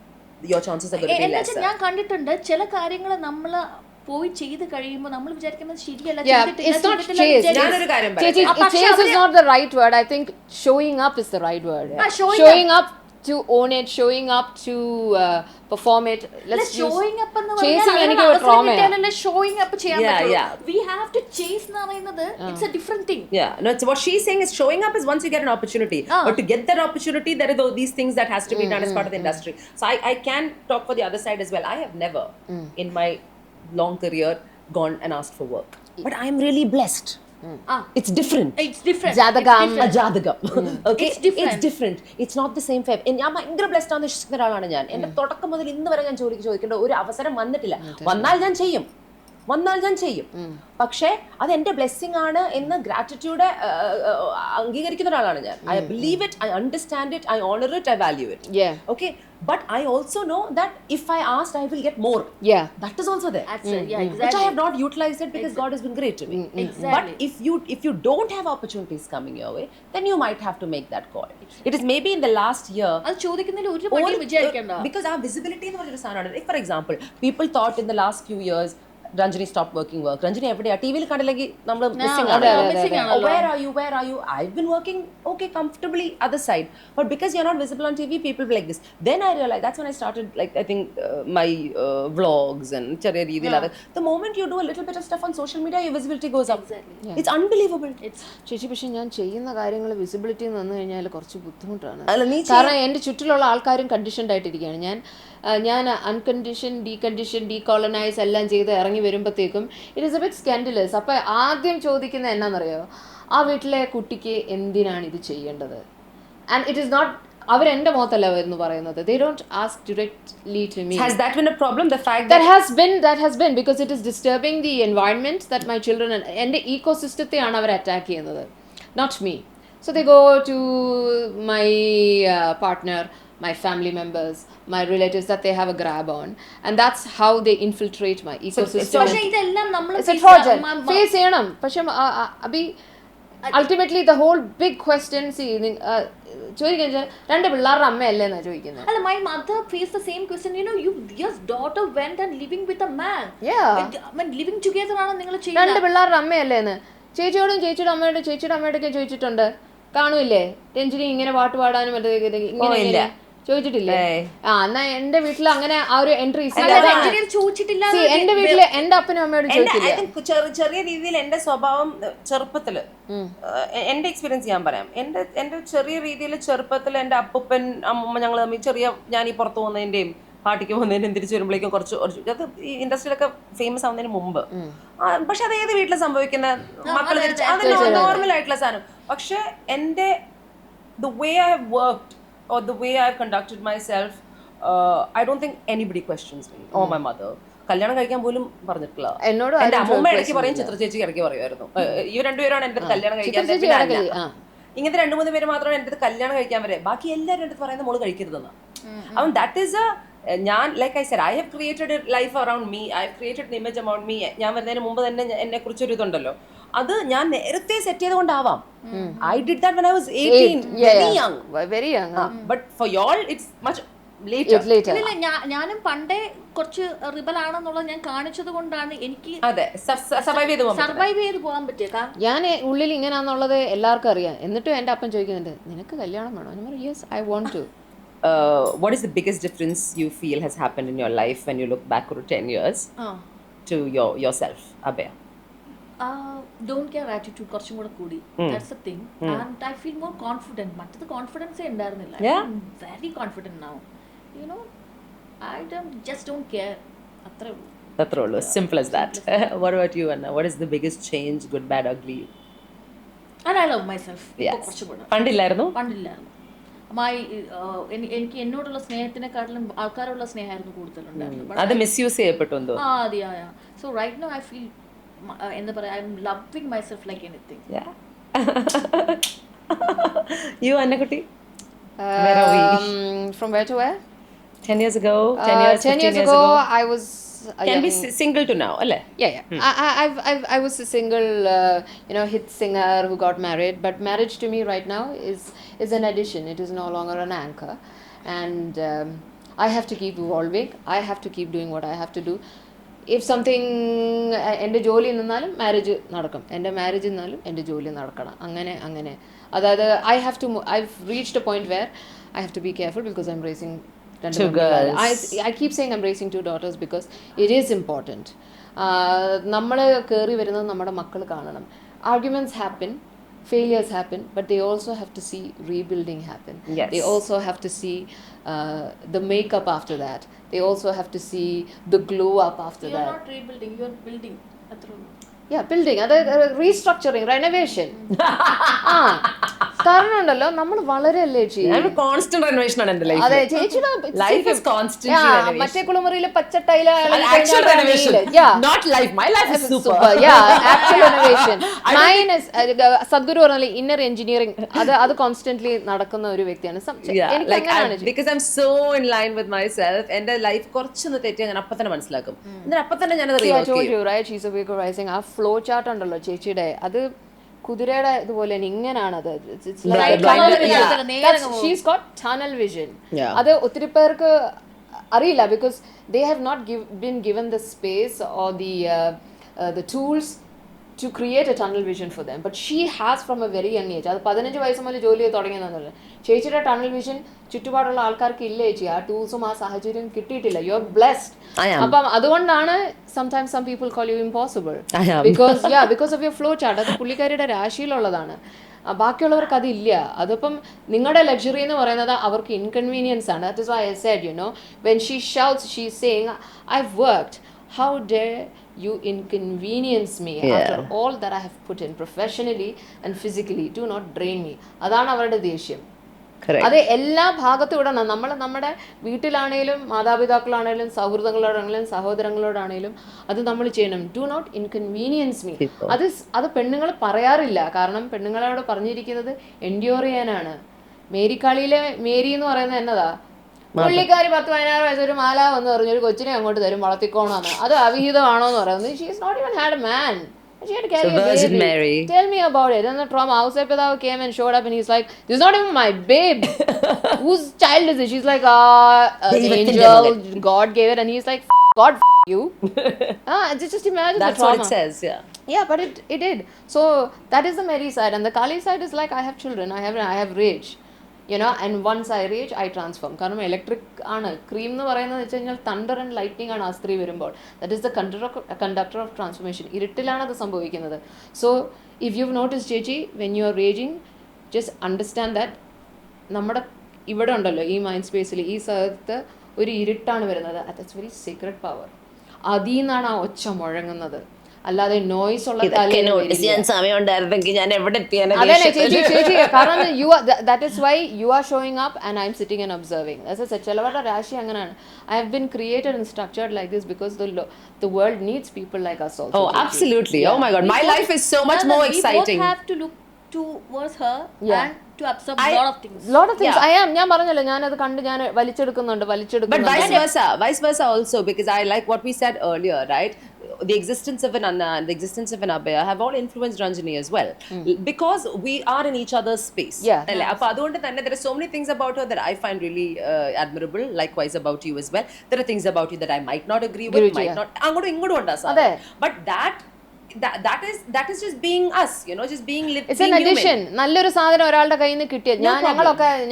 your chances are going to be lesser. ഞാൻ കണ്ടിട്ടുണ്ട് ചില കാര്യങ്ങൾ നമ്മൾ പോയി ചെയ്ത് കഴിയുമ്പോൾ നമ്മൾ വിചാരിക്കുന്നത് ശരിയല്ല. Chase is not the right word. I think showing up is the right word. Showing up to own it, showing up to perform it. Let's showing up എന്ന് chasing എനിക്ക് ഒരു ട്രോമയാണ്. Showing up ചെയ്യാൻ പറ്റുള്ളൂ. We have to chase എന്ന് പറയുന്നത് it's a different thing. Yeah, no, it's what she's saying is showing up is once you get an opportunity. But to get that opportunity, there are these things that has to be done as part of the industry. So I can talk for the other side as well. I have never in my long career gone and asked for work. But I am really blessed. It's different. Jadagam. Okay, it's different. It's not the same vibe. ഞാൻ ഭയങ്കര blessed ആണെന്ന് വിശ്വസിക്കുന്ന ഒരാളാണ് ഞാൻ. എന്റെ തുടക്കം മുതൽ ഇന്ന് വരെ ഞാൻ ചോദിക്കേണ്ട ഒരു അവസരം വന്നിട്ടില്ല. വന്നാൽ ഞാൻ ചെയ്യും. പക്ഷേ അത് എന്റെ ബ്ലെസ്സിങ് ആണ് എന്ന് ഗ്രാറ്റിറ്റ്യൂഡ് അംഗീകരിക്കുന്ന ഒരാളാണ് ഞാൻ. I believe it, I understand it, I honour it, I value it. Okay, but I also know that if I asked, I will get more. That is also there. Exactly. Which I have not utilized it because God has been great to me. But if you don't have opportunities coming your way, then you might have to make that call. It is maybe in the last year. അത് ചോദിക്കുന്നതിൽ ഒരു പടി വിചാരിക്കണ്ട. Because our visibility എന്ന് പറഞ്ഞൊരു സാധനമാണ്. If for example, people thought in the last few years Ranjini stopped working work. Ranjini എവിടെയാ ടിവിയിൽ കണ്ടില്ലെങ്കിൽ നമ്മൾ missing ആണ്. Where are you? I've been working okay comfortably other side, but because you're not visible on TV, people be like this. Then I realized that's when I started like I think my vlogs and ചെറിയ രീതിയിൽ അത്. The moment you do a little bit of stuff on social media, your visibility goes up. It's unbelievable. ചേച്ചി പക്ഷെ ഞാൻ ചെയ്യുന്ന കാര്യങ്ങൾ visibility എന്ന് വന്നു കഴിഞ്ഞാൽ കുറച്ച് ബുദ്ധിമുട്ടാണ്. കാരണം എൻ്റെ ചുറ്റിലുള്ള ആൾക്കാരും കണ്ടീഷൻഡ് ആയിട്ടിരിക്കുകയാണ്. ഞാൻ അൺകണ്ടീഷൻ, ഡീകണ്ടീഷൻ, ഡീകോളനൈസ് എല്ലാം ചെയ്ത് ഇറങ്ങി വരുമ്പോഴത്തേക്കും it is A bit scandalous. അപ്പോൾ ആദ്യം ചോദിക്കുന്നത് എന്നാണെന്നറിയോ, ആ വീട്ടിലെ കുട്ടിക്ക് എന്തിനാണ് ഇത് ചെയ്യേണ്ടത്? ആൻഡ് ഇറ്റ് ഈസ് നോട്ട് അവരെന്റെ മുഖത്തല്ല എന്ന് പറയുന്നത്. They don't ask directly to me. Has that been a problem? The fact that has been because it is disturbing the environment that my children and എൻ്റെ ecosystemത്തെയാണ് അവർ അറ്റാക്ക് ചെയ്യുന്നത്, not me. So they go to my partner, my family members, my relatives that they have a grab on, and that's how they infiltrate my ecosystem. പക്ഷേ ഇതെല്ലാം നമ്മൾ face ചെയ്യണം. പക്ഷേ Abi ultimately the whole big question ചോദിക്കുന്നത് രണ്ട് പിള്ളേരുടെ അമ്മയല്ലേ എന്നാ ചോദിക്കുന്നത്. അല്ല, my mother faced the same question. Your daughter went and living with a man. Living together ആണ് നിങ്ങൾ ചെയ്യുന്നത്. രണ്ട് പിള്ളേരുടെ അമ്മയല്ലേ എന്ന് ചേച്ചിയോടും ചേച്ചിയുടെ അമ്മയോടൊക്കെ ചോദിച്ചിട്ടുണ്ട്. കാണൂല്ലേ രഞ്ജിനി ഇങ്ങനെ പാട്ട് പാടാനും ഇല്ല. ചോദിച്ചിട്ടില്ലേ? എന്നാ എന്റെ വീട്ടിൽ അങ്ങനെ ആ ഒരു എൻട്രി ചോദിച്ചിട്ടില്ല. എന്റെ വീട്ടില് എന്റെ അപ്പനും അമ്മയോടും ചോദിച്ചില്ല. ചെറിയ രീതിയിൽ എന്റെ സ്വഭാവം ചെറുപ്പത്തില് എന്റെ എക്സ്പീരിയൻസ് ഞാൻ പറയാം. എന്റെ ചെറിയ രീതിയിൽ ചെറുപ്പത്തിൽ എന്റെ അപ്പൂപ്പൻ അമ്മൂമ്മ ഞങ്ങൾ തമ്മിൽ ഞാൻ ഈ പുറത്ത് പോകുന്നതിന്റെയും പാർട്ടിക്ക് പോകുന്നതിനും തിരിച്ചു വരുമ്പോഴേക്കും കുറച്ച് അത് ഈ ഇൻഡസ്ട്രിയിലൊക്കെ ഫേമസ് ആവുന്നതിന് മുമ്പ്. പക്ഷെ അത് ഏത് വീട്ടിൽ സംഭവിക്കുന്ന മക്കൾ അതിന് നോർമൽ ആയിട്ടുള്ള സാധനം. പക്ഷെ എന്റെ the way I've worked or the way I've conducted myself, I don't think anybody questions me or my mother. കല്യാണം കഴിക്കാൻ പോലും പറഞ്ഞിട്ടില്ല. എന്റെ അമ്മൂമ്മ ഇടയ്ക്ക് പറയും, ചിത്ര ചേച്ചി ഇടയ്ക്ക് പറയുമായിരുന്നു. ഈ രണ്ടുപേരാണ് എന്റെ കല്യാണം കഴിക്കാൻ. ഇങ്ങനത്തെ 2-3 പേര് മാത്രമാണ് എന്റെ കല്യാണം കഴിക്കാൻ വരെ. ബാക്കി എല്ലാവരും എന്റെ പറയുന്നത് മോള് കഴിക്കരുതെന്ന്. അപ്പം ദാറ്റ് ഈസ് ഞാൻ like I said, I have created a life around me, I have created an image about me. ഞാൻ വരുന്നതിന് മുമ്പ് തന്നെ എന്നെ കുറിച്ചൊരു ഇതുണ്ടല്ലോ, അത് ഞാൻ നേരത്തെ set ചെയ്തുകൊണ്ടാവാം. I did that when I was 18, very young. But for y'all it's much later. ഞാനും പണ്ടേ കുറച്ച് റിബൽ ആണെന്നുള്ളത് ഞാൻ കാണിച്ചത് കൊണ്ടാണ് എനിക്ക് സർവൈവ് ചെയ്ത് പോകാൻ പറ്റിയത്. ഞാൻ ഉള്ളിൽ ഇങ്ങനെയാണെന്നുള്ളത് എല്ലാവർക്കും അറിയാം. എന്നിട്ടും എന്റെ അപ്പൻ ചോദിക്കുന്നുണ്ട്, നിനക്ക് കല്യാണം വേണോ? ഞാൻ പറയും, yes, I want to. What is the biggest difference you feel has happened in your life when you look back over 10 years to yourself, Abhaya? Don't care attitude കുറച്ചും കൂടെ കൂടി. That's the thing. And I feel more confident. മറ്റത് confidence ഉണ്ടായിരുന്നില്ല. I'm very confident now. You know, I just don't care. അത്രേ ഉള്ളൂ. Simple as that. What about you, Anna? What is the biggest change, good, bad, ugly? And I love myself. കുറച്ചും കൂടെ. പണ്ടില്ലായിരുന്നു. എനിക്ക് എന്നോടുള്ള സ്നേഹത്തിനെക്കാട്ടിലും ആൾക്കാരുള്ള സ്നേഹമായിരുന്നു കൂടുതലുണ്ടായിരുന്നു. അത് മിസ്യൂസ് ചെയ്യപ്പെട്ടു. So right now I feel എന്താ പറയാ, I am loving myself like anything. You, Annakutti? From where to where? 10 years ago, 10 years ago I was can be single to now, alle? Yeah. I was a single hit singer who got married, but marriage to me right now is an addition. It is no longer an anchor, and I have to keep evolving. I have to keep doing what I have to do. If something എൻ്റെ ജോലി നിന്നാലും marriage നടക്കും, എൻ്റെ marriage നിന്നാലും എൻ്റെ ജോലി നടക്കണം. അങ്ങനെ അതായത് I've reached a point where I have to be careful because I'm raising 2 girls. I keep saying I'm raising 2 daughters because it is important. നമ്മൾ കയറി വരുന്നത് നമ്മുടെ മക്കൾ കാണണം. Arguments happen, failures happen, but they also have to see rebuilding happen. Yes. They also have to see the makeup after that. They also have to see the glow up after that. You're not rebuilding, you're building. Building, അതായത് restructuring, renovation. കാരണം ഉണ്ടല്ലോ, നമ്മൾ വളരെ constant renovation ആണ് എന്റെ life. അതെ, ചേച്ചിയുടെ life is constant renovation. മറ്റേ കുളിമുറിയിലെ പച്ചട്ടയില actual renovation, not life. My life is super. Actual renovation. Mine is Sadhguru പറഞ്ഞ ഇന്നർ എഞ്ചിനീയറിംഗ്. അത് കോൺസ്റ്റന്റ്ലി നടക്കുന്ന ഒരു വ്യക്തിയാണ്. Because I'm so in line with myself. എന്റെ ലൈഫ് കുറച്ചൊന്ന് തെറ്റി ഞാൻ അപ്പൊ തന്നെ മനസ്സിലാക്കും. എന്നിട്ട് അപ്പൊ തന്നെ ഞാനത് റൈസിംഗ്. ആ ഫ്ലോ ചാർട്ട് ഉണ്ടല്ലോ ചേച്ചിയുടെ, അത് കുതിരയുടെ ഇതുപോലെ ഇങ്ങനാണത്. She's got tunnel vision. അത് ഒത്തിരി പേർക്ക് അറിയില്ല, because they have not been given the space or the tools to create a tunnel vision for them, but she has from a very young age. അത് 15 വയസ്സ് മുതൽ ജോലി ചെയ്ത് തുടങ്ങിയെന്നല്ല. ചേച്ചിയുടെ ടണൽ വിഷൻ ചുറ്റുപാടുള്ള ആൾക്കാർക്ക് ഇല്ല ചേച്ചി. ആ ടൂൾസും ആ സാഹചര്യം കിട്ടിയിട്ടില്ല. You are blessed. അപ്പം അതുകൊണ്ടാണ് sometimes some people call you impossible because of your flow chart. അത് പുള്ളിക്കാരിയുടെ രാശിയിലുള്ളതാണ്. ബാക്കിയുള്ളവർക്ക് അതില്ല. അതിപ്പം നിങ്ങളുടെ ലക്ഷറി എന്ന് പറയുന്നത് അവർക്ക് ഇൻകൺവീനിയൻസ് ആണ്. That is why I said, when she shouts, she's saying, I've worked. How dare you inconvenience me after all that I have put in professionally and physically? Do not drain me. അതാണ് അവരുടെ ദേഷ്യം. അത് എല്ലാ ഭാഗത്തും ഇടണം. നമ്മൾ നമ്മുടെ വീട്ടിലാണേലും മാതാപിതാക്കളാണേലും സൗഹൃദങ്ങളോടാണേലും സഹോദരങ്ങളോടാണേലും അത് നമ്മൾ ചെയ്യണം. Do not inconvenience me. അത് പെണ്ണുങ്ങൾ പറയാറില്ല. കാരണം പെണ്ണുങ്ങളോട് പറഞ്ഞിരിക്കുന്നത് എൻഡ്യൂർ ചെയ്യാനാണ്. മേരിക്കാളിയിലെ മേരി എന്ന് പറയുന്നത് എന്നതാ, പുള്ളിക്കാരി 10-16 വയസ്സൊരു മാല എന്ന് പറഞ്ഞു ഒരു കൊച്ചിനെ അങ്ങോട്ട് തരും വളർത്തിക്കോണമെന്ന്. അത് അവിഹിതമാണോ എന്ന് പറയുന്നത്. She is not even had a man. She had to carry a baby. Mary. Tell me about it. And the trauma. Outside Padav came and showed up and he's like, this is not even my babe. Whose child is it? She's like, an angel. God gave it. And he's like, God, you. Just imagine that's the trauma. That's what it says, yeah. Yeah, but it did. So that is the Mary side. And the Kali side is like, I have children. I have rage. You know, and once I rage, I transform. കാരണം electric ആണ്. Cream എന്ന് പറയുന്നത് വെച്ച് കഴിഞ്ഞാൽ thunder and lightning ആണ് ആ സ്ത്രീ വരുമ്പോൾ. That is the conductor of transformation. ഇരുട്ടിലാണ് അത് സംഭവിക്കുന്നത്. സോ ഇഫ് യു നോട്ടീസ് ചേച്ചി, when you are raging, just understand that നമ്മുടെ ഇവിടെ ഉണ്ടല്ലോ ഈ മൈൻഡ് സ്പേസിൽ, ഈ സ്ഥലത്ത് ഒരു ഇരുട്ടാണ് വരുന്നത്. That's very secret power. അതിൽ നിന്നാണ് ആ ഒച്ച മുഴങ്ങുന്നത്. അല്ലാതെ നോയ്സ് ഉള്ള കാരണം that is why you are showing up and I'm sitting and observing. ചിലവരുടെ രാശി അങ്ങനെയാണ്. I have been created and structured like this because the world needs people like us also. Oh, absolutely. Oh my god, my life is so much more exciting. We both have to look towards her and to absorb lot of things. ഞാൻ പറഞ്ഞല്ലോ, ഞാനത് കണ്ട് ഞാൻ വലിച്ചെടുക്കുന്നുണ്ട്. But vice versa also, because I like what we said earlier, right? The existence of an Anna and the existence of an Abhaya have all influenced Ranjini as well, because we are in each other's space. Appo adonde thanne there are so many things about her that I find really admirable. Likewise about you as well. There are things about you that I might not agree with, might not angodu ingodu unda sa. But that is just being us, you know, just being lived. It's an addition. നല്ലൊരു സാധനം ഒരാളുടെ കയ്യിൽ നിന്ന് കിട്ടിയ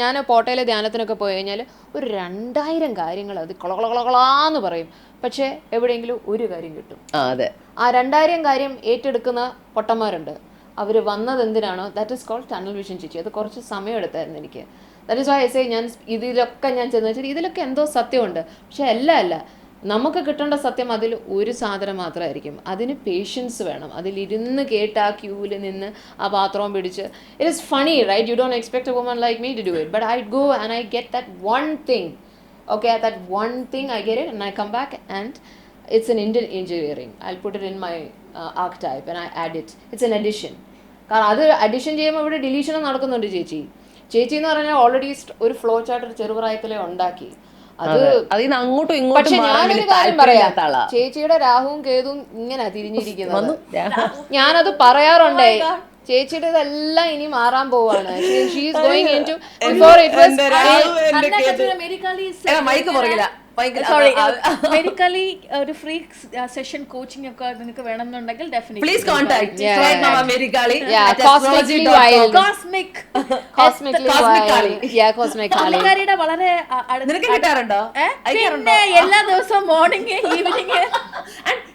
ഞാൻ പോട്ടയിലെ ധ്യാനത്തിനൊക്കെ പോയി കഴിഞ്ഞാൽ ഒരു 2000 കാര്യങ്ങൾ അത് കൊളകൊളകൊളാന്ന് പറയും. പക്ഷേ എവിടെയെങ്കിലും ഒരു കാര്യം കിട്ടും. ആ 2000 കാര്യം ഏറ്റെടുക്കുന്ന പൊട്ടന്മാരുണ്ട്. അവർ വന്നത് എന്തിനാണോ, that is called tunnel vision ചേച്ചി. അത് കുറച്ച് സമയം എടുത്തായിരുന്നു എനിക്ക്. That is why I say, ഞാൻ ഇതിലൊക്കെ ഞാൻ ചെന്ന് വെച്ചാൽ ഇതിലൊക്കെ എന്തോ സത്യമുണ്ട്. പക്ഷെ അല്ല നമുക്ക് കിട്ടേണ്ട സത്യം അതിൽ ഒരു സാധനം മാത്രമായിരിക്കും. അതിന് പേഷ്യൻസ് വേണം. അതിലിരുന്ന് കേട്ട് ആ ക്യൂവിൽ നിന്ന് ആ പാത്രവും പിടിച്ച്. It is funny, right? You don't expect a woman like me to do it, but I go and I get that one thing. Okay, that one thing I get it and I come back and it's an Indian engineering. I'll put it in my archetype and I add it. It's an addition. കാരണം അത് addition ചെയ്യുമ്പോൾ ഇവിടെ ഡിലീഷനും നടക്കുന്നുണ്ട് ചേച്ചി. ചേച്ചി എന്ന് പറഞ്ഞാൽ already ഒരു ഫ്ലോ ചാർട്ട് ചെറുപ്രായത്തിലെ ഉണ്ടാക്കി. പക്ഷെ ഞാനൊരു കാര്യം പറയാം, ചേച്ചിയുടെ രാഹുവും കേതുവും ഇങ്ങനെ തിരിഞ്ഞിരിക്കുന്നത് ഞാനത് പറയാറുണ്ടേ. ചേച്ചിയുടെ ഇതെല്ലാം ഇനി മാറാൻ പോവാണ്. മെഡിക്കലി ഒരു ഫ്രീ സെഷൻ കോച്ചിങ് ഒക്കെ നിങ്ങൾക്ക് വേണമെന്നുണ്ടെങ്കിൽ definitely please contact TribeMama Marykali പുള്ളിക്കാരിയുടെ വളരെ നിനക്ക് കിട്ടാറുണ്ടോ? പിന്നെ എല്ലാ ദിവസവും morning evening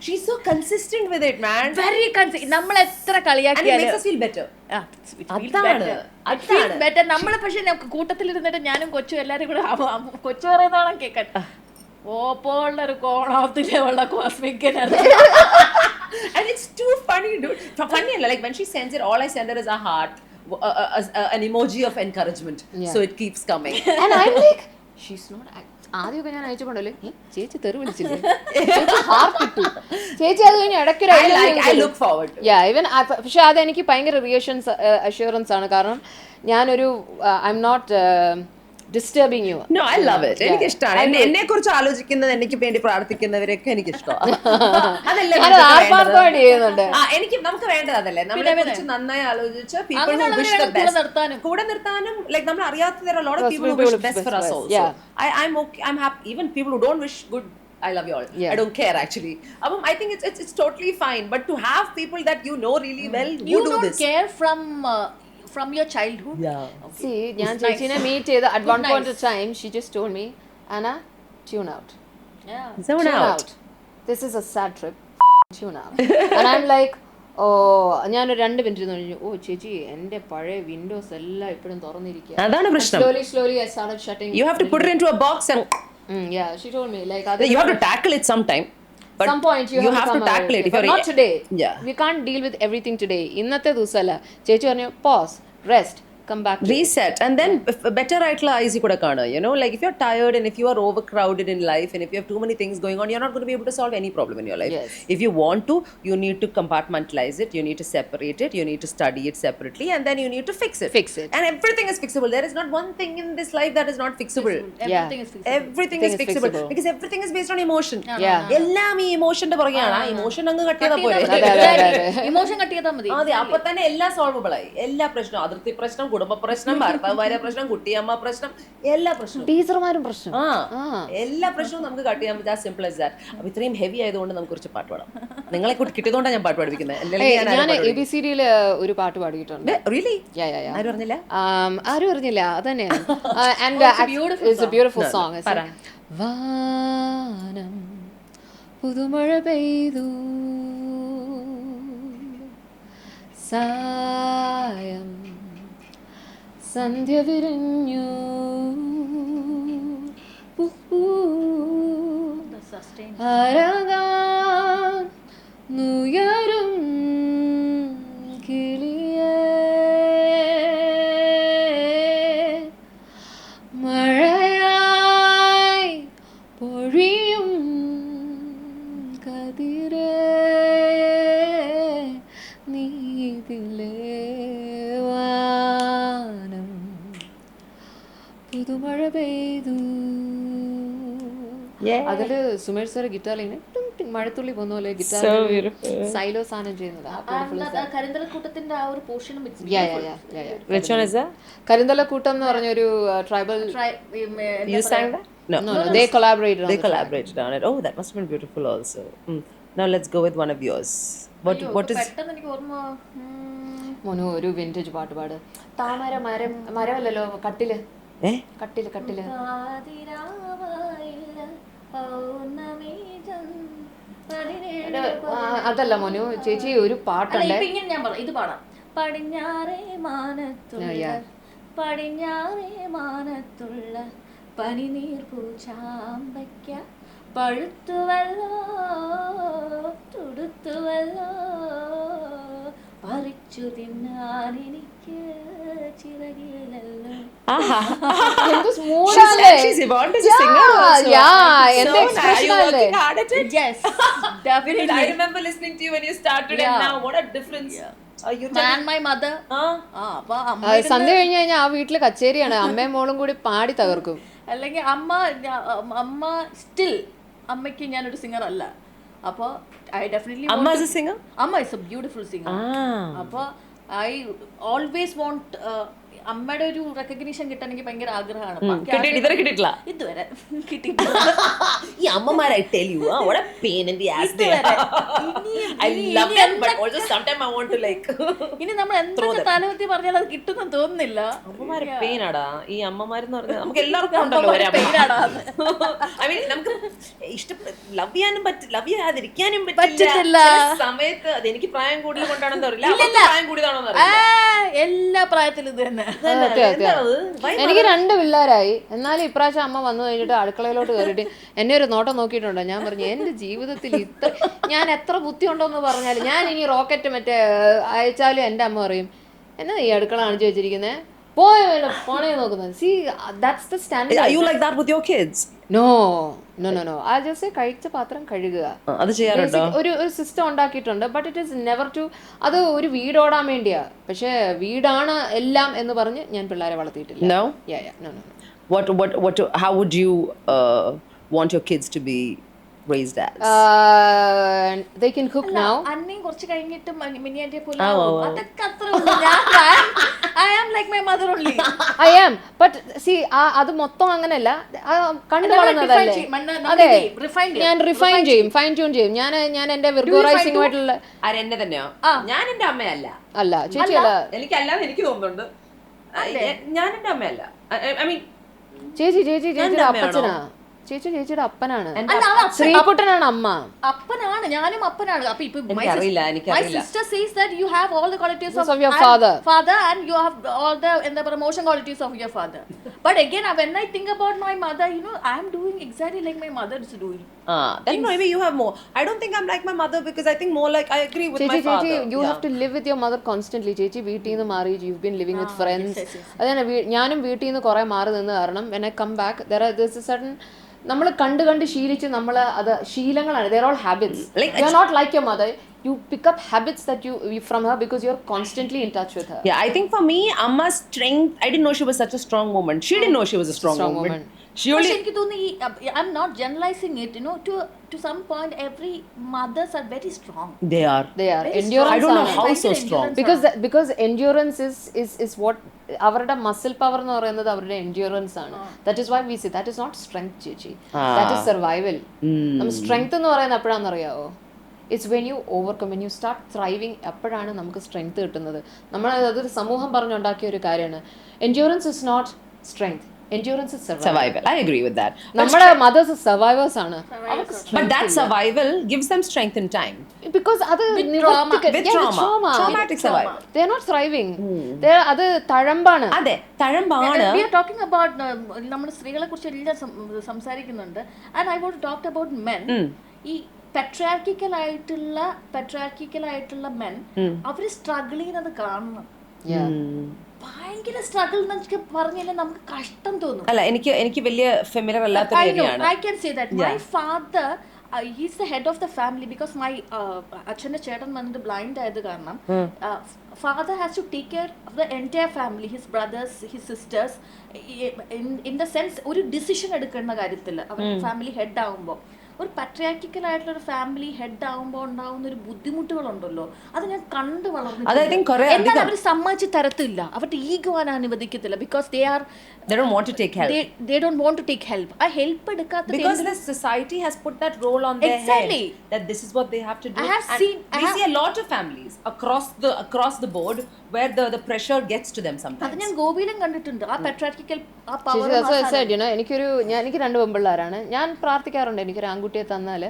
she's so consistent with it, man. Very consistent. നമ്മൾ എത്ര കളിയാക്കിയാലും it makes us feel better. Better. നമ്മൾ പക്ഷെ കൂട്ടത്തിലിരുന്നിട്ട് ഞാനും കൊച്ചും എല്ലാരും കൂടെ കൊച്ചു പറയുന്നതാണ് കേൾക്കട്ടെ, ഓപ്പോളൊരു കോണത്തിലുള്ള cosmic energy. And it's too funny, dude. Funny, like when she sends it, all I send her is a heart, an emoji of encouragement. So it keeps coming. And I'm like, she's not ആദ്യമൊക്കെ ഞാൻ അയച്ചുകൊണ്ടല്ലേ ചേച്ചി തെറി വിളിച്ചില്ലേ, heart ഇട്ടു ചേച്ചി. അത് കഴിഞ്ഞ് ഇടയ്ക്കൊരു പക്ഷെ അതെനിക്ക് ഭയങ്കര അഷ്യൂറൻസ് ആണ്. കാരണം ഞാനൊരു I am not disturbing you. No, I love it. എനിക്ക് ഇഷ്ടമാണ്. എന്നെ കുറിച്ച് ആലോചിക്കുന്നത്, എനിക്ക് വേണ്ടി പ്രാർത്ഥിക്കുന്നവരൊക്കെ എനിക്ക് ഇഷ്ടമാണ്. എനിക്ക് നമുക്ക് വേണ്ടത് അതല്ലേ, നമ്മളെ കുറിച്ച് നന്നായി ആലോചിച്ച് കൂടെ നിർത്താനും, ലൈക് നമ്മൾ അറിയാത്ത lot of people who wish best for us also. I'm okay, I'm happy. Even people who don't wish good, I love you all. I don't care actually. I think it's totally fine. But to have people that you know really well who do this. You don't care from your childhood. See, ഞാൻ ചേച്ചിനെ meet ചെയ്ത് at one point of time she just told me, Anna, tune out. Zone out. This is a sad trip. Tune out. And I'm like, ഞാനൊരു 2 minute കഴിഞ്ഞു, ചേച്ചി എന്റെ പഴയ Windows എല്ലാം ഇപ്പോഴും തുറന്നിരിക്കുക. അതാണ് പ്രശ്നം. Slowly I started shutting. You have to put it into a box and she told me like you have to tackle it sometime. But some point you have to tackle it. But not today. We can't deal with everything today. ഇന്നത്തെ ദിവസമല്ല. ചേച്ചി പറഞ്ഞു pause, rest, come back, reset, and then better utilize kuda kana, you know, like if you're tired and if you are overcrowded in life and if you have too many things going on, you're not going to be able to solve any problem in your life. If you want to, you need to compartmentalize it, you need to separate it, you need to study it separately, and then you need to fix it. And everything is fixable. There is not one thing in this life that is not fixable. Everything is fixable because everything is based on emotion. Ellam ee emotion ന്റെ പുറകെയാണ്. emotion അങ്ങ് cut ചെയ്താ പോരെ, emotion cut ചെയ്താ മതി. അതെ, അപ്പോൾ തന്നെ എല്ലാം സോൾവബിൾ ആയി. എല്ലാ പ്രശ്നവും, അതിർത്തി പ്രശ്നം, കുടുംബ പ്രശ്നം, ഭർത്താവ് ഭാര്യ പ്രശ്നം, കുട്ടിയമ്മ പ്രശ്നം, എല്ലാ പ്രശ്നവും, ടീച്ചർമാരും പ്രശ്നം, എല്ലാ പ്രശ്നവും നമുക്ക് കട്ട് ചെയ്യാൻ പറ്റും. Simple as that. അപ്പൊ ഇത്രയും ഹെവി ആയതുകൊണ്ട് നമുക്ക് കുറച്ച് പാട്ട് പാടാം. നിങ്ങളെ കിട്ടിയതുകൊണ്ടാണ് ഞാൻ പാട്ട് പഠിപ്പിക്കുന്നത്. ഞാൻ ABCD ഒരു പാട്ട് പാടിയിട്ടുണ്ട്. ആരും പറഞ്ഞില്ല? ആരും അറിഞ്ഞില്ല. അതന്നെ. It's a beautiful song. വാനം പുതുമഴ പെയ്തു, സായം സന്ധ്യ വിരിഞ്ഞു, അരങ്ങാൻ നുയരും കിളിയേ, മഴയായി പൊഴിയും കതിരേ, നീതിലേ വാനം പുതുമഴ പെയ്തു. അതില് സുമേഷ് സാർ ഗിറ്റാറിങ്ങനെ മഴത്തുള്ളി പോകുന്ന പോലെ ഗിറ്റാർ സൈലോ സാധനം ചെയ്യുന്നത്. കരിന്തലക്കൂട്ടത്തിന്റെ ആ ഒരു പോർഷനും കരിന്തലക്കൂട്ടം എന്ന് പറഞ്ഞൊരു tribal. No, they collaborated on it. Oh, that must have been beautiful also. Now let's go with one of yours. What is? മോനു ഒരു വിന്റേജ് പാട്ട് പാട്. താമര മരം, മരമല്ലല്ലോ, കട്ടില്. കട്ടില് കട്ടില്. അതല്ല മോനു, ചേച്ചി ഒരു പാട്ടുണ്ട്. ഞാൻ ഇത് പാടാം. പടിഞ്ഞാറേ മാനത്തുള്ള, പടിഞ്ഞാറേ മാനത്തുള്ള പനിനീർ പൂച്ചാമ്പയ്ക്ക പഴുത്തുവല്ലോ തുടുത്തുവല്ലോ, പറിച്ചു തിന്നാൻ എനിക്ക് ചിറകില്ലല്ലോ. She's evolved as a singer also. എന്റെ expression അല്ലേ? Yes, definitely. I remember listening to you when you started and now what a difference. And my mother. സന്ധ്യ കഴിഞ്ഞ് കഴിഞ്ഞാൽ ആ വീട്ടില് കച്ചേരിയാണ്. അമ്മയും മോളും കൂടി പാടി തകർക്കും. അല്ലെങ്കിൽ അമ്മ സ്റ്റിൽ അമ്മയ്ക്ക് ഞാനൊരു സിംഗർ അല്ല. അപ്പോൾ ഐ ഡെഫിനറ്റ്ലി അമ്മ is a singer? അമ്മ is a beautiful singer. അപ്പോൾ ഐ ഓൾവേസ് വോണ്ട് അമ്മയുടെ ഒരു റെക്കഗ്നീഷൻ കിട്ടാൻ എനിക്ക് ഭയങ്കര ആഗ്രഹമാണ്. ഇതുവരെ കിട്ടിയിട്ടില്ല. ഇതുവരെ കിട്ടിയിട്ടില്ല. ഈ അമ്മമാർ I tell you, what a pain in the ass they are. I love them but also sometimes I want to like. ഇനി നമ്മൾ എന്തൊക്കെ തലവത്തി പറഞ്ഞാൽ അത് കിട്ടുമെന്ന് തോന്നുന്നില്ല. അമ്മമാരെ പെയിൻ ആടാ ഈ അമ്മമാരെന്ന് പറഞ്ഞാൽ. നമുക്ക് എല്ലാവർക്കും ഉണ്ടല്ലോ I mean നമുക്ക് ലവ് ചെയ്യാനും ലവ് ചെയ്യാതിരിക്കാനും പറ്റില്ല സമയത്ത്. അത് എനിക്ക് പ്രായം കൂടുതൽ കൊണ്ടാണെന്ന് അറിയില്ല, പ്രായം കൂടിയതാണോന്ന് അറിയില്ല. എല്ലാ പ്രായത്തിലും ഇത് തന്നെ. എനിക്ക് 2 പിള്ളേരായി. എന്നാലും ഇപ്രാവശ്യം അമ്മ വന്നു കഴിഞ്ഞിട്ട് അടുക്കളയിലോട്ട് കയറിയിട്ട് എന്നെ ഒരു നോട്ടം നോക്കിയിട്ടുണ്ടോ. ഞാൻ പറഞ്ഞു എന്റെ ജീവിതത്തിൽ ഞാൻ എത്ര ബുദ്ധി ഉണ്ടോന്ന് പറഞ്ഞാലും ഞാൻ ഇനി റോക്കറ്റ് മറ്റേ അയച്ചാലും എന്റെ അമ്മ പറയും എന്നാ ഈ അടുക്കള കാണിച്ചു വെച്ചിരിക്കുന്നത്, പോയ പോണേ നോക്കുന്നത്. See, that's the standard. Are you like that with your kids? No. I just say കഴിച്ച പാത്രം കഴുകുക. അത് ചെയ്യാറുണ്ടോ? ഒരു സിസ്റ്റം ഉണ്ടാക്കിയിട്ടുണ്ട്. But it is never to. അത് ഒരു വീടോടാൻ വേണ്ടിയാ. പക്ഷെ വീടാണ് എല്ലാം എന്ന് പറഞ്ഞ് ഞാൻ പിള്ളേരെ വളർത്തിയിട്ടില്ല. No? Yeah. No. How would you want your kids to be raised as? They can cook now. അന്നേം കുറച്ച് കഴിഞ്ഞിട്ട് മിനിയാന്റെ പോലെ അതൊക്കെ അത്ര I am like my mother only. I am. But see, അത് മൊത്തം അങ്ങനെയല്ല. കണ്ടു വളർന്നതല്ലേ. അതെ, ഞാൻ റിഫൈൻ ചെയ്യും, ഫൈൻ ട്യൂൺ ചെയ്യും. ഞാൻ എന്റെ വിർഗോറൈസിംഗുമായിട്ടുള്ള എന്നെ തന്നെയോ? ഞാൻ എന്റെ അമ്മയല്ല. അല്ല ചേച്ചി അല്ല. എനിക്കല്ലാതെ എനിക്ക് തോന്നുന്നുണ്ട് ഞാൻ എന്റെ അമ്മയല്ല. I mean ചേച്ചിയുടെ അപ്പച്ചനാ. ചേച്ചിയുടെ അപ്പനാണ്. ശ്രീകുട്ടനാണ് അമ്മ. അപ്പനാണ്, ഞാനും അപ്പനാണ്. അപ്പൊ ഇപ്പൊ my sister says that you have all the qualities of your father and you have all the promotion qualities of your father. But again, when I think about my mother, I am doing exactly like my mother is doing. Then maybe you have more. I don't think I'm like my mother because I think more like I agree with my father. You have to live with your mother constantly. ചേച്ചി വീട്ടിൽ നിന്ന് മാറി, you've been living with friends. അതന്നെ ഞാനും വീട്ടിൽ നിന്ന് കുറെ മാറി നിന്ന് കാരണം when I come back there's a certain നമ്മൾ കണ്ട് ശീലിച്ച് നമ്മൾ അത് ശീലങ്ങളാണ്. They're all habits. You're not like your mother. you pick up habits that you from her because you're constantly in touch with her. Yeah, I think for me, Amma's strength, I didn't know she was such a strong woman. She didn't know she was a strong woman. She പക്ഷെ only... എനിക്ക് തോന്നുന്നു I'm not generalizing it, to some point every mothers are very strong. They are. Very Endurance. I don't know strong. how so ഭയങ്കര strong. endurance Because endurance is what അവരുടെ muscle power എന്ന് പറയുന്നത് അവരുടെ endurance ആണ്. That is why we say that is not strength ചേച്ചി, that is survival. നമ്മൾ strength എന്ന് പറയുന്നത് എപ്പോഴാണെന്നറിയാവോ? It's when you overcome, when you start thriving, അപ്പോഴാണ് നമുക്ക് സ്ട്രെങ്ത് കിട്ടുന്നത്. നമ്മൾ അതൊരു സമൂഹം പറഞ്ഞുണ്ടാക്കിയ ഒരു കാര്യമാണ്. Endurance is not strength, endurance is survival. I agree with that. നമ്മുടെ mothers survivors ആണ്. But that survival gives them strength in time. Because അത് traumatic survival. They are not thriving. They are അത് തഴമ്പാണ്. അതെ, തഴമ്പാണ്. We are talking about നമ്മുടെ സ്ത്രീകളെ കുറിച്ച് എല്ലാം സംസാരിക്കുന്നുണ്ട്. And I want to talk about men. ഈ patriarchal ആയിട്ടുള്ള men അവര് സ്ട്രഗിൾ ചെയ്യുന്നത് കാണണം. ഭയങ്കര സ്ട്രഗിൾ എന്നൊക്കെ പറഞ്ഞാൽ നമുക്ക് കഷ്ടം തോന്നും. അല്ല, എനിക്ക് വലിയ ഫെമിലിയർ അല്ലാത്ത ഏരിയയാണ്. I can say that my father he's the head of the family because my അച്ഛൻ്റെ ചേട്ടൻ വന്നിട്ട് ബ്ലൈൻഡ് ആയത് കാരണം father has to take care of the entire family, his brothers, his sisters, in the sense ഒരു decision എടുക്കുന്ന കാര്യത്തിൽ അവർ family head ആകുമ്പോൾ. ഒരു patriarchal ആയിട്ടുള്ള ഒരു ഫാമിലി ഹെഡ് ആകുമ്പോൾ ഉണ്ടാവുന്ന ഒരു ബുദ്ധിമുട്ടുകളുണ്ടല്ലോ, അത് ഞാൻ കണ്ടു വളർന്നു. എന്നാൽ അവർ സമ്മതിച്ച് തരത്തില്ല, അവരുടെ ഈഗോ അനുവദിക്കത്തില്ല. Because they don't want to take help. They don't want to take help. ആ ഹെൽപ്പ് എടുക്കാത്ത because the society has put that role on their head that this is what they have to do. I see a lot of families across the board where the pressure gets to them sometimes. അത് ഞാൻ ഗോപിയിലും കണ്ടിട്ടുണ്ട്. ആ patriarchal ആ power. എനിക്ക് 2 പെൺപിള്ളേരാണ്. ഞാൻ പ്രാർത്ഥിക്കാറുണ്ട് എനിക്കൊരു ആൺകുട്ടിയെ തന്നാൽ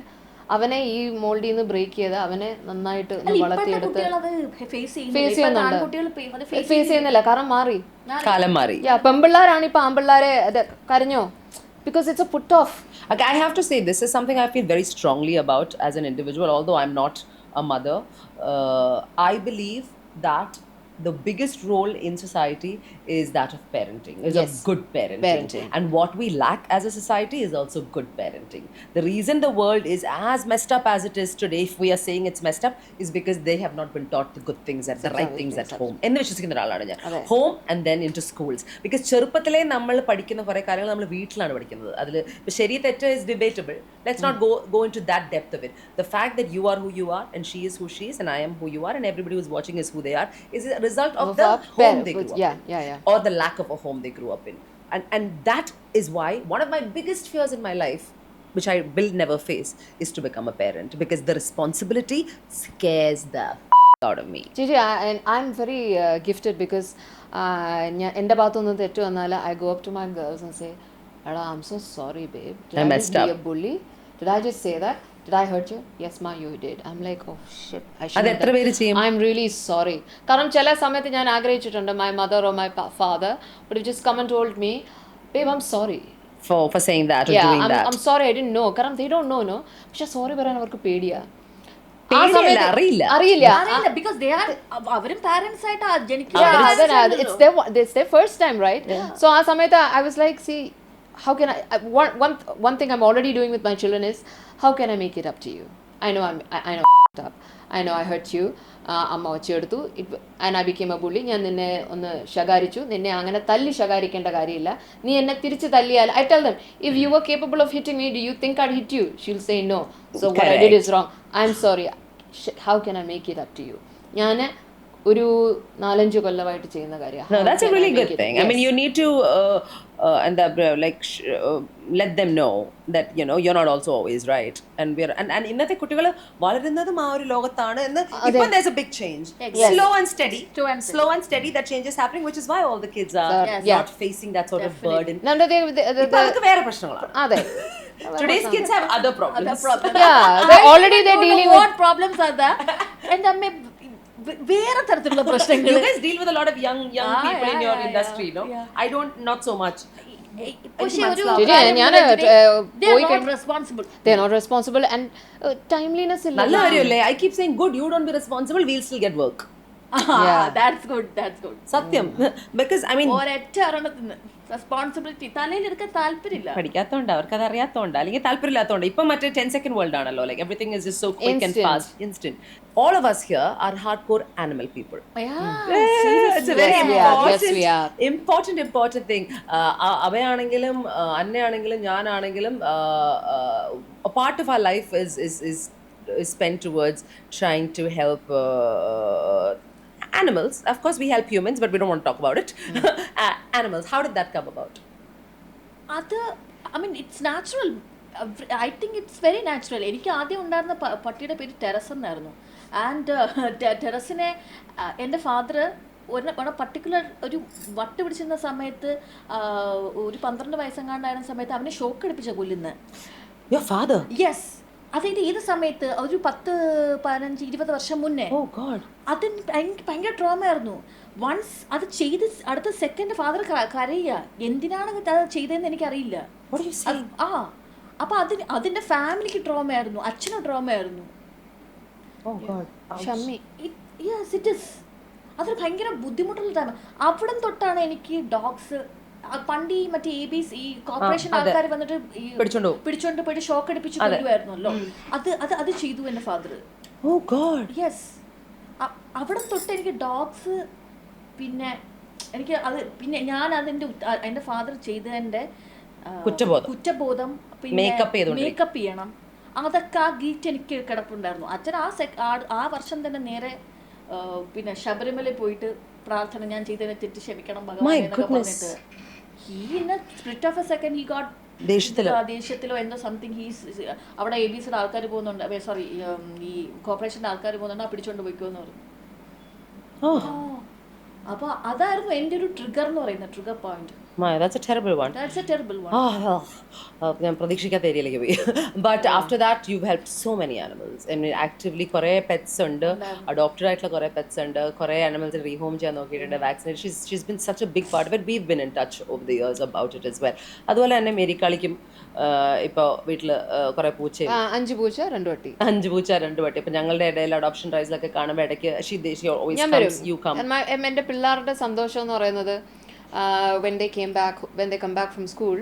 അവനെ ഈ മോൾഡിൽ നിന്ന് ബ്രേക്ക് ചെയ്ത് അവനെ നന്നായിട്ട് വളർത്തിയെടുത്ത് ഫേസ് ചെയ്യുന്നില്ല. കാരണം കാലം മാറി. പെൺപിള്ളേരാണ് ഇപ്പൊ ആൺപിള്ളേരെ കരഞ്ഞോ? Because it's a put off. Okay, I have to say this is something I feel very strongly about as an individual, although I'm not a mother. I believe that the biggest role in society is that of parenting, is of good parenting. And what we lack as a society is also good parenting. The reason the world is as messed up as it is today, if we are saying it's messed up, is because they have not been taught the good things and the right things at home. എന്ന് വിശ്വസിക്കുന്ന ഒരാളാണ് ഞാൻ. Home and then into schools. Because ചെറുപ്പത്തിലേ നമ്മൾ പഠിക്കുന്ന കുറേ കാര്യങ്ങൾ നമ്മൾ വീട്ടിലാണ് പഠിക്കുന്നത്. അതിൽ ശരി തെറ്റ് is debatable. Let's not go into that depth of it. The fact that you are who you are and she is who she is and I am who you are and everybody who's watching is who they are is a result of the home they grew up in. Or the lack of a home they grew up in. And that is why one of my biggest fears in my life, which I will never face, is to become a parent, because the responsibility scares the out of me. Gigi, I'm very gifted because എൻ്റെ ഭാഗത്തുനിന്ന് തെറ്റ് വന്നാൽ I go up to my girls and say, I'm so sorry babe, did I just be a bully? Did I just say that? Did I hurt you? Yes ma, you did. I'm like, oh shit, I shouldn't. I'm really sorry. കാരണം ചില സമയത്ത് ഞാൻ ആഗ്രഹിച്ചിട്ടുണ്ട് my mother or my father would have just come and told me, babe, I'm sorry for saying that or doing that. I'm sorry, I didn't know. കാരണം they don't know, no. പക്ഷെ sorry പറയാൻ അവർക്ക് പേടിയാ. അറിയില്ല because they are അവരും parents ആയിട്ടാ ജനിക്കുന്നത്. It's their first time, right? So ആ സമയത്ത് I was like, see, how can I one thing I'm already doing with my children is, how can I make it up to you? I know I know up. I know I hurt you. അമ്മ വെച്ചെടുത്തു and I became a bully. ഞാൻ നിന്നെ ഒന്ന് ശകാരിച്ചു. നിന്നെ അങ്ങനെ തല്ലി ശകാരിക്കേണ്ട കാര്യമില്ല. നീ എന്നെ തിരിച്ച് തല്ലിയാൽ I tell them, if you were capable of hitting me, do you think I'd hit you? She'll say no. So what I did is wrong. I'm sorry. How can I make it up to you? ഞാൻ ഒരു 4-5 കൊല്ലമായിട്ട് ചെയ്യുന്ന കാര്യമാണ്. No, that's a really good thing. Yes. I mean, you need to let them know that you're not also always right, and ഇന്നത്തെ കുട്ടികൾ വളരുന്നതും ആ ഒരു ലോകത്താണ് എന്ന്. ഇപ്പൊ there's a big change. Slow and steady that change is happening, which is why all the kids are not facing that sort of burden. അവർക്ക് വേറെ പ്രശ്നങ്ങളാണ്. അതെ. Today's kids have other problems. Yeah, already they're dealing with what problems are there, and വേറെ തരത്തിലുള്ള പ്രശ്നങ്ങൾ. You guys deal with a lot of young people in your industry, no? I don't, not so much. They're not responsible and timeliness illa. Nalla variyalle. I keep saying, good, you don't be responsible, we'll still get work. That's good. Satyam. Because I mean, responsibility തലയിലെടുക്കാൻ താല്പര്യമില്ല. പഠിക്കാത്തതുകൊണ്ട്, അവർക്കത് അറിയാത്തതുകൊണ്ട്, അല്ലെങ്കിൽ താല്പര്യമില്ലാത്തതുകൊണ്ട്. ഇപ്പം മറ്റേ 10-second world ആണല്ലോ, like everything is just so quick and fast, instant. All of us here are hardcore animal people. It's a very important thing. അവയാണെങ്കിലും അന്നയാണെങ്കിലും ഞാനാണെങ്കിലും a part of our life is spent towards trying to help animals. Of course we help humans, but we don't want to talk about it. Animals, how did that come about? I mean, it's natural. I think it's very natural. എനിക്ക് ആദ്യം ഉണ്ടായിരുന്ന പട്ടിയുടെ പേര് terrace എന്നായിരുന്നു. And ടെറസിനെ എൻ്റെ father ഒരു particular ഒരു വട്ട് പിടിച്ചിരുന്ന സമയത്ത്, ഒരു 12 വയസ്സെങ്ങാണ്ടായിരുന്ന സമയത്ത് അവനെ ഷോക്ക് അടിപ്പിച്ച കൊല്ലുന്നത്. Your father? Yes. അതായത് ഏത് സമയത്ത്, ഒരു 10-15-20 വർഷം മുന്നേ. അതിന് ഭയങ്കര ട്രോമ ആയിരുന്നു. വൺസ് അത് ചെയ്ത് അടുത്ത സെക്കൻഡ് ഫാദർ കരയുക, എന്തിനാണ് അത് ചെയ്തതെന്ന് എനിക്കറിയില്ല. അപ്പൊ അതിന്റെ ഫാമിലിക്ക് ട്രോമ ആയിരുന്നു, അച്ഛനും ട്രോമ ആയിരുന്നു. അതൊരു ഭയങ്കര ബുദ്ധിമുട്ടുള്ള ടൈം. അവിടെ തൊട്ടാണ് എനിക്ക് ഡോഗ്സ്, പണ്ട് ഈ മറ്റേ ABs ഈ കോർപ്പറേഷൻ ആൾക്കാർ വന്നിട്ട് പിടിച്ചോണ്ട് പോയിട്ട് ഷോക്ക് അടിപ്പിച്ച് കൊല്ലുമായിരുന്നല്ലോ, അത് ചെയ്തു എന്റെ ഫാദർ. യെസ്, അവിടെ തൊട്ട് എനിക്ക് ഡോഗ്സ്. പിന്നെ എനിക്ക് അത്, പിന്നെ ഞാൻ എൻ്റെ ഫാദർ ചെയ്തതിൻ്റെ കുറ്റബോധം, പിന്നെ മേക്കപ്പ് ചെയ്യണം, അതൊക്കെ ആ ഗീറ്റ് എനിക്ക് കിടപ്പുണ്ടായിരുന്നു. അച്ഛൻ ആ വർഷം തന്നെ നേരെ പിന്നെ ശബരിമല പോയിട്ട് പ്രാർത്ഥന, ഞാൻ ചെയ്തതിനെ തെറ്റ് ക്ഷമിക്കണം ഭഗവാൻ എന്നൊക്കെ പറഞ്ഞിട്ട്, he in a split of a second he got ദേഷ്യത്തിലോ എന്തോ സംതിങ്, അവിടെ ABCയുടെ ആൾക്കാർ പോകുന്നുണ്ട്, സോറി ഈ കോർപ്പറേഷൻ്റെ ആൾക്കാർ പോകുന്നുണ്ട്, ആ പിടിച്ചോണ്ട് പോയിക്കോന്ന് പറഞ്ഞു. അപ്പൊ അതായിരുന്നു എൻ്റെ ഒരു ട്രിഗർ എന്ന് പറയുന്നത്, trigger point. That's a terrible one. ഞാൻ പ്രതീക്ഷിക്കാത്ത ഏരിയയിലേക്ക് പോയി. But after that you've helped so many animals. I mean, actively കുറേ പെറ്റ്സ് ഉണ്ട്, അഡോപ്റ്റഡ് ആയിട്ടുള്ള കുറേ പെറ്റ്സ് ഉണ്ട്, കുറേ ആനിമൽസ് റീഹോം ചെയ്യാൻ നോക്കിയിട്ടുണ്ട്, vaccination. She's been such a big part of it. We've been in touch over the years about it as well. അതുപോലെ തന്നെ മേരിക്കാളിക്കും ഇപ്പോൾ വീട്ടിൽ കുറേ പൂച്ചയും 5 പൂച്ച 2 പട്ടി. 5 പൂച്ച 2 പട്ടി. ഇപ്പം ഞങ്ങളുടെ ഇടയിൽ അഡോപ്ഷൻ ഡ്രൈവ്സിലൊക്കെ കാണുമ്പോൾ ഇടയ്ക്ക് you come. എൻ്റെ പിള്ളേരുടെ സന്തോഷം എന്ന് പറയുന്നത്, when they come back from school,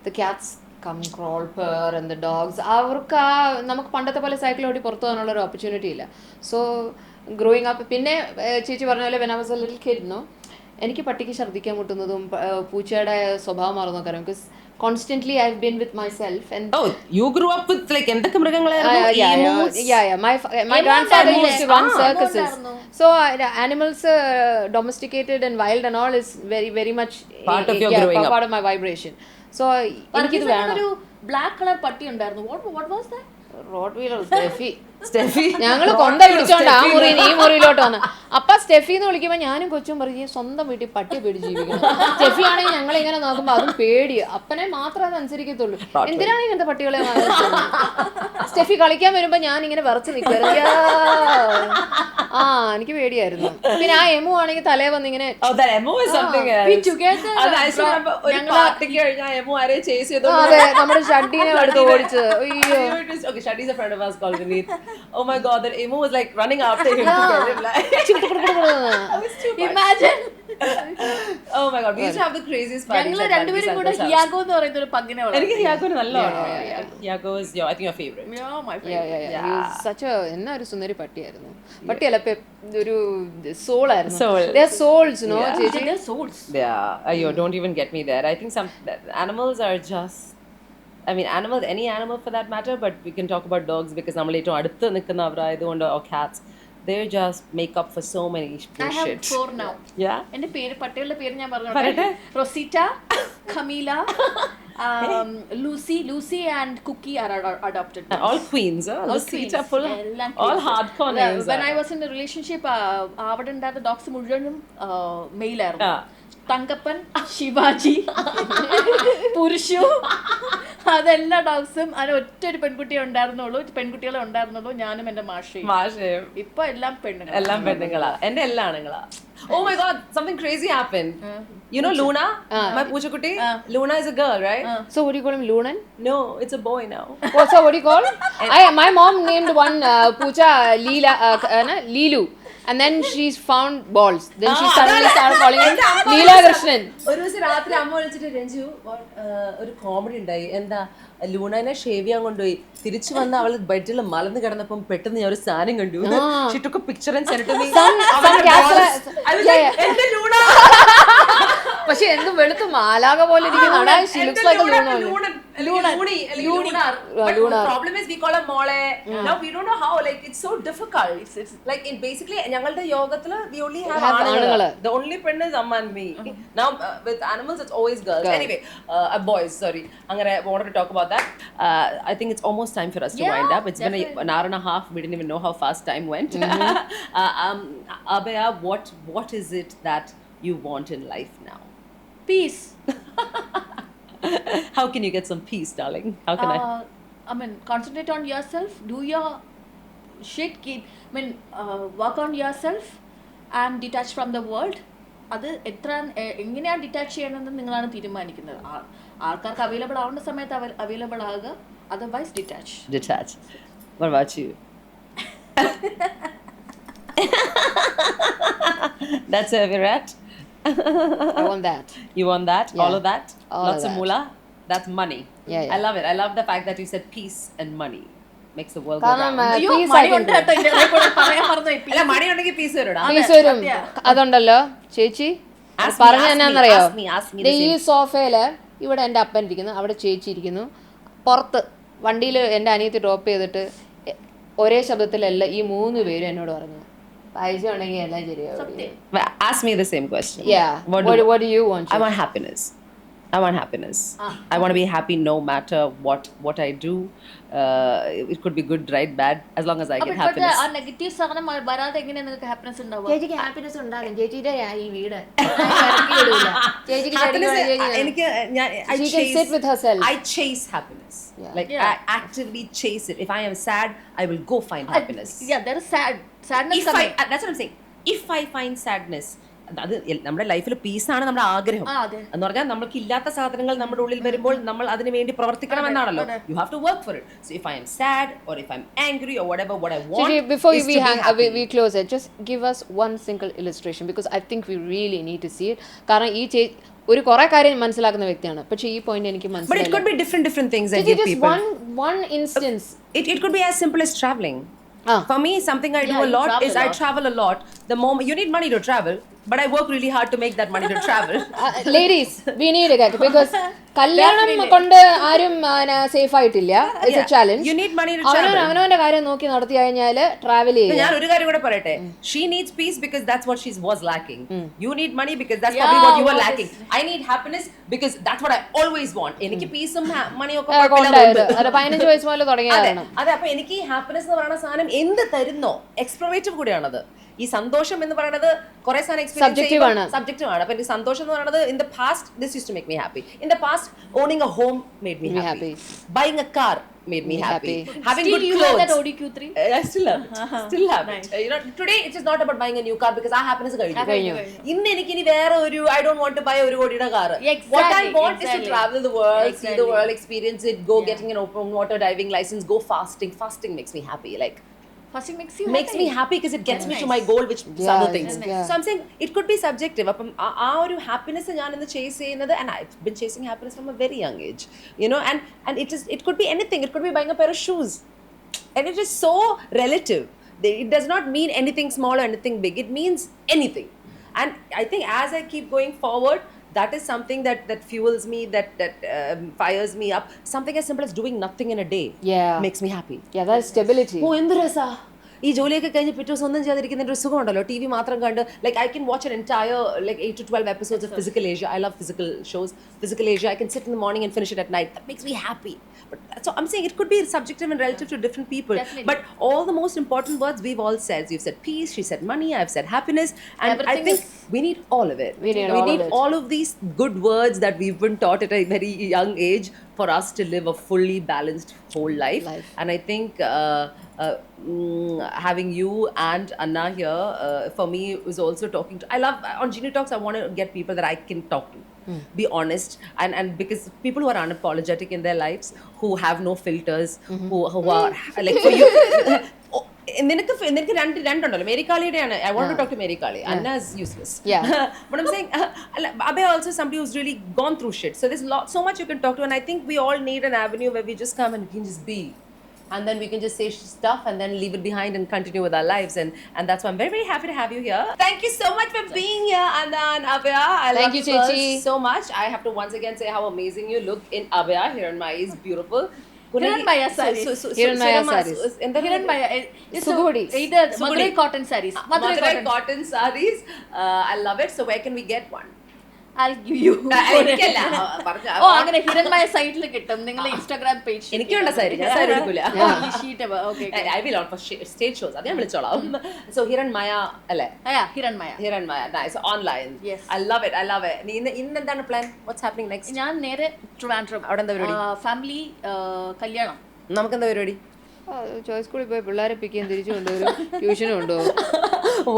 the cats come crawl purr and the dogs, അവർക്ക് നമുക്ക് പണ്ടത്തെ പോലെ സൈക്കിൾ ഓടി പുറത്തു പോകാനുള്ള ഒരു ഓപ്പർച്യൂണിറ്റി ഇല്ല. സോ ഗ്രോയിങ് അപ്പ്, പിന്നെ ചേച്ചി പറഞ്ഞ പോലെ when I was a little kid, എനിക്ക് പട്ടിക്ക് ഛർദ്ദിക്കാൻ മുട്ടുന്നതും പൂച്ചയുടെ സ്വഭാവം മാറുന്നൊക്കെ അറിയാം. Because constantly I've been with myself. And you grew up with like എന്തൊക്കെ മൃഗങ്ങളായിരുന്നു? My grandfather used to run circuses. So animals domesticated and wild and all is very very much part of your growing up, part of my vibration. So എനിക്കിത് വേണം. ഒരു black colour പട്ടി ഉണ്ടായിരുന്നു. What was that? റോഡ്വീലർ Steffi. ഞങ്ങള് കൊണ്ട പിടിച്ചോണ്ട് ആ മുറിയിൽ ഈ മുറിയിലോട്ട് വന്ന്, അപ്പ സ്റ്റെഫി എന്ന് വിളിക്കുമ്പോ ഞാനും കൊച്ചും പറയും സ്വന്തം വീട്ടിൽ പട്ടി പേടി ജീവിക്കണം. സ്റ്റെഫി ആണെങ്കിൽ ഞങ്ങൾ ഇങ്ങനെ നോക്കുമ്പോ അതും പേടി, അപ്പനെ മാത്രമേ അത് അനുസരിക്കത്തുള്ളൂ. എന്തിനാണ് ഇങ്ങനത്തെ പട്ടികളെ? സ്റ്റെഫി കളിക്കാൻ വരുമ്പോ ഞാൻ ഇങ്ങനെ വിറച്ച് നിൽക്കുവായിരുന്നു. എനിക്ക് പേടിയായിരുന്നു. പിന്നെ ആ എമു ആണെങ്കിൽ തലേ വന്നിങ്ങനെ നമ്മുടെ ഷഡ്ഡീനെ എടുത്ത് ഓടിച്ച്. Shadi's a friend of ours called Vineet. Oh my god, that emo was like running after him to get him, like imagine. Oh my god, we used to have the craziest party. ഞങ്ങൾ രണ്ടുപേരും കൂടെ ഹിയാഗോ എന്ന് പറയുന്ന ഒരു പഗ്ഗിനെ വളർത്തി. എനിക്ക് ഹിയാഗോ നല്ലതാണ്. ഹിയാഗോ is I think your favorite. Yeah, my favorite. Such a എന്നാ ഒരു സുന്ദരി പട്ടിയായിരുന്നു. പട്ടിയല്ല, ഒരു soul ആയിരുന്നു. They are souls, no? They are souls. Yeah, you don't even get me there. I think some animals are just, I mean, animals, any animal for that matter, but we can talk about dogs because നമ്മൾ ഏറ്റവും അടുത്ത് നിൽക്കുന്നവരായതുകൊണ്ട്, or cats, they just make up for so many bullshit. I have 4 now. Yeah. എൻ്റെ പേര്, പട്ടികളുടെ പേര് ഞാൻ പറഞ്ഞോട്ടെ. Rosita, Camilla, Lucy and Cookie are adopted. All queens, Rosita, full, all hardcore names. When I was in a relationship, അവിടെ ഉണ്ടായിരുന്ന dogs മുഴുവനും mail ആയിരുന്നു. തങ്കപ്പൻ, ശിവാജി, പുരുഷു, അതെല്ലാ ഡോഗ്സും. അതിന് ഒറ്റൊരു പെൺകുട്ടികളെ ഉണ്ടായിരുന്നുള്ളൂ, ഞാനും എന്റെ മാഷയും. ഇപ്പൊ എല്ലാം പെണ്ണുങ്ങളാ. എന്റെ എല്ലാ ആണുങ്ങളാ. Oh my god, something crazy happened. You know Luna, my പൂച്ചക്കുട്ടി? Luna is a girl, right? So what do you call him, Lunan? No, it's a boy now. So what do you call? My mom named one pucha Leela, Leelu. and then she's found balls. Then she suddenly started calling him Leela Krishnan. ഒരു ദിവസം രാത്രി അമ്മ വിളിച്ചിട്ട് രഞ്ജു ഒരു comedy ഉണ്ടായി, എന്താ ലൂണനെ shave ചെയ്യാൻ കൊണ്ടുപോയി, തിരിച്ചു വന്ന് അവൾ ബെഡിൽ മലന്ന് കിടന്നപ്പം പെട്ടെന്ന് ഞാൻ ഒരു സാധനം കണ്ടു. She took a picture and sent it to me. എന്റെ ലൂണ. പക്ഷെ എന്ത് വെളുത്ത് മാലാക പോലെ ഇരിക്കുന്ന. She looks like a Luna. Problem is we call her mole. Now we don't know how, like it's so difficult. It's like in basically ഞങ്ങളുടെ യോഗത്തില് we only have ആണുങ്ങള്. The only pen is amma and me. Now with animals it's always girls. Anyway, boys, sorry. Angare wanted to talk about that. I think it's almost time for us to wind up. It's been an hour and a half. We didn't even know how fast time went. Abhaya, what is it that you want in life now? Peace. How can you get some peace, darling? How can I mean, concentrate on yourself, do your shit, work on yourself and detach from the world. അത് എങ്ങനെയാണ് detach ചെയ്യണമെന്ന് നിങ്ങളാണ് തീരുമാനിക്കുന്നത്. ആൾക്കാർക്ക് available ആവേണ്ട സമയത്ത് available ആകുക, otherwise detach. What about you? That's where we're at. I want that. You want that? Yeah. All of that? All Lots of of moolah? That's money. Yeah. I love it. I love the fact that you said peace and money. Makes the world go round. മണി ഉണ്ട് കേട്ടോ, പറയാൻ മറന്നു. അല്ല, മണി ഉണ്ടെങ്കിൽ piece വരും. Piece വരും. അതുണ്ടല്ലോ ചേച്ചി പറഞ്ഞ എന്നാന്നറിയോ, ഈ സോഫയില് ഇവിടെ എൻ്റെ അപ്പൻ ഇരിക്കുന്നു, അവിടെ ചേച്ചി ഇരിക്കുന്നു, പുറത്ത് വണ്ടിയിൽ എൻ്റെ അനിയത്തി ഡ്രോപ്പ് ചെയ്തിട്ട് ഒരേ ശബ്ദത്തിലല്ല ഈ 3 പേരും എന്നോട് പറഞ്ഞു പൈസ ഉണ്ടെങ്കിൽ എല്ലാം ശരിയാവും. Ask me the same question. Yeah. What do you want? I want happiness. I want to be happy no matter what I do. It could be good, right, bad, as long as I get happiness. ആ negative സാധനം വരാതെ എങ്ങനെയാണ് നിങ്ങൾക്ക് happiness ഉണ്ടാവുക? ചേച്ചിക്ക് happiness ഉണ്ടാകും. ചേച്ചിയുടെ ഈ വീട് I chase happiness. Like I actively chase it. If I am sad, I will go find happiness. Yeah, there is sadness coming. That's what I'm saying. If I find sadness, അത് നമ്മുടെ ലൈഫിൽ പീസാണ് നമ്മുടെ ആഗ്രഹം എന്ന് പറഞ്ഞാൽ നമ്മൾക്ക് ഇല്ലാത്ത സാധനങ്ങൾ നമ്മുടെ ഉള്ളിൽ വരുമ്പോൾ നമ്മൾ അതിനു വേണ്ടി പ്രവർത്തിക്കണം എന്നാണല്ലോ. You have to work for it. So if I am sad or if I'm angry or whatever, what I want before is to be happy. we close it, just give us one single illustration because I think we really need to see it. കാരണം ഈ ഒരു കുറെ കാര്യം മനസ്സിലാക്കുന്ന വ്യക്തിയാണ്, പക്ഷെ ഈ point എനിക്ക് മനസ്സിലായില്ല. But it could be different things that give people. One instance. It could be as simple as traveling. For me, something I do a lot is I travel a lot. The moment you need money to travel, but I work really hard to make that money to travel. Ladies, we need it because കല്യാണം കൊണ്ട് ആരും safe ആയിട്ടില്ല. It's a challenge. You need money to travel. അവനവന്റെ കാര്യം നോക്കി നടത്തി കഴിഞ്ഞാൽ travel ചെയ്യും. ഞാൻ ഒരു കാര്യം കൂടെ പറയട്ടെ. She needs peace because that's what she was lacking. You need money because that's probably what you were lacking. I need happiness because that's what I always want. എനിക്ക് പീസും മണിയും ഒക്കെ കുഴപ്പമില്ല. 15 വയസ്സ് മുതൽ തുടങ്ങിയതാണ്. അതെ, അപ്പൊ എനിക്ക് ഈ ഹാപ്പിനെസ് എന്ന് പറയുന്ന സാധനം എന്ത് തരുന്നോ എക്സ്പ്ലോറേറ്റീവ് കൂടിയാണത്. ഈ സന്തോഷം എന്ന് പറയുന്നത് കുറെ സാധനം സബ്ജക്റ്റീവ് ആണ്. അപ്പൊ എനിക്ക് സന്തോഷം എന്ന് പറയുന്നത് in the past this used to make me happy. In the past owning a home made me happy. Buying a car made me happy. Having good clothes. You have that Audi Q3? I still have it. Still have it. You know, today it's just not about buying a new car because our happiness കഴിഞ്ഞു. ഇന്ന് എനിക്ക് ഇനി വേറെ ഒരു I don't want to buy ഒരു കോടിയുടെ car. What I want is to travel the world, see the world, experience it, go getting an open water diving license, go fasting. Fasting makes me happy. Like Fasting makes me happy because it gets me to my goal, which is other things. So I'm saying it could be subjective. അപ്പം ആ ഒരു happiness ഞാൻ ഇന്ന് chase ചെയ്യുന്നത്, and I've been chasing happiness from a very young age, you know, and it could be anything. It could be buying a pair of shoes, and it is so relative. It does not mean anything small or anything big. It means anything. And I think as I keep going forward, that is something that fuels me, that fires me up. Something as simple as doing nothing in a day makes me happy. Yeah, that's stability. Oh, എന്ത് രസാ ഈ ജോലിയൊക്കെ കഴിഞ്ഞ് പിറ്റേ ദിവസം ഒന്നും ചെയ്യാതിരിക്കുന്ന ഒരു സുഖമുണ്ടല്ലോ. T V മാത്രം കണ്ട്, like I can watch an entire like 8 to 12 episodes of Physical Asia. I love physical shows. Physical Asia, I can sit in the morning and finish it at night. That makes me happy. But so I'm saying it could be subjective and relative to different people. Definitely. But all the most important words we've all said. You've said peace, she said money, I've said happiness, and everything. I think we need all of it. We need all of these good words that we've been taught at a very young age for us to live a fully balanced whole life. And I think having you and Anna here for me was also talking to, I love on Genie Talks, I want to get people that I can talk to, be honest, and because people who are unapologetic in their lives, who have no filters, who are like, for you നിനക്ക് രണ്ടുണ്ടല്ലോ. മേരിക്കാളിയുടെയാണ്. I want to talk to Marykali. Anna is useless. Yeah. But I'm saying Abhaya also somebody who's really gone through shit. So there's so much you can talk to, and I think we all need an avenue where we just come and we can just be. And then we can just say stuff and then leave it behind and continue with our lives. And that's why I'm very, very happy to have you here. Thank you so much for being here, Anna and Abhaya. I love you Chechi. so much. I have to once again say how amazing you look in Abhaya Hiranmayi is beautiful. Hiranmaya sarees. Hiranmaya sarees. Hiranmaya. Sugudi. Either Madurai cotton sarees. Madurai cotton sarees. I love it. So where can we get one? I'll give you. എനിക്കല്ല ഓ അങ്ങനെ ഹിരൺമായ സൈറ്റിൽ കിട്ടും. നിങ്ങളുടെ Instagram page. എനിക്കുണ്ട് സാരി. ഞാൻ സാരി എടുക്കൂല. I will out for stage shows. അത് ഞാൻ വിളിച്ചോളാം. So Hiranmaya അല്ലേ? Hiranmaya. Nice. Online. Yes. I love it. നീ ഇന്ന് എന്താണ് പ്ലാൻ? What's happening next? ഞാൻ നേരെ ട്രിവാൻഡ്രം. അവിടെ എന്താ പരിപാടി? ഫാമിലി കല്യാണം. നമുക്ക് എന്താ പരിപാടി? ചോയ്സ് സ്കൂളിൽ പോയി പിള്ളേരെ പിക്ക് ചെയ്യാൻ തിരിച്ചു കൊണ്ടുവരും, ട്യൂഷനും കൊണ്ടുപോകും.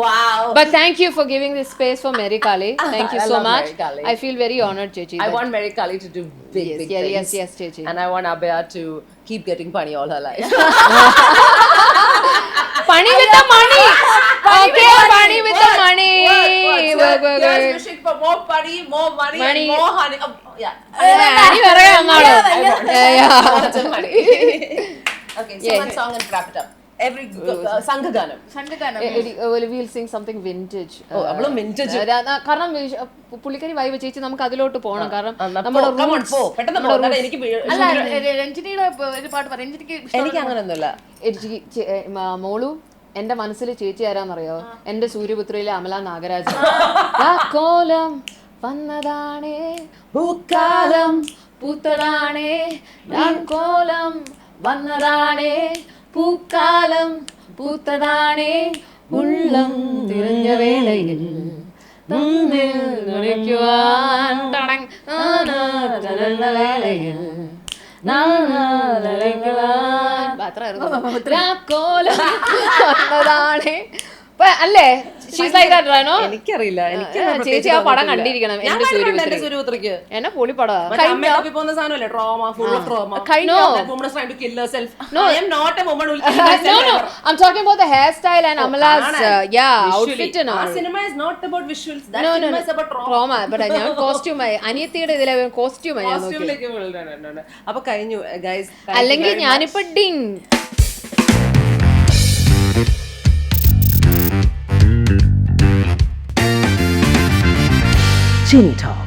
Wow. But thank you for giving this space for Marykali. Thank you so much. Marykali. I feel very honored, Chechi. I want Marykali to do big things. Yes, Chechi. And I want Abhaya to keep getting punny all her life. Punny with the money. Okay, punny with the money. Work. Yes, wishing for more punny, more money, and more honey. Yeah. Honey പറയാ അങ്ങോട്ട്. Lots of money. Okay, sing one song and wrap it up. Every Sangaganam. We'll sing something vintage. അവളും vintage. കാരണം പുള്ളിക്കാരി vibe ചേച്ചി നമുക്ക് അതിലോട്ട് പോകണം. കാരണം അല്ല രഞ്ജിനിയുടെ ഒരു പാട്ട് പറ. എനിക്ക് അങ്ങനെയൊന്നുമില്ല. മോളു എന്റെ മനസ്സിൽ ചേച്ചി ആരാന്നറിയോ? എന്റെ സൂര്യപുത്രിയിലെ അമല നാഗരാജ്. കോലം വന്നതാണേ പൂക്കാലം പൂത്തതാണേ കോലം വന്നതാണേ പൂക്കാലം പൂത്തതാണേ ഉള്ളം തിരഞ്ഞ വേളയിൽ തമ്മിൽ നുണയ്ക്കുവാൻ വേളയിൽ കോലം വന്നതാണേ അല്ലേ? എനിക്കറിയില്ല. ചേച്ചി ആ പടം കണ്ടിരിക്കണം. എന്റെ സൂര്യപുത്രിക്ക് എന്നെ പൊളി പടം. പോകുന്ന സാധനമല്ലേ? Trauma, full trauma. I'm talking about the hairstyle and Amala's outfit and all. Cinema is not about visuals. That cinema is about trauma. But ഞാൻ കോസ്റ്റ്യൂം അനിയത്തിയുടെ ഇതിലെ കോസ്റ്റ്യൂം അപ്പൊ കഴിഞ്ഞു ഗൈസ്. അല്ലെങ്കിൽ ഞാനിപ്പോ ഡിങ്. Genie Talks.